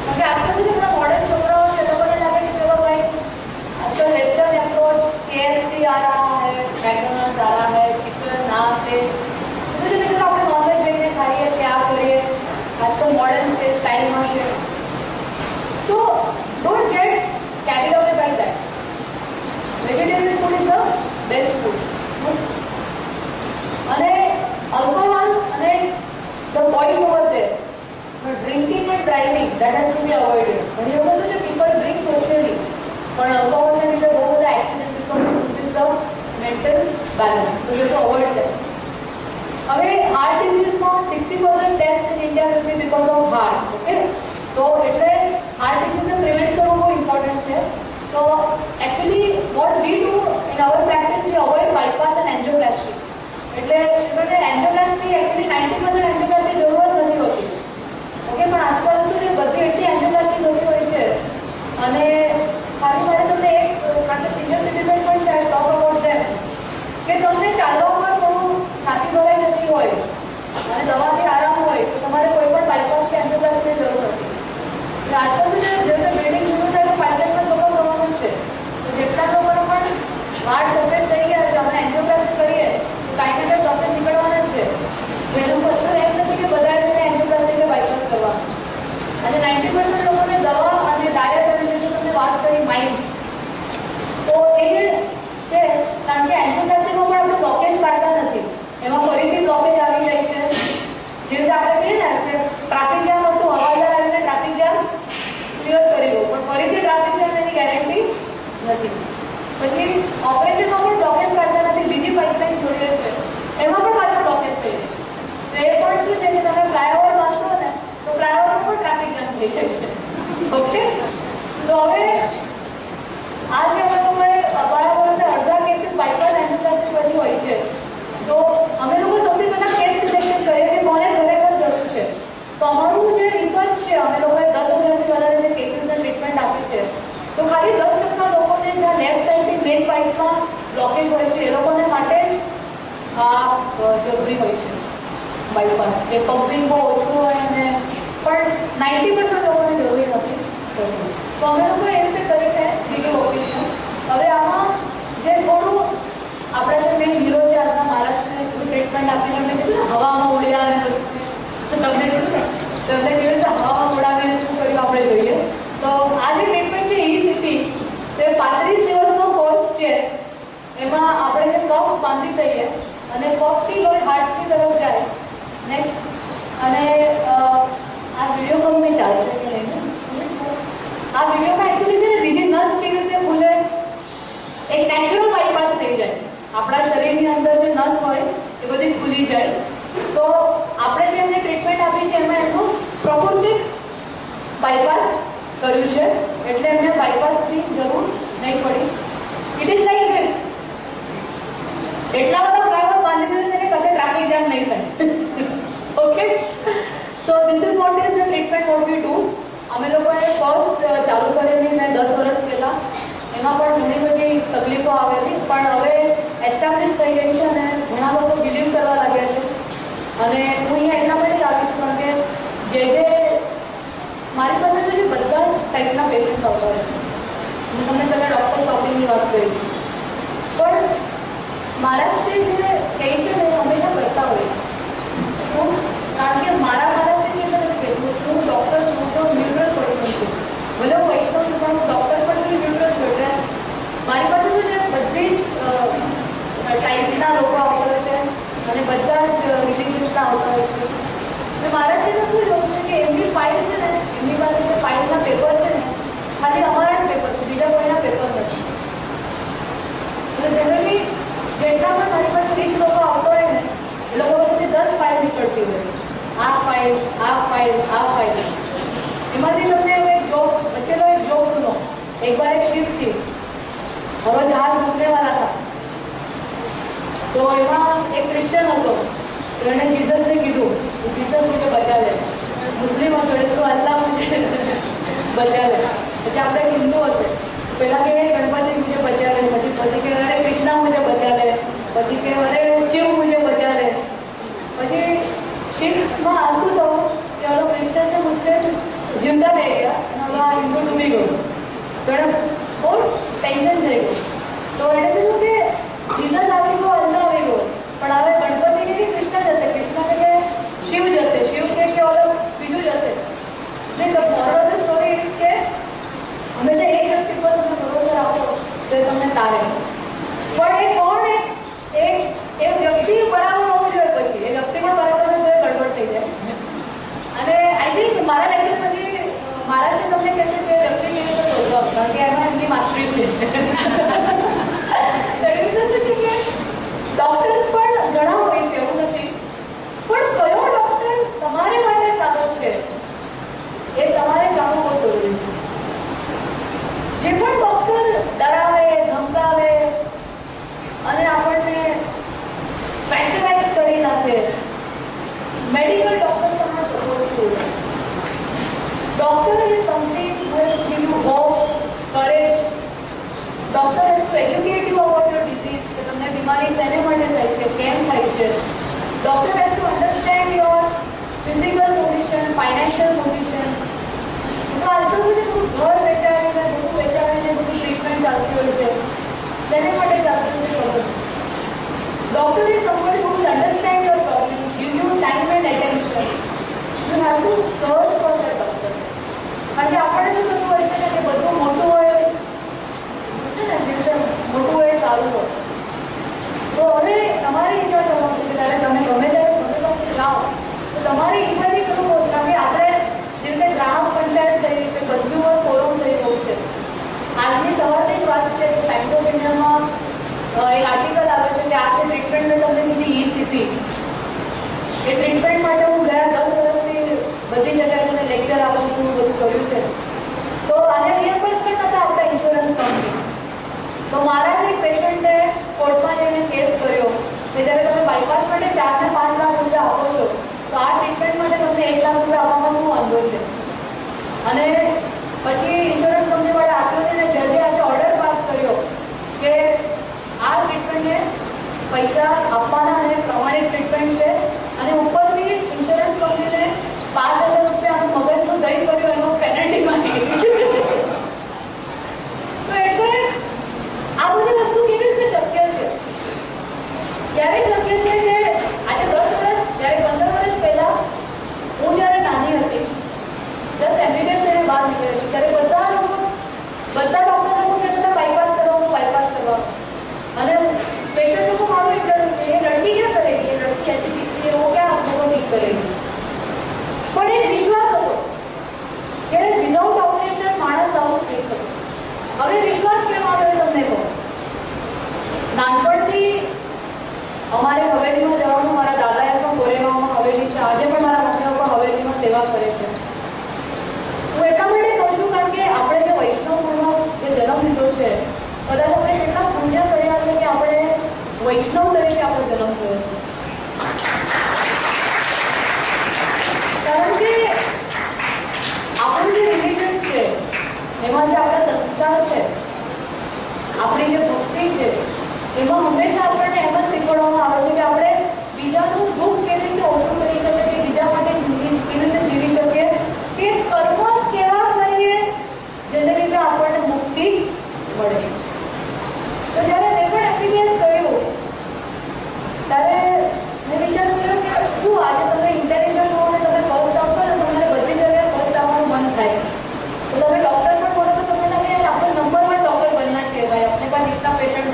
क्योंकि आजकल जो अपना मॉडर्न छोकराओं से लोगों ने लगा कि चलो भाई आजकल वेस्टर्न अप्रोच KFC आ रहा है, मैकडोनल्ड्स आ रहा है, चिकन नान पे तो जो चलो આપણે નોનવેજ લઈને ખાઈએ क्या કરીએ आजकल मॉडर्न છે સ્ટાઇલમાં છે. तो don't get carried away by that. Vegetarian food is the best food. અને alcohol અને the point over there, but drinking and driving that has to be avoided. ઘણી વખત શું છે people drink socially પણ alcohol ને લીધે બહુ બધા accident becomes with the mental balance, so you have to avoid that. હવે heart disease માં 60% deaths in India will be because of heart. Okay, તો એટલે heart disease ને prevent કરવું બહુ important છે. So actually what we do in our practice, we avoid bypass and angioplasty. એટલે angioplasty actually 90% angioplasty જરૂરત નથી હોતી. ઓકે, પણ આજકાલ શું છે બધી એટલી એન્જિયોપ્લાસ્ટી થતી હોય છે અને ખાલી મારે તમને એક કારણ કે સિનિયર સિટીઝન પણ છે ટોક અબાઉટ ધેમ કે તમને ચાલવા પર થોડું છાતી ભરાઈ જતી હોય અને દવાથી આરામ હોય તો તમારે કોઈ પણ બાયપાસ કે એન્જિયોપ્લાસ્ટીની જરૂર નથી. એટલે આજકાલ શું છે જે રીતે બિલ્ડિંગ શરૂ થાય તો પાઇપલાઇનમાં સફળ થવાનું જ છે. તો જેટલા લોકોને પણ હાર્ટ સફેદ થઈ ગયા છે અમે એન્જિયોપ્લાસ્ટી કરીએ તો કાંઈ ને કંઈ સફેદ નીકળવાના જ છે. જેનું બધું એમ નથી કે બધા રીતે એન્જિયોપ્લાસ્ટી કે બાયપાસ કરવાનું. અને 90% લોકોને દવા અને ડાયટ અને જે તમને વાત કરી માઇન્ડ તો એ છે કારણ કે એન્જિયોપ્લાસ્ટીમાં પણ આપણે બ્લોકેજ કાઢતા નથી, એમાં ફરીથી બ્લોકેજ આવી જાય છે. જે રીતે આપણે કહીએ ને કે ટ્રાફિક જામ હતું, હવાદાર આવીને ટ્રાફિક જામ ક્લિયર કરી દો પણ ફરીથી ટ્રાફિક જામ એની ગેરંટી નથી. પછી ઓપરેશનમાં પણ બ્લોકેજ કાઢતા નથી, બીજી પાઇપલાઇન જોઈએ છે એમાં પણ પાછા બ્લોકેજ થઈ જાય. તો એ પણ શું છે કે તમે ફ્લાયઓવર બાંધો ને તો ફ્લાયઓવર પર ટ્રાફિક જામ થઈ જાય છે. ઓકે, તો હવે આ જે અમે લોકોએ બરાબર અડધા કેસીસ બાયપાસ એન્જિયોપ્લાસ્ટી પછી હોય છે તો અમે લોકો સૌથી પહેલાં કેસ સિલેક્શન કરીએ કે કોને ખરેખર જરૂર છે. તો અમારું જે રિસર્ચ છે અમે લોકોએ 10,000થી વધારે જે કેસીસને ટ્રીટમેન્ટ આપી છે તો ખાલી 10% લોકોને જ્યાં લેફ્ટ સાઈડથી મેઇન પાઇપમાં બ્લોકેજ હોય છે એ લોકોને માટે જ આ જરૂરી હોય છે બાયપાસ. કે પમ્પિંગ બહુ ઓછું હોય અને પણ 90% લોકોને જરૂરી નથી. તો અમે લોકો એ રીતે કરી છે બીજું ઓપિનિયન. હવે આમાં જે થોડું આપણા જે મેઇન હીરો છે આપણા મહારાષ્ટ્રને એટલું ટ્રીટમેન્ટ આપીને અમે કીધું ને હવામાં ઉડ્યા અને બધું તમને કીધું ને તમને કેવી રીતે હવામાં ઉડાવીને શું કર્યું આપણે જોઈએ. તો આ જે ટ્રીટમેન્ટ છે એ સ્થિતિ તે 35 દિવસનો કોર્સ છે. એમાં આપણે જે કફ બાંધી દઈએ અને કફથી લોહી હાર્ટની તરફ જાય નેક્સ્ટ. અને આ વિડીયો ગમે ચાલશે કે નહીં, આ વિડીયોમાં એકચ્યુઅલી છે ને બીજી નસ કેવી રીતે ખુલે એક નેચરલ બાયપાસ થઈ જાય. આપણા શરીરની અંદર જે નસ હોય એ બધી ખુલી જાય. તો આપણે જે એમને ટ્રીટમેન્ટ આપી છે એમાં એમનું પ્રોપોઝિટ બાયપાસ કર્યું છે એટલે એમને બાયપાસની જરૂર નહીં પડી. It is like this. એટલા બધા ફ્લાયઓવર બાંધી દીધું છે કે કશે ટ્રાફિક જામ નહીં થાય. Okay, so this is what is the treatment what we do. અમે લોકોએ ફર્સ્ટ ચાલુ કરેલી મેં 10 વર્ષ પહેલાં એમાં પણ ઘણી બધી તકલીફો આવેલી પણ હવે એસ્ટાબ્લિશ થઈ ગઈ છે અને ઘણા લોકો બિલીવ કરવા લાગ્યા છે. અને હું અહીંયા એટલા માટે જ આવીશ કારણ કે જે મારી પાસે છે બધા જ ટાઈપના પેશન્ટ આવતા હોય છે. હું તમને પહેલાં ડૉક્ટર શોપિંગની વાત કરી પણ મહારાષ્ટ્ર જે કહે છે ને હંમેશા કરતા હોય છે. કારણ કે મારા મહારાષ્ટ્રની અંદર નથી કહેતું હું ડૉક્ટર છું તો ન્યુટ્રલ પર્સન છું. ભલે હું વૈષ્ણવ છું પણ હું ડૉક્ટર પણ છું, ન્યુટ્રલ છું. એટલે મારી પાસે શું છે બધી જ ટાઈપ્સના લોકો આવતા હોય છે અને બધા જ રિલિજિયસના આવતા હોય છે. અને મહારાષ્ટ્રમાં શું જોવું છે કે એમની ફાઇલ છે ને એમની પાસે જે ફાઇલના પેપર છે ને ખાલી અમારા જ પેપર છે, બીજા કોઈના પેપર નથી. એટલે જનરલી જેટલા પણ મારી પાસે 20 લોકો આવતા હોય ને એ લોકો પાસેથી 10 ફાઇલ નીકળતી હોય. આ ફાઇલ, આ ફાઇલ, આ ફાઇલ. એમાંથી તમને હવે એક જોક, બચેલો એક જોક સુનો. એક બાર એક શિપ थी और वो जहाज घुसने તો એમાં એક ક્રિશ્ચન હતો, એણે જીસસને કીધું જીસસ મુझे बचा ले, મુસ્લિમ હતો એ તો અલ્લાહ મુझे बचा ले, પછી આપણે હિન્દુ હતો પહેલા કે ગણપતિ મુझे बचा ले, પછી કે અરે કૃષ્ણ મુझे बचा ले, પછી કે અરે શિવ મુझे बचा ले, પછી શિવમાં આંસુ તો કે ઓલો ક્રિશ્ચન છે મુझे जिंदा થઈ ગયા અને હવે આ હિન્દુ ડૂબી ગયો, તો એને બહુ ટેન્શન થઈ ગયું. તો એણે કીધું કે જીસસ આવી ગયો, અલ્લાહ આવી ગયો, પણ હવે ગણપતિ કે કૃષ્ણ જશે, કૃષ્ણ કે શિવ જશે, શિવ કે ઓલો બીજું જશે. એટલે moral of the story is કે હંમેશા એક વ્યક્તિ પર તમે ભરોસો રાખો તો એ તમને તારે, પણ એ કોણ એ વ્યક્તિ બરાબર હોવું જોઈએ, પછી એ વ્યક્તિ પણ બરાબર હોય તો એ ગડબડ થઈ જાય. અને આઈ થિંક મારા લેક્ચર પછી મહારાષ્ટ્ર તમને કહેશે કે વ્યક્તિ કેવી રીતે શોધવા, કારણ કે એમાં એમની માસ્ટરી છે. ડોક્ટર્સ પણ ઘણા હોય છે, એવું નથી, પણ કયો ડોક્ટર તમારે માટે સારો છે એ તમારે જાણવું બહુ જરૂરી છે. જે પણ ડોક્ટર ડરાવે, ધમકાવે અને આપણને સ્પેશિયલાઇઝ કરી નાખે, મેડિકલ ડોક્ટર તમારે suppose two. Doctor is something who has to give you hope, courage. Doctor has to educate you about your disease, કે તમને બીમારી શેને માટે થાય છે, કેમ થાય છે. Doctor has to understand your physical position, financial position. તો આજકાલ બધું ઘર વેચાવીને બધું ટ્રીટમેન્ટ ચાલતી હોય છે, તેને માટે ચાલતી હોય ખબર. Doctor is somebody who will understand your problem, give you time and attention. You have to search for the doctor. કારણ કે આપણે શું થતું હોય છે કે બધું મોટું હોય છે ને, દિવસે મોટું હોય સારું હોય, તો હવે તમારે વિચાર કરવાનો છે કે ત્યારે તમે ગમે ત્યારે ગમે પાસે જાઓ તો તમારે ઇન્ક્વાયરી કરવું હોય, કારણ કે આપણે જેમ કે ગ્રામ પંચાયત થઈ છે, કન્ઝ્યુમર ફોરમ થઈ ગયું છે. આજની સવારની જ વાત છે કે ટાઈમ્સ ઓફ ઇન્ડિયામાં એક આર્ટિકલ આવે છે કે આ જે ટ્રીટમેન્ટ મેં તમને કીધી ઈ-સીપી, એ ટ્રીટમેન્ટ માટે હું ગયા 10 વર્ષથી બધી જગ્યાએ મને લેક્ચર આપું છું, બધું કર્યું છે. તો આને રિએમ્બર્સમેન્ટ હતા આપણા ઇન્સ્યોરન્સ કંપની. તો મારા જ એક પેશન્ટે કોર્ટમાં જઈને કેસ કર્યો કે જ્યારે તમે બાયપાસ માટે 4 ને 5 લાખ રૂપિયા આપો છો તો આ ટ્રીટમેન્ટ માટે તમને 1 લાખ રૂપિયા આપવામાં શું વાંધો છે. અને પછી ઇન્સ્યોરન્સ કંપનીવાળા આપ્યો છે અને જજે આજે ઓર્ડર પાસ કર્યો કે આ ટ્રીટમેન્ટને પૈસા આપવાના અને પ્રમાણિત ટ્રીટમેન્ટ છે, અને ઉપરથી ઇન્સ્યોરન્સ કંપનીને 5,000 રૂપિયા મગજનું દહીં કર્યું એનો પેનલ્ટી માંગી. તો એટલે આ બધી વસ્તુ કેવી રીતે શક્ય છે? ક્યારે શક્ય છે કે આજે 10 વર્ષ, જ્યારે 15 વર્ષ પહેલા હું જ્યારે નાની હતી, જસ્ટ એમબીબીએસ એને બહાર નીકળેલી, ત્યારે બધા ડોક્ટરો લોકો કહેતા બાયપાસ કરવાનું, અને पेशेंट को मालूम है कि ये लड़की क्या करेगी, ये लड़की ऐसी दिखती है, वो क्या अपने को ठीक करेगी. પણ એક વિશ્વાસ હતો કે વિધાઉટ ઓપરેશન માણસ આવું થઈ શકે. હવે વિશ્વાસ કેમ આવ્યો તમને કહો. નાનપણથી અમારે હવેલીમાં જવાનું, મારા દાદાએ પણ ગોરેગાંવમાં હવેલી છે, આજે પણ મારા મમ્મીઓ પણ હવેલીમાં સેવા કરે છે. હું એટલા માટે કહું છું કારણ કે આપણે જે વૈષ્ણવ કુળમાં જે જન્મ લીધો છે, કદાચ આપણે કેટલા પુણ્ય કર્યા છે કે આપણે વૈષ્ણવ તરીકે આપણો જન્મ થયો છે. કારણ કે આપણું જે રિલિજન છે એમાં જે આપણા સંસ્કાર છે, આપણી જે ભક્તિ છે, એમાં હંમેશા આપણને એમ જ શીખવાડવામાં આવે છે કે આપણે બીજાનું દુઃખ કેવી રીતે ઓછું કરી શકીએ, કે બીજા માટે જિંદગી કેવી રીતે જીવી શકીએ, કે કર્મ કેવા કરીએ જેને લીધે આપણને મુક્તિ મળે. તો જ્યારે મેં પણ એમબીબીએસ કર્યું ત્યારે મેં વિચાર કર્યો કે શું આજે તમે ઇન્ટેલિજન્ટ હો અને તમે ફર્સ્ટ આવશો તો તમારે બધી જગ્યાએ ફર્સ્ટ આવવાનું મન થાય. તો તમે ડૉક્ટર પણ બોલો તો તમને લાગે યાર આપણે નંબર 1 डॉक्टर बनना चाहिए भाई, अपने पास इतना पेशेंट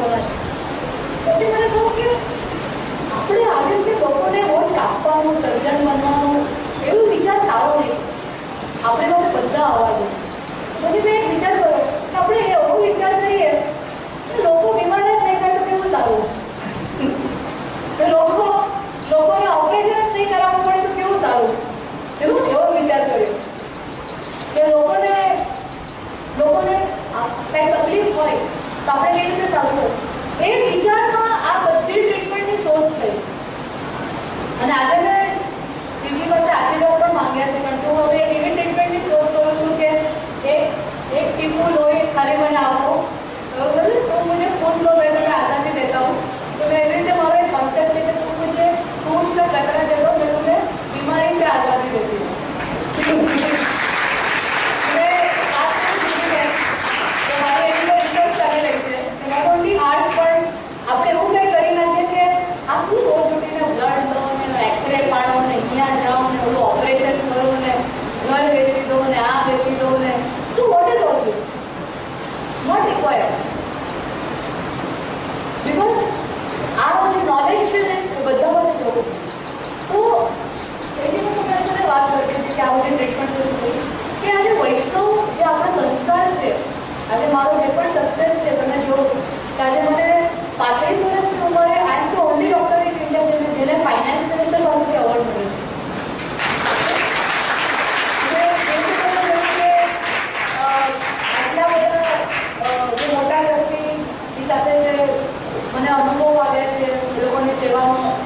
મને અનુભવ આવ્યા છે એ લોકોની સેવામાં.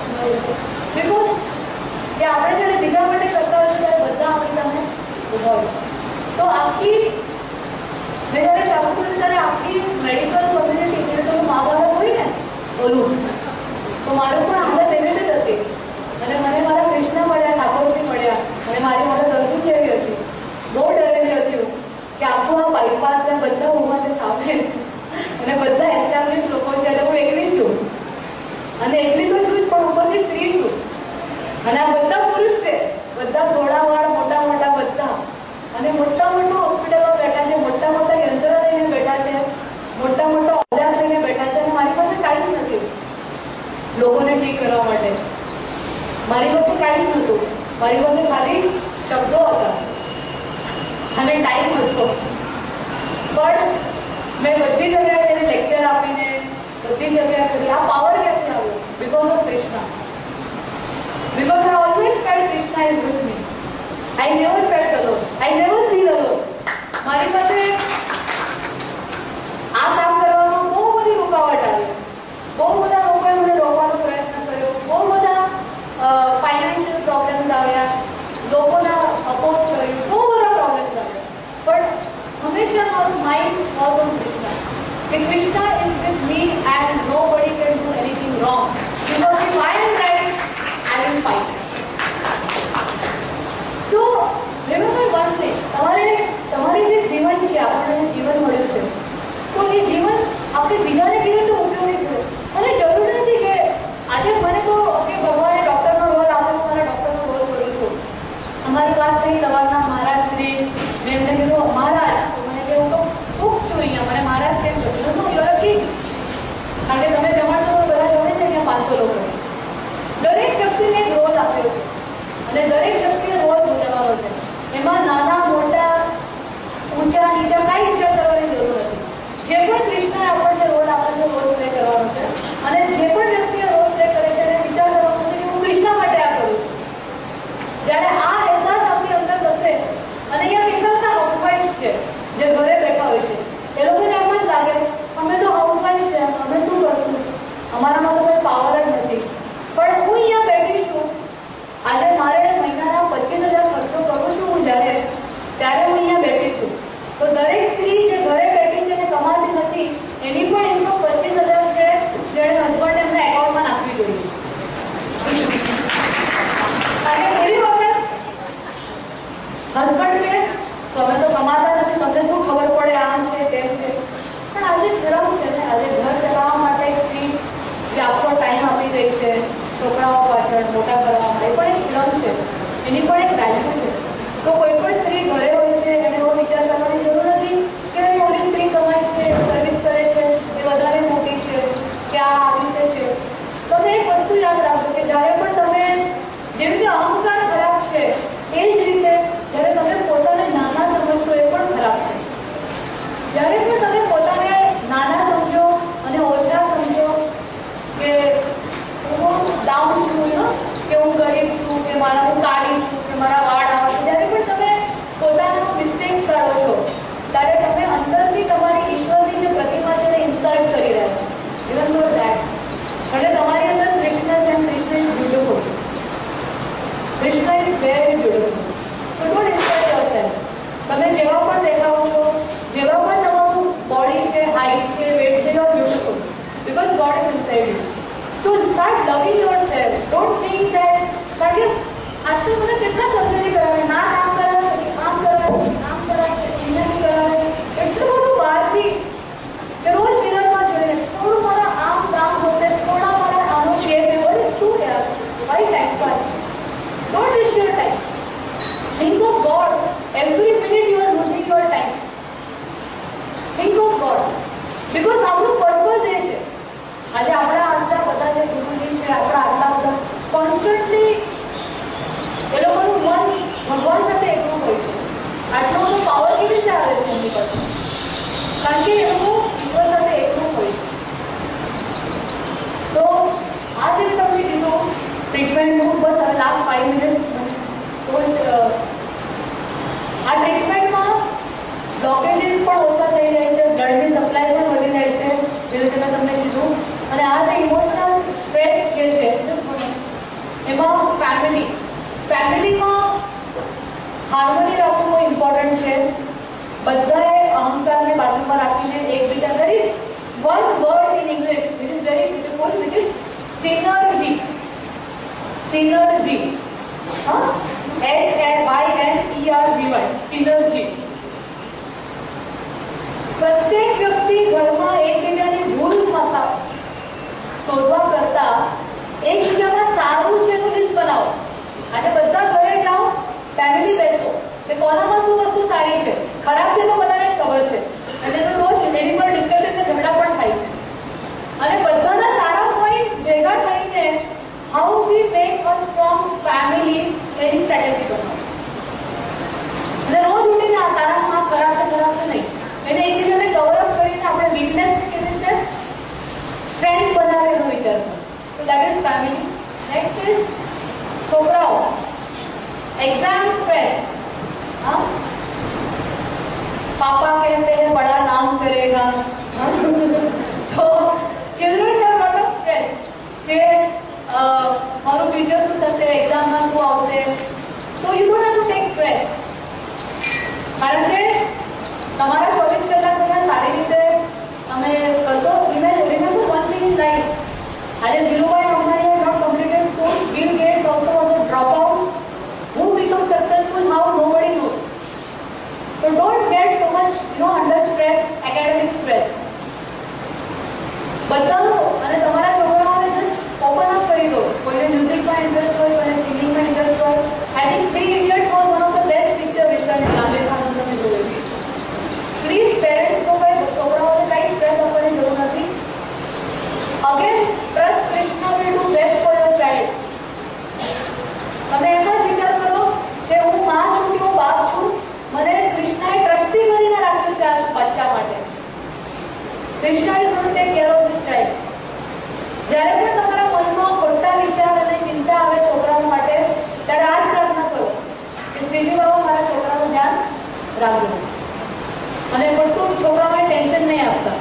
બિકોઝ કે આપણે જ્યારે બીજા માટે કરતા હોય ત્યારે બધા આપણી સામે ઊભા હોય. તો આખી મેં જ્યારે ચાલુ કર્યું ત્યારે આખી મેડિકલ કોમ્યુનિટી એટલે તો મહાભારત હોય ને ઓલું, તો મારું પણ હાલત એવી જ હતી. અને મને મારા કૃષ્ણ મળ્યા, ઠાકોરજી મળ્યા, અને મારી હાલત અર્જુન જેવી હતી. બહુ ડરેલી હતી કે આખું આ બાયપાસ ને બધા ઊભા છે સામે, અને બધા એસ્ટાબ્લિશ લોકો છે, એટલે હું એકલી છું. અને એકલી તો છું જ, પણ ઉપરથી સ્ત્રી છું. અને આ બધા પુરુષ છે, બધા થોડાવાળ મોટા મોટા બધા, અને મોટા મોટા હોસ્પિટલમાં બેઠા છે, મોટા મોટા યંત્ર લઈને બેઠા છે, મોટા મોટા ઓજાર લઈને બેઠા છે, અને મારી પાસે ટાઈમ નથી લોકોને ઠીક કરવા માટે. મારી પાસે ટાઈમ નહોતું, મારી પાસે ખાલી શબ્દો હતા અને ટાઈમ હતો. પણ મેં બધી જગ્યાએ એને લેક્ચર આપીને બધી જગ્યાએ કરી. આ પાવર ક્યાંથી આવ્યો? Because of Krishna. Because I always felt Krishna is with me. I never felt alone. I never feel alone. મારી પાસે આ કામ કરવામાં બહુ બધી રૂકાવટ આવી. બહુ બધા લોકોએ મને રોકવાનો પ્રયત્ન કર્યો. બહુ બધા ફાઇનાન્શિયલ પ્રોબ્લેમ્સ આવ્યા. લોકોના અપોઝ કર્યું. બહુ બધા પ્રોબ્લેમ્સ આવ્યા. પણ હંમેશા મારું માઇન્ડ વોઝ ઓન કૃષ્ણ. કે Krishna is with me and nobody can do anything wrong. Because if I am right, I will fight. So remember one thing. તમારે જે જીવન છે, આપણને જીવન મળ્યું છે, તો એ જીવન આપણે બીજાને કેવી રીતે ઉપયોગી કરે. અને જરૂર નથી કે આજે મને તો કે ભગવાને ડૉક્ટરનો રોલ આપ્યો, મારા ડૉક્ટરનો રોલ કરું છું. અમારી વાત થઈ સવારના મહારાજની, મેં એમને કીધું મહારાજ, તો મને કે હું તો ખૂબ છું અહીંયા, મને મહારાજ કેમ કહ્યું? તો યુ આર કિંગ. કારણ કે તમે જમાડશો તો બધા જમે છે અહીંયા 500 લોકો. દરેક વ્યક્તિને એક રોલ આપ્યો છે, અને દરેક વ્યક્તિએ રોલ ભજવવાનો છે. એમાં નાના મોટા ઊંચા નીચા કાંઈ વિચાર કરવાની જરૂર નથી. જે પણ કૃષ્ણએ આપણને રોલ આપણને રોલ પ્લે કરવાનો છે, અને જે પણ વ્યક્તિએ રોલ પ્લે કરે છે એને વિચાર કરવાનો છે કે હું કૃષ્ણ માટે આ કરું છું. જ્યારે આ અહેસાસ આપણી અંદર થશે, અને અહીંયા કેટલા હાઉસવાઇફ છે જે ઘરે બેઠા હોય છે, એ લોકોને એમ જ લાગે અમે તો હાઉસવાઇફ છે, અમે શું કરશું, અમારામાં તો કોઈ પાવર જ નથી. પણ હું અહીંયા બેઠી છું. આજે મારે મહિનાના 25,000 ખર્ચો કરું છું હું ત્યારે હું અહીંયા બેઠી છું. તો દરેક સ્ત્રી જે ઘરે બેઠી છે અને કમાતી નથી, એની પણ ઇન્કમ 25,000 છે, જેણે હસબન્ડ એમના એકાઉન્ટમાં નાખવી જોઈએ. અને ઘણી વખત હસબન્ડ કે તમે તો કમાતા નથી, તમને શું ખબર પડે, આમ છે તેમ છે. પણ આજે શ્રમ છે ને, આજે ઘર ચલાવવા માટે સ્ત્રી જે આખો ટાઈમ આપી દઈ છે છોકરાઓ પાછળ મોટા કરવા માટે, પણ એક શ્રમ છે, એની પણ એક વેલ્યુ છે. તો કોઈ પણ સ્ત્રી ઘરે હોય છે એને એવો વિચાર કરવાની જરૂર નથી કે ઓલી સ્ત્રી કમાય છે, સર્વિસ કરે છે, એ વધારે મોટી છે, કે આ આવી રીતે છે. તમે એક વસ્તુ યાદ રાખજો કે જ્યારે પણ તમે જેવી રીતે અહંકાર ખરાબ છે, એ જ રીતે જ્યારે તમે પોતાને નાના સમજશો એ પણ ખરાબ છે. જ્યારે પણ તમે પોતાને નાના સમજો અને ઓછા સમજો કે હું ડાઉન છું, કે હું ગરીબ છું, કે હું કાળી છું, કે મારા વાળ આવા છે, જ્યારે પણ તમે પોતાના મિસ્ટેક્સ કાઢો છો, ત્યારે તમે અંદરથી તમારી ઈશ્વરની જે પ્રતિમા છે એને ઇન્સલ્ટ કરી રહ્યા છો. Even for that. એટલે તમારી અંદર કૃષ્ણ છે, Krishna is beautiful. Krishna is very beautiful. So don't insult yourself. તમે જેવા પણ દેખાવો છો, જેવા પણ તમારું બોડી છે, હાઇટ છે, વેટ છે, you are beautiful because God is inside you. So start loving yourself. Don't think that કે આજકાલ મને કેટલા સર્જરી કરાવે, ના કામ કરાવે, કામ કરાવે, કામ કરાવે, ઇન્જેક્શન કરાવે, એટલું બધું બહારથી કે રોજ મિરરમાં જોઈને થોડું મારા આમ કામ હોતે, થોડા મારા આનો શેપ એવો, અરે શું યાર, why time pass. Don't waste your time. Think of God. Every minute you are losing your time. Think of God. Because આપણું પર્પઝ એ છે. આજે આપણા આટલા બધા જે ગુરુજી છે, આપણા આટલા બધા કોન્સ્ટન્ટલી એ લોકોનું મન ભગવાન સાથે એકલું હોય છે. આટલો બધો પાવર કેવી રીતે આવે છે એમની પાસે? કારણ કે એ લોકો ઈશ્વર સાથે એકલું હોય છે. તો આ જે તમને કીધું ટ્રીટમેન્ટનું, બસ હવે લાસ્ટ 5 મિનિટ્સ. તો આ ટ્રીટમેન્ટમાં બ્લોકેજીસ પણ ઓછા થઈ જાય છે, બ્લડની સપ્લાય પણ વધી જાય છે, જેવી રીતે મેં તમને કીધું. અને આ ઇમોશનલ સ્ટ્રેસ જે છે એમાં ફેમિલીમાં હાર્મોની રાખવું બહુ ઇમ્પોર્ટન્ટ છે. બધાએ અહંકારને બાજુમાં રાખીને એકબીજા કરી one word in English which is very beautiful which is synergy. Synergy, હા, SYNERGY, સિનર્જી. પ્રત્યેક વ્યક્તિ ઘરમાં એકબીજાની ભૂલ શોધવા કરતા એકબીજામાં સારું છે તો લિસ્ટ બનાવો. આજે બધા ઘરે જાઓ, ફેમિલી બેસો કે કોનામાં શું વસ્તુ સારી છે, ખરાબ છે તો બધાને ખબર છે અને તો રોજ એની પર ડિસ્કશન ને ઝઘડા પણ થાય છે. અને બધાના સારા પોઈન્ટ ભેગા થઈને how we make a strong family any strategy બનાવો. અને રોજ ઉઠીને આ તારામાં આ ખરાબ છે નહીં, એને એકબીજાને કવર અપ કરીને આપણે વીકનેસ કેવી રીતે સ્ટ્રેન્થ બનાવે એનો વિચાર કરો. So that is family. Next is છોકરાઓ, एग्जाम स्ट्रेस. हाँ, पापा कहते हैं बड़ा नाम करेगा. So children have lot of stress કે મારું ફ્યુચર શું થશે, એક્ઝામમાં શું આવશે. So you don't have to take stress. કારણ કે તમારા 24 કલાક તમે સારી રીતે તમે કરશો. Remember one thing in life. આજે Dhirubhai Ambani had not completed school. Bill Gates also was a dropout. Who becomes successful? How? Nobody knows. So don't get so much, under stress, academic stress. બતાવો અને તમારા છોકરાઓને જસ્ટ ઓપન અપ કરી દો. કોઈને મ્યુઝિકમાં interest હોય, કોઈને સિંગિંગમાં ઇન્ટરેસ્ટ હોય. I think 3 Idiots was one of the best picture which I Rajesh Khanna જોયું. પ્લીઝ પેરેન્ટ્સ લોકોએ છોકરાઓને કઈ સ્ટ્રેસ આપવાની જરૂર નથી. Again trust Krishna will do best for your child. તમે એમ જ વિચાર કરો કે હું માં છું કે હું બાપ છું, મને કૃષ્ણએ ટ્રસ્ટી કરીને રાખ્યું છે આ બચ્ચા માટે. Krishna is going to take care of this child. જ્યારે પણ તમારા મનમાં ખોટા વિચાર અને ચિંતા આવે છોકરાઓ માટે, ત્યારે આ જ પ્રાર્થના કરો કે શ્રીજી બાબા મારા છોકરાનું ધ્યાન રાખજો અને ખોટું છોકરાઓને ટેન્શન નહીં આપતા.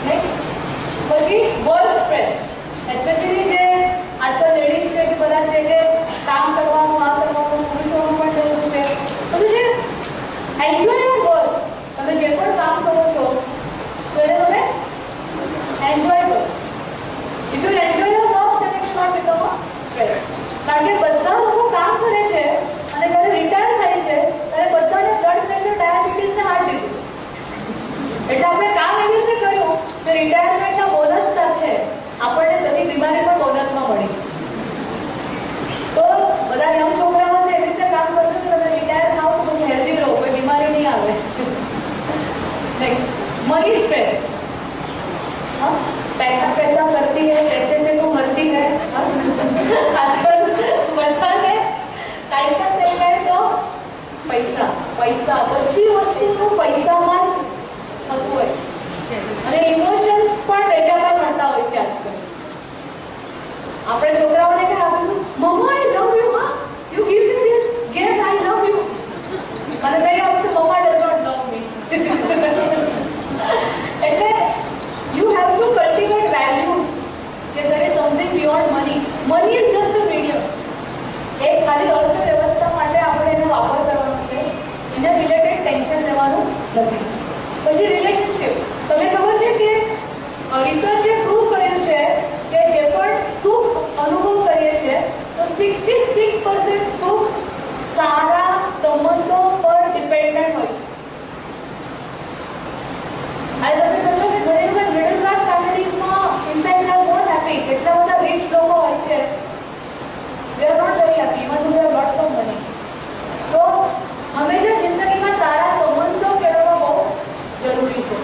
નેક્સ્ટ પછી વર્ક સ્ટ્રેસ. એસ્પેશિયલી જે આજકાલ લેડીઝ છે કે બધા છે કે કામ કરવાનું, આ કરવાનું, પુરુષોનું પણ જરૂર છે. બધું છે એન્જોય યોર વર્ક. તમે જે પણ કામ કરો છો તો એને તમે એન્જોય કરો. If you enjoy your work then it will not become a stress. કારણ કે બધા લોકો કામ કરે છે અને જ્યારે રિટાયર થાય છે ત્યારે બધાને બ્લડ પ્રેશર, ડાયાબિટીસ ને હાર્ટ ડિઝીઝ. એટલે આપણે કામ એવી રીતે કર્યું કે રિટાયરમેન્ટના બોનસ સાથે આપણને બધી બીમારી પણ બોનસમાં મળી. તો બધા યંગ છોકરાઓ છે એવી રીતે કામ કરજો કે તમે રિટાયર થાઓ તો તમે હેલ્ધી રહો, કોઈ બીમારી નહીં આવે. Next money stress. हाँ, पैसा पैसा करती है, पैसे से तो मरती है. आजकल બધા ને કાંઈ પણ થઈ જાય તો પૈસા પૈસા, બધી વસ્તુ પૈસામાં જ થતું હોય. અને ઇમોશન્સ પણ પૈસામાં મળતા હોય છે આજકાલ. આપણે છોકરાઓને કે આપીશું મમ્મા આઈ લવ યુ, હા you give me this gift, I love you. અને મેં આપીશું મમ્મા ડઝ નોટ લવ મી. એટલે you have to cultivate values. There is something beyond money. Money is just a medium. એક ખાલી અર્થવ્યવસ્થા માટે આપણે એનો વાપર કરવાનો છે, એને રિલેટેડ ટેન્શન લેવાનું નથી. પછી રિલેશનશિપ. તમને ખબર છે કે રિસર્ચે પ્રૂવ કર્યું છે કે જે પણ સુખ અનુભવ કરીએ છીએ તો 66% સુખ સારા સંબંધો પર ડિપેન્ડન્ટ હોય છે. આ તમે જોજો કે ઘણી વખત મિડલ ક્લાસ ફેમિલીઝમાં ઇમ્પેક્ટ આર મોર હેપી. કેટલા બધા રીચ લોકો હોય છે, they are not very happy even though they have lots of money. તો હંમેશા જિંદગીમાં સારા સંબંધો કેળવવા બહુ જરૂરી છે.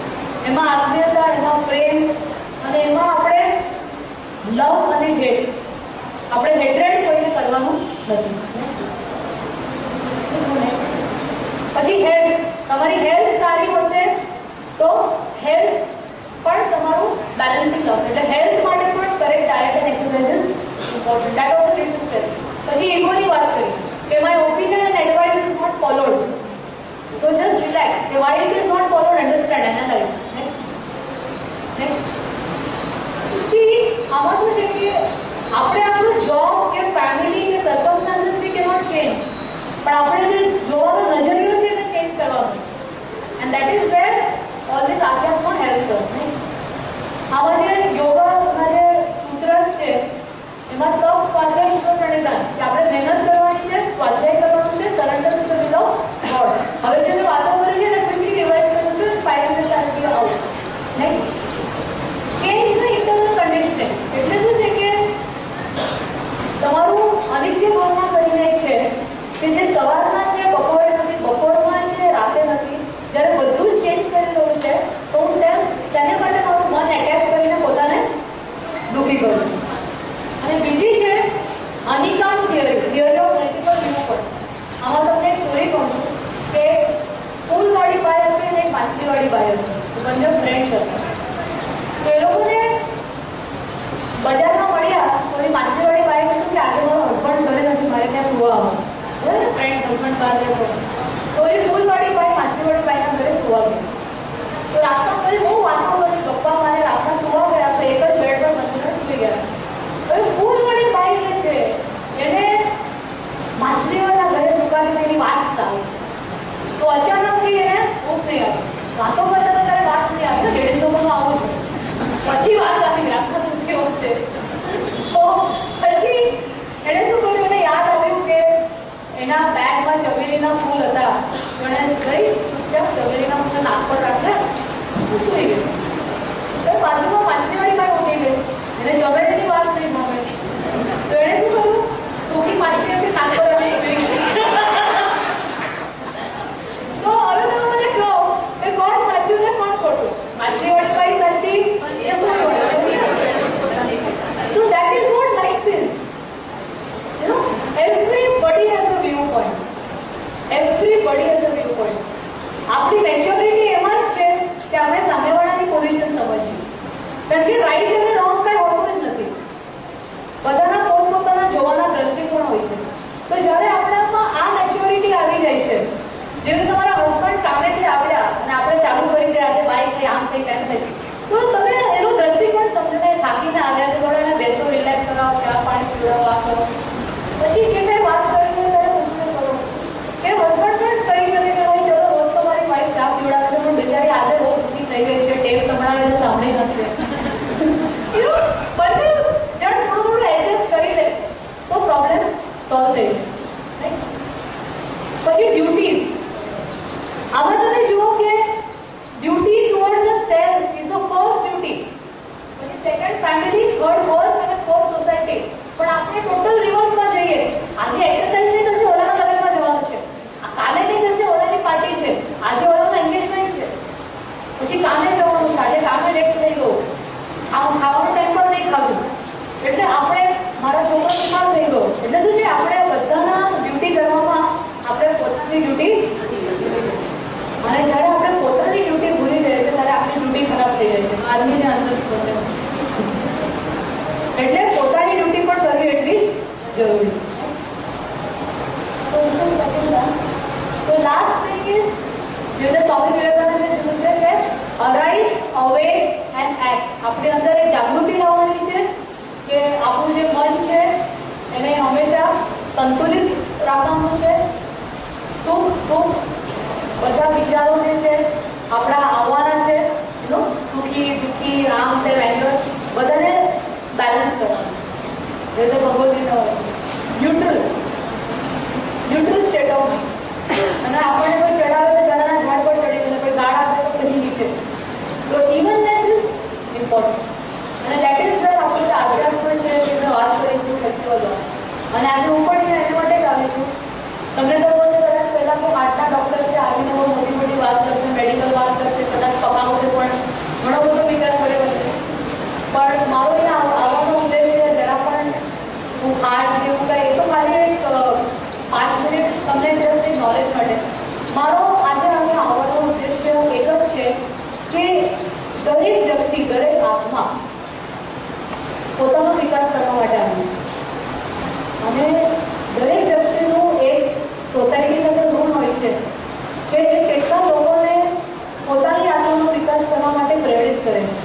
એમાં આત્મીયતા, એમાં પ્રેમ અને એમાં આપણે લવ અને હેટ, આપણે હેટ્રેડ કોઈને કરવાનું નથી. પછી હેલ્થ. તમારી હેલ્થ સારી હશે તો હેલ્થ પણ તમારું બેલેન્સિંગ આવશે. એટલે હેલ્થ માટે પણ correct diet and exercise important. That also reduce stress. પછી ઈગોની વાત કરી કે my opinion and advice is not followed. So just relax કે why it is not followed, understand, analyse. Next next આમાં શું છે કે આપણે આપણું જોબ કે ફેમિલી કે સર્કમસ્ટાન્સીસ વી કેનોટ ચેન્જ, પણ આપણે જે જોવાનો નજરિયો છે એને ચેન્જ કરવાનો, and that is where all this આધ્યાત્મ હેલ્પ્સ અસ. આમાં જે યોગાના જે સૂત્ર છે એમાં તપ, સ્વાધ્યાય, ઈશ્વર પ્રણિધાન, કે આપણે મહેનત કરવાની છે, સ્વાધ્યાય કરવાનું છે, surrender to the will of God. હવે જે મેં વાતો કરી છે ને ક્વિકલી રિવાઇઝ કરું છું, final ask you out. Next, change the internal conditioning. એટલે શું છે કે તમારું અનિત્ય ભાવના કરીને છે કે જે સવારમાં છે, બપોરે નથી, બપોરમાં છે, રાતે નથી, જ્યારે બધું જ ચેન્જ કરી રહ્યું છે તો હું તેને માટે મારું મન એટેચ કરીને પોતાને દુઃખી કરું. અને બીજી છે Anekant theory of multiple viewpoint. આમાં તમને એક સ્ટોરી કહું છું કે ફૂલવાળી બાઈ હતી અને એક માછલીવાળી બાઈ હતી, બંને ફ્રેન્ડ્સ હતા. તો એ લોકોને બજારમાં મળ્યા. કોઈ માછલીવાળી બાઈ કહ્યું કે આજે મારો હસબન્ડ ઘરે નથી, મારે ત્યાં સુવા આવો. ફ્રેન્ડ હસબન્ડ બહાર જતો, તો એ ફૂલવાળી બાઈ માછલીવાળી બાઈના ઘરે સુવા ગઈ. તો રાતના પછી બહુ વાતો કરી, ગપ્પા મારે, રાતના સુવા ગયા તો એક જ બેડ પર મછલીને સુઈ ગયા. તો એ ફૂલવાળી બાઈ જે છે એને માછલીઓના ઘરે સુકાની તેની વાસ આવી. તો અચાનકથી એને ઊંઘ નહીં આવી. વાતો કરતા તો ત્યારે વાસ નહીં આવી, ડેડી લોકોનું આવું છે. પછી વાત આવી રાતના સુતી વખતે. તો પછી એને શું કર્યું, એને યાદ આવ્યું કે એના બેગમાં ચમેલીના ફૂલ હતા. એને ગઈ ચમેલીના ફૂલ નાક પર રાખ્યા, સુઈ ગઈ. તો બાજુમાં માછલીવાળી બાઈ ઉઠી ગઈ, એને ચમેલીની વાત નહીં ગમે. તો એણે શું કર્યું, સૂકી માછલીઓથી નાક પર રાખી સુઈ ગઈ. તો હવે તમે મને કહો કે કોણ સાચું ને કોણ ખોટું? માછલીવાળી બાઈ સાચી કે ફૂલવાળી? So that is what life is. You know, everybody has a viewpoint. Everybody has a viewpoint. આપણી મેચ્યોરિટી એમાં જ છે કે આપણે સામેવાળાની પોઝિશન સમજીએ. કારણ કે રાઈટ અને રોંગ કઈ હોતું જ નથી. બધાના પોતપોતાના જોવાના દ્રષ્ટિકોણ હોય છે. તો જ્યારે આપણામાં આ મેચ્યોરિટી આવી જાય છે, જેવું તમારા હસબન્ડ કામેથી આવ્યા અને આપણે ચાલુ કરી દે આજે બાઈક થઈ, આમ થઈ, તેમ થઈ, તો તમે એનો દ્રષ્ટિકોણ સમજો ને થાકીને આવ્યા છે, થોડો એને બેસો, રિલેક્સ કરાવો, ચા પાણી પીવડાવો, આ કરો. પછી જે કંઈ વાત કરી હોય ત્યારે પૂછવું કરો કે હસબન્ડ પણ કહી શકે કે ભાઈ ચલો રોજ તો મારી વાઈફ ચા પીવડાવે છે, પણ બિચારી આજે બહુ દુઃખી થઈ ગઈ છે, ટેપ સંભળાવે છે, સાંભળી નથી. બંને જણ થોડું થોડું એડજસ્ટ કરી લે તો પ્રોબ્લેમ સોલ્વ થઈ જાય. પછી ડ્યુટીઝ. આમાં તમે જુઓ કે duty toward the self is the first duty, પછી સેકન્ડ ફેમિલી, થર્ડ વર્ક અને ફોર્થ સોસાયટી. પણ આપણે ટોટલ રિવર્સમાં જઈએ. આજે એક્સરસાઇઝ નહીં થશે, ઓલાના લગ્નમાં જવાનું છે. કાલે નહીં થશે, ઓલાની પાર્ટી છે. આજે ઓલાનું એન્ગેજમેન્ટ છે. પછી કામે જવાનું છે, આજે કામે લેટ થઈ ગયું, ખાવાનું ટાઈમ પર નહીં ખાધું, એટલે આપણે મારા છોકરો બીમાર થઈ ગયો. એટલે શું છે, આપણે બધાના ડ્યુટી કરવામાં આપણે પોતાની ડ્યુટી, અને જ્યારે આપણે પોતાની ડ્યુટી ભૂલી જઈએ છીએ ત્યારે આપણી ડ્યુટી ખરાબ થઈ જાય છે. આર્મીને અંદરથી બને, એટલે પોતાની ડ્યુટી પણ કરવી એટલી જરૂરી છે. So last thing is, જે સ્વામી વિવેકાનંદે કીધું છે કે અરાઇઝ, અવેક એન્ડ એક્ટ. આપણી અંદર એક જાગૃતિ લાવવાની છે કે આપણું જે મન છે એને હંમેશા સંતુલિત રાખવાનું છે. સુખ દુઃખ બધા વિચારો જે છે આપણા આવવાના છે, સુખી દુઃખી, રામ છે, એંગર, બધાને બેલેન્સ કરવાનું. જે તો Bhagavad Gita neutral state of mind. અને આપણને કોઈ ચડાવે તો ચડાના ઝાડ પર ચડી ગયું, કોઈ ગાળ આપે તો પછી નીચે. તો ઇવનનેસ ઇઝ ઇમ્પોર્ટન્ટ. અને દેટ ઇઝ વેર આપણું જે આધ્યાત્મ છે એને વાત કરીશું ફેસ્ટિવલ. અને આજે હું પણ એના માટે જ આવી છું. તમને તો બોલશે કદાચ પહેલાં કે હાર્ટના ડૉક્ટર છે, આવીને બહુ મોટી મોટી વાત કરશે, મેડિકલ વાત કરશે, કદાચ પકાવશે, પણ ઘણો બધો વિચાર કર્યો હશે. પણ મારો અહીંયા આવવાનો ઉદ્દેશ્ય જરા પણ હું હાર્ટ જેવું કંઈ, એ તો ખાલી એક 5 મિનિટ તમને જસ્ટ એક નોલેજ મળે. મારો આજે અહીંયા આવવાનો ઉદ્દેશ્ય એક જ છે કે દરેક વ્યક્તિ, દરેક આત્મા પોતાનો વિકાસ કરવા માટે આવી છે. અને દરેક વ્યક્તિનું એક સોસાયટી સાથે ઋણ હોય છે કે એ કેટલા લોકોને પોતાની આત્માનો વિકાસ કરવા માટે પ્રેરિત કરે છે.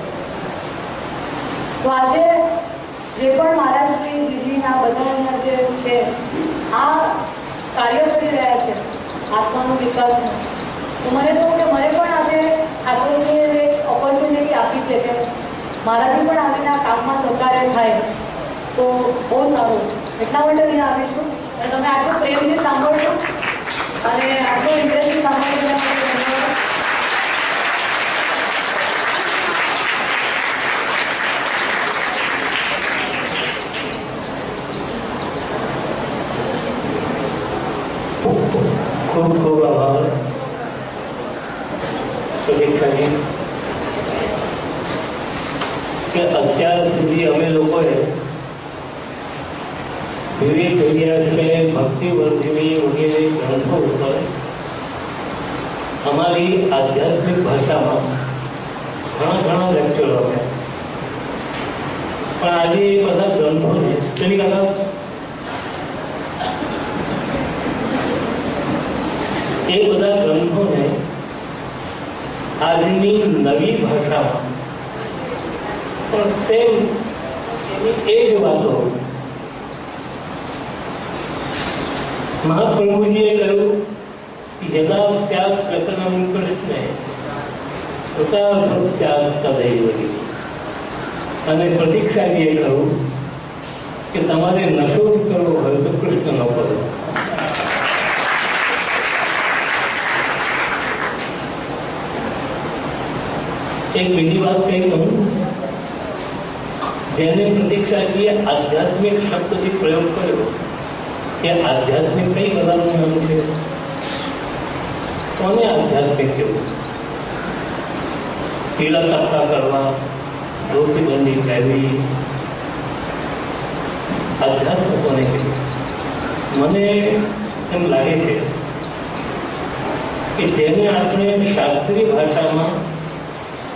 તો આજે જે પણ મહારાજશ્રી દીદીના બધાના જે છે આ કાર્ય કરી રહ્યા છે આત્માનો વિકાસનો, તો મને તો કે મને પણ આજે ઠાકોરજીએ એક ઓપોર્ચ્યુનિટી આપી છે કે મારાથી પણ આગળના કામમાં સહકાર્ય થાય તો બહુ સારું, એટલા માટે અહીંયા આવી છું. અને તમે આટલું પ્રેમથી સાંભળશો અને આટલો ઇન્ટરેસ્ટથી સાંભળશો એના માટે ધન્યવાદ. ખૂબ ખૂબ આભાર પ્રદીપભાઈ કે અત્યાર સુધી અમે લોકોએ વિવિધ જગ્યાએ ભક્તિ વર્ધિની વગેરે ગ્રંથો ઉપર અમારી આધ્યાત્મિક ભાષામાં ઘણા લેક્ચરો આપ્યા, પણ આજે એ બધા ગ્રંથોને તેની કરતા એ બધા ગ્રંથોને આજની નવી ભાષામાં પણ સેમ એ જ વાતો મહાપ્રભુજીએ કહ્યું કે યદા સ્યાત પ્રકરણમ કૃષ્ણે તથા સ્યાત તદૈવ, અને પ્રતીક્ષાજીએ કહ્યું કે તમારે નશો જ કરવો હોય તો કૃષ્ણ ન કરો. એક બીજી વાત કહી કહું, જેને પ્રતીક્ષાજીએ આધ્યાત્મિક શબ્દથી પ્રયોગ કર્યો કે આધ્યાત્મિક કઈ કલાનું નામ છે, કોને આધ્યાત્મિક કહેવું? પીળા ટપકા કરવા, ધોતીબંધી પહેરવી, આધ્યાત્મ કોને કહેવું? મને એમ લાગે છે કે જેને આપણે શાસ્ત્રીય ભાષામાં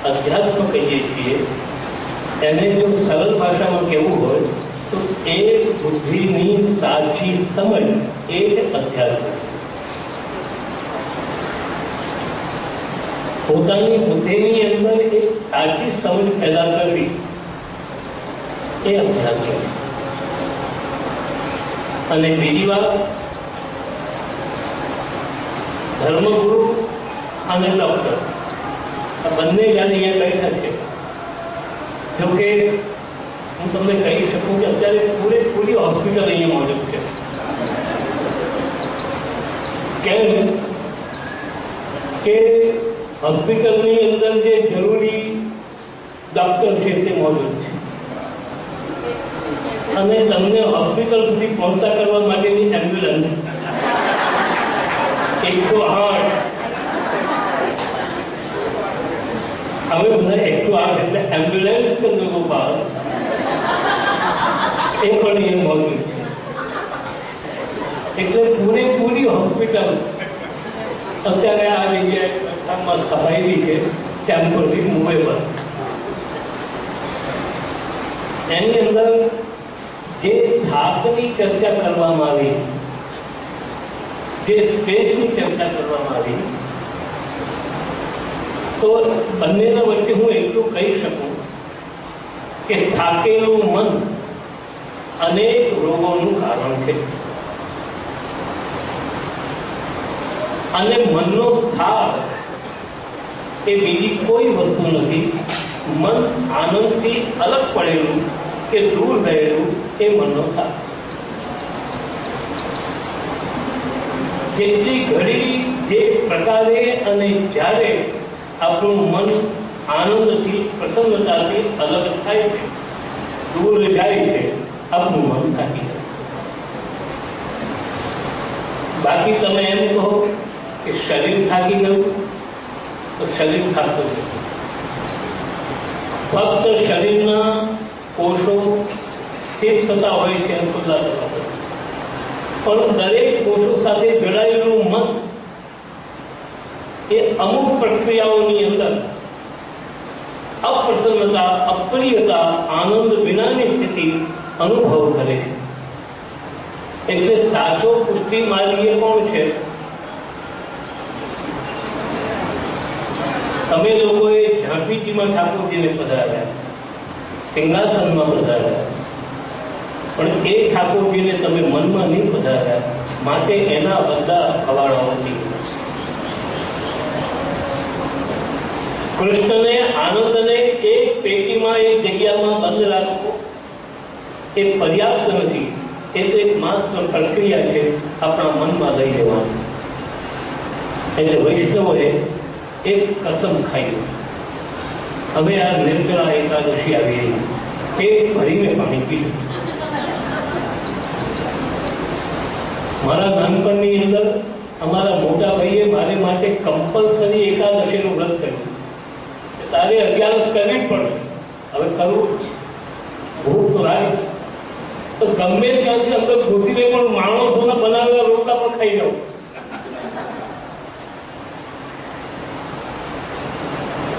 અધ્યાત્મ કહીએ છીએ એને જો સરળ ભાષામાં કહેવું હોય તો એ બુદ્ધિની સાચી સમજ એ જ અધ્યાત્મ. પોતાની બુદ્ધિની અંદર એક સાચી સમજ પેદા કરવી એ અધ્યાત્મ. અને બીજી વાત, ધર્મગુરુ અને ડોક્ટર આ બંને જાણે અહીંયા બેઠા છે. જોકે હું તમને કહી શકું કે અત્યારે પૂરેપૂરી હોસ્પિટલ અહીંયા મોજૂદ છે. કેમ કે હોસ્પિટલની અંદર જે જરૂરી ડોક્ટર છે તે મોજૂદ છે, અને તમને હોસ્પિટલ સુધી પહોંચતા કરવા માટેની એમ્બ્યુલન્સ 108 હવે બધા 108 એટલે એમ્બ્યુલન્સ કે લોકો બહાર એ પણ એ મોજૂદ છે. એટલે પૂરેપૂરી હોસ્પિટલ અત્યારે આ જગ્યાએ સ્થપાયેલી છે ટેમ્પરરી મૂવેબલ. એની અંદર જે થાકની ચર્ચા કરવામાં આવી, જે સ્પેસની ચર્ચા કરવામાં આવી, તો બંનેના વચ્ચે હું એટલું કહી શકું કે થાકેલું મન અનેક રોગોનું કારણ છે, અને મનનો થાક એ બીજી કોઈ વસ્તુ નથી. મન આનંદથી અલગ પડેલું કે દૂર રહેલું એ મનનો થાક. જેટલી ઘડી જે પ્રકારે અને જ્યારે આપણું મન આનંદથી પ્રસન્નતાથી અલગ થાય છે, દૂર જાય છે, આપણું મન થાકી જાય. બાકી તમે એમ કહો કે શરીર થાકી ગયું તો શરીર થાકતું નથી. ફક્ત શરીરના કોષો સ્થિર થતા હોય છે, ખુલ્લા થતા હોય, પણ દરેક કોષો સાથે જોડાયેલું મન એ અમુક પ્રક્રિયાઓની અંદર અપ્રસન્નતા, અપ્રિયતા, આનંદ વિનાની સ્થિતિ અનુભવ કરે છે. એટલે સાચો પુષ્ટિ માર્ગીય કોણ છે? તમે લોકોએ ઝાંપીજીમાં ઠાકોરજીને પધાર્યા, સિંહાસનમાં પધાર્યા, પણ એ ઠાકોરજીને તમે મનમાં નહીં પધાર્યા, માટે એના બધા અવાળાઓથી કૃષ્ણને આનંદને એક પેટીમાં એક જગ્યામાં બંધ રાખવો એ પર્યાપ્ત નથી. એ તો એક માત્ર પ્રક્રિયા છે આપણા મનમાં લઈ જવાની. એટલે વૈષ્ણવોએ એક કસમ ખાઈ. હવે આ નિર્જળા એકાદશી આવી રહી, પેટ ભરીને પાણી પીધું. મારા નાનપણની અંદર અમારા મોટા ભાઈએ મારે માટે કમ્પલસરી એકાદશીનું વ્રત કર્યું. તારે 11 કરવી જ પડે. હવે કરવું ભૂખ તો લાગે તો ગમે ત્યાંથી અંદર ઘૂસીને પણ માણસોને બનાવેલા રોટલા પણ ખાઈ જાઉં.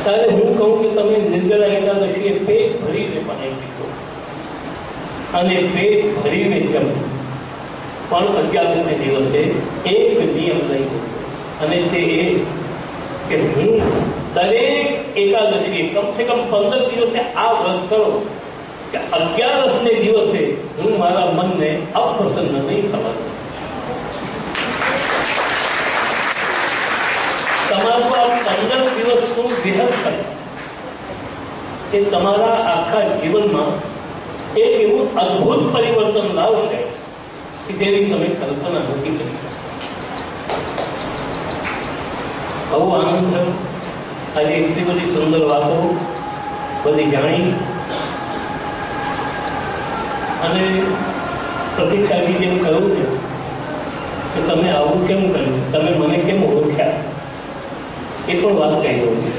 ત્યારે હું કહું કે તમે નિર્જળા એકાદશીએ પેટ ભરીને પાણી પીધો અને પેટ ભરીને જમો. પણ 11ને દિવસે એક નિયમ લઈ અને તે એ કે હું દરેક એકાદશી કમસે કમ 15 દિવસે આ વ્રત કરો કે 11ને દિવસે હું મારા મનને અપ્રસન્ન નહીં થવા દઉં. તમારું આ 15 દિવસનું વિહત એ તમારા આખા જીવનમાં એક એવું અદ્ભુત પરિવર્તન લાવશે કે જેની તમે કલ્પના નથી કરી. બહુ આનંદ થયો. આજે એટલી બધી સુંદર વાતો બધી જાણી અને પ્રતિક્ષાજી જેમ કહ્યું છે કે તમે આવું કેમ કર્યું, તમે મને કેમ ઓળખ્યા, એ પણ વાત કહી દઉં છું.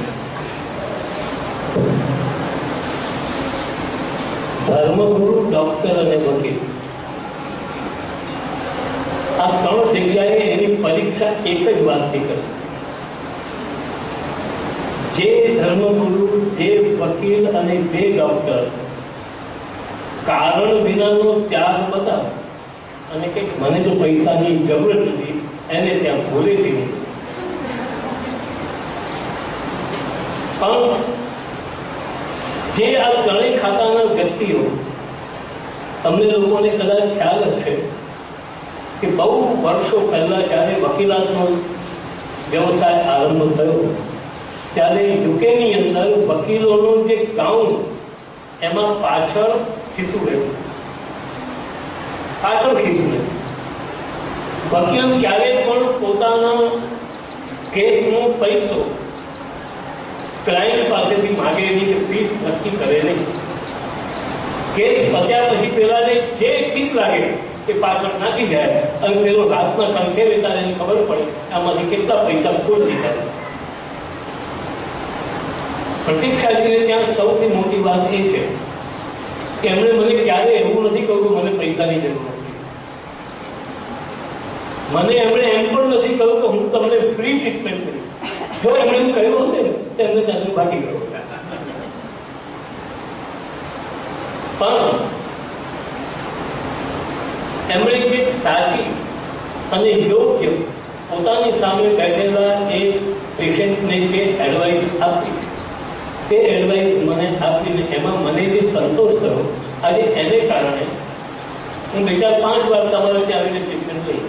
ધર્મગુરુ, ડોક્ટર અને વકીલ આ 3 જગ્યાએ એની પરીક્ષા એક જ વાતથી કરી. જે ધર્મગુરુ, જે વકીલ અને જે ડોક્ટર કારણ વિનાનો ત્યાગ બતાવે અને કે મને તો પૈસાની જરૂર નથી, એને ત્યાં ભૂલે દીધું. પણ જે આ ત્રણેય ખાતાના વ્યક્તિઓ, તમને લોકોને કદાચ ખ્યાલ હશે કે બહુ વર્ષો પહેલા જ્યારે વકીલાતનો વ્યવસાય આરંભ થયો ત્યારે યુકેની અંદર વકીલોનો જે ગાઉન એમાં પાછળ ખીસું રહેવું, પાછળ ખીસું રહેવું. વકીલ ક્યારેય પણ પોતાના કેસનો પૈસો ક્લાયન્ટ પાસેથી માગે નહીં કે ફીસ નક્કી કરે નહીં. કેસ પત્યા પછી પેલાને જે ઠીક લાગે એ પાછળ નાખી જાય અને પેલો રાતના કંઠે વેતા એને ખબર પડે આમાંથી કેટલા પૈસા ખોટી જાય. પ્રતીક્ષાજીને ત્યાં સૌથી મોટી વાત એ છે કે એમણે મને ક્યારે એવું નથી કહ્યું કે મને પૈસાની જરૂર નથી. મને એમણે એમ પણ નથી કહ્યું કે હું તમને ફ્રી ટ્રીટમેન્ટ કરીશ. જો એમણે એમ કહ્યું હોત ને તેમને ત્યાંથી ભાગી ગયો. પણ એમણે જે સાચી અને યોગ્ય પોતાની સામે બેઠેલા એ પેશન્ટને જે એડવાઇસ આપી તે એડવાઇસ મને આપીને એમાં મને જે સંતોષ થયો આજે એને કારણે હું 2-5 વાર તમારે ત્યાં આવીને ટ્રીટમેન્ટ લઈ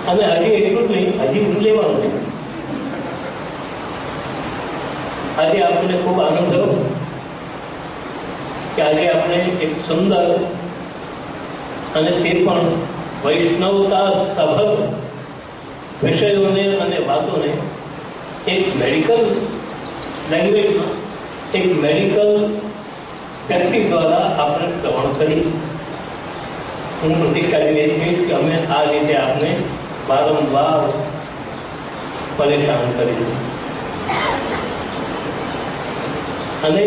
અને હજી એટલું જ નહીં, હજી હું લેવાનું છે. આજે આપણને ખૂબ આનંદ થયો કે આજે આપણે એક સુંદર અને તે પણ વૈષ્ણવતા સભર વિષયોને અને વાતોને એક મેડિકલ લેંગ્વેજમાં એક મેડિકલ વ્યક્તિ દ્વારા આપણે શ્રવણ કરી. હું પ્રતિક્ષાજીને કહીશ કે અમે આ રીતે આપને વારંવાર પરેશાન કરીશું અને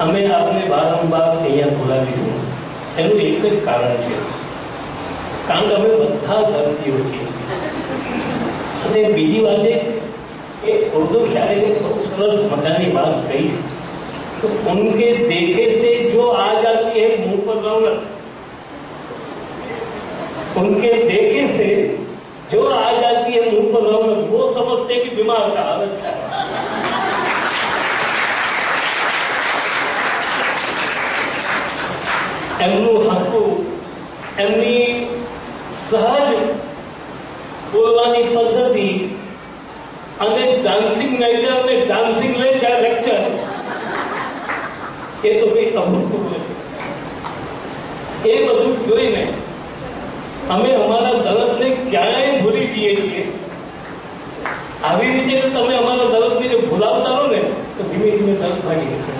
અમે આપને વારંવાર અહીંયા બોલાવીશું. એનું એક જ કારણ છે, કારણ કે અમે બધા દર્દીઓ છીએ. અને બીજી વાત એ ઉર્દू शायरी ने बहुत सरस मजानी बात कही तो उनके देखे से जो आ जाती है मुंह पर रौनक, उनके देखे से जो आ जाती है मुंह पर रौनक वो समझते कि बीमार का हालत है. એમનું હસવું, એમની સહજ બોલવાની પદ્ધતિ અને ડાન્સિંગ નાઇટર અને ડાન્સિંગ લેક્ચર એ તો કંઈ અભૂતપૂર્વ છે. એ બધું જોઈને અમે અમારા દરદને ક્યાંય ભૂલી જઈએ છીએ. આવી રીતે તમે અમારા દરદને ભૂલાવતા રહો ને તો ધીમે ધીમે દર્દ ભાગી જશે.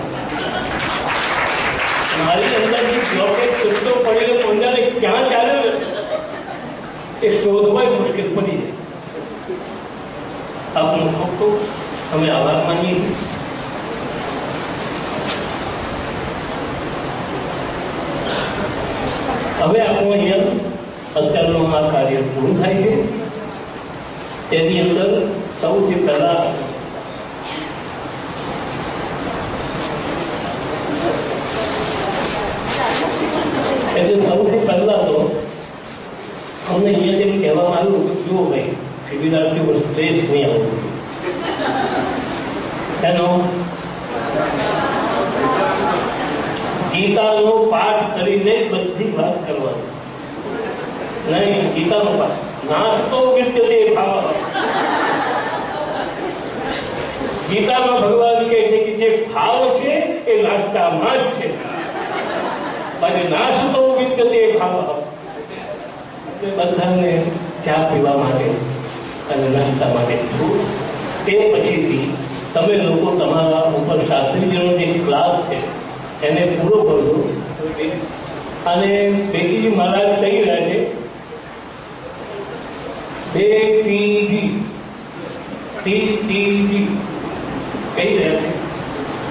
મારી અંદરથી બ્લોકેજ છૂટો પડેલો મંડાને ક્યાં ચાલે ને એ શોધવા મુશ્કેલ પડી જાય. આપનો ખૂબ ખૂબ અમે આભાર માનીએ છીએ. હવે આપણું અહીંયા અત્યારનું આ કાર્ય પૂરું થાય છે. તેની અંદર સૌથી પહેલા તો અમને અહીંયા જેમ કહેવામાં આવ્યું કે જુઓ ભાઈ શિબિરાર્થીઓ પર સ્ટ્રેસ નહીં આવવું. તેનો ગીતાનો પાઠ કરીને બધી વાત કરવાની નહીં. ગીતાનો પાઠ નાસ્તો વિદ્યતે ભાવ. ગીતામાં ભગવાન કહે છે કે જે ભાવ છે એ નાસ્તામાં જ છે અને નાસ્તો વિદ્યતે ભાવ. બધાને ચા પીવા માટે અને નાસ્તા માટે તે પછીથી તમે લોકો તમારા ઉપર શાસ્ત્રીજીનો જે ક્લાસ છે એને પૂરો કરજો. અને બેકીજી મહારાજ કહી રહ્યા છે બેકીજી કહી રહ્યા છે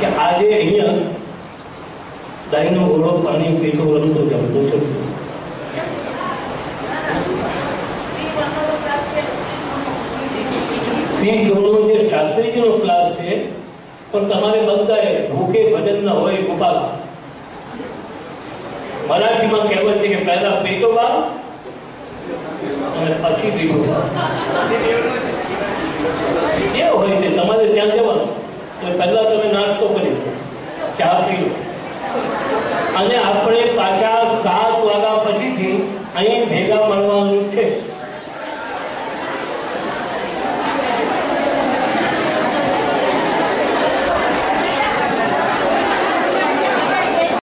કે આજે અહીંયા દાઈનો ઘોડો પાણી પીતો રમતો જમતો છે. સિંહ જોડનો જે શાસ્ત્રીજીનો ક્લાસ છે પણ તમારે બધાએ ભૂખે ભજન ન હોય ગોપાલ. મરાઠીમાં કહેવત છે કે પહેલા પેટો બાર અને પછી પીટો બાર. જે હોય છે તમારે ત્યાં જવાનું એટલે પહેલા તમે નાસ્તો કરી દો, ચા પી લો અને આપણે પાછા 7 વાગ્યા પછીથી અહીં ભેગા મળવાનું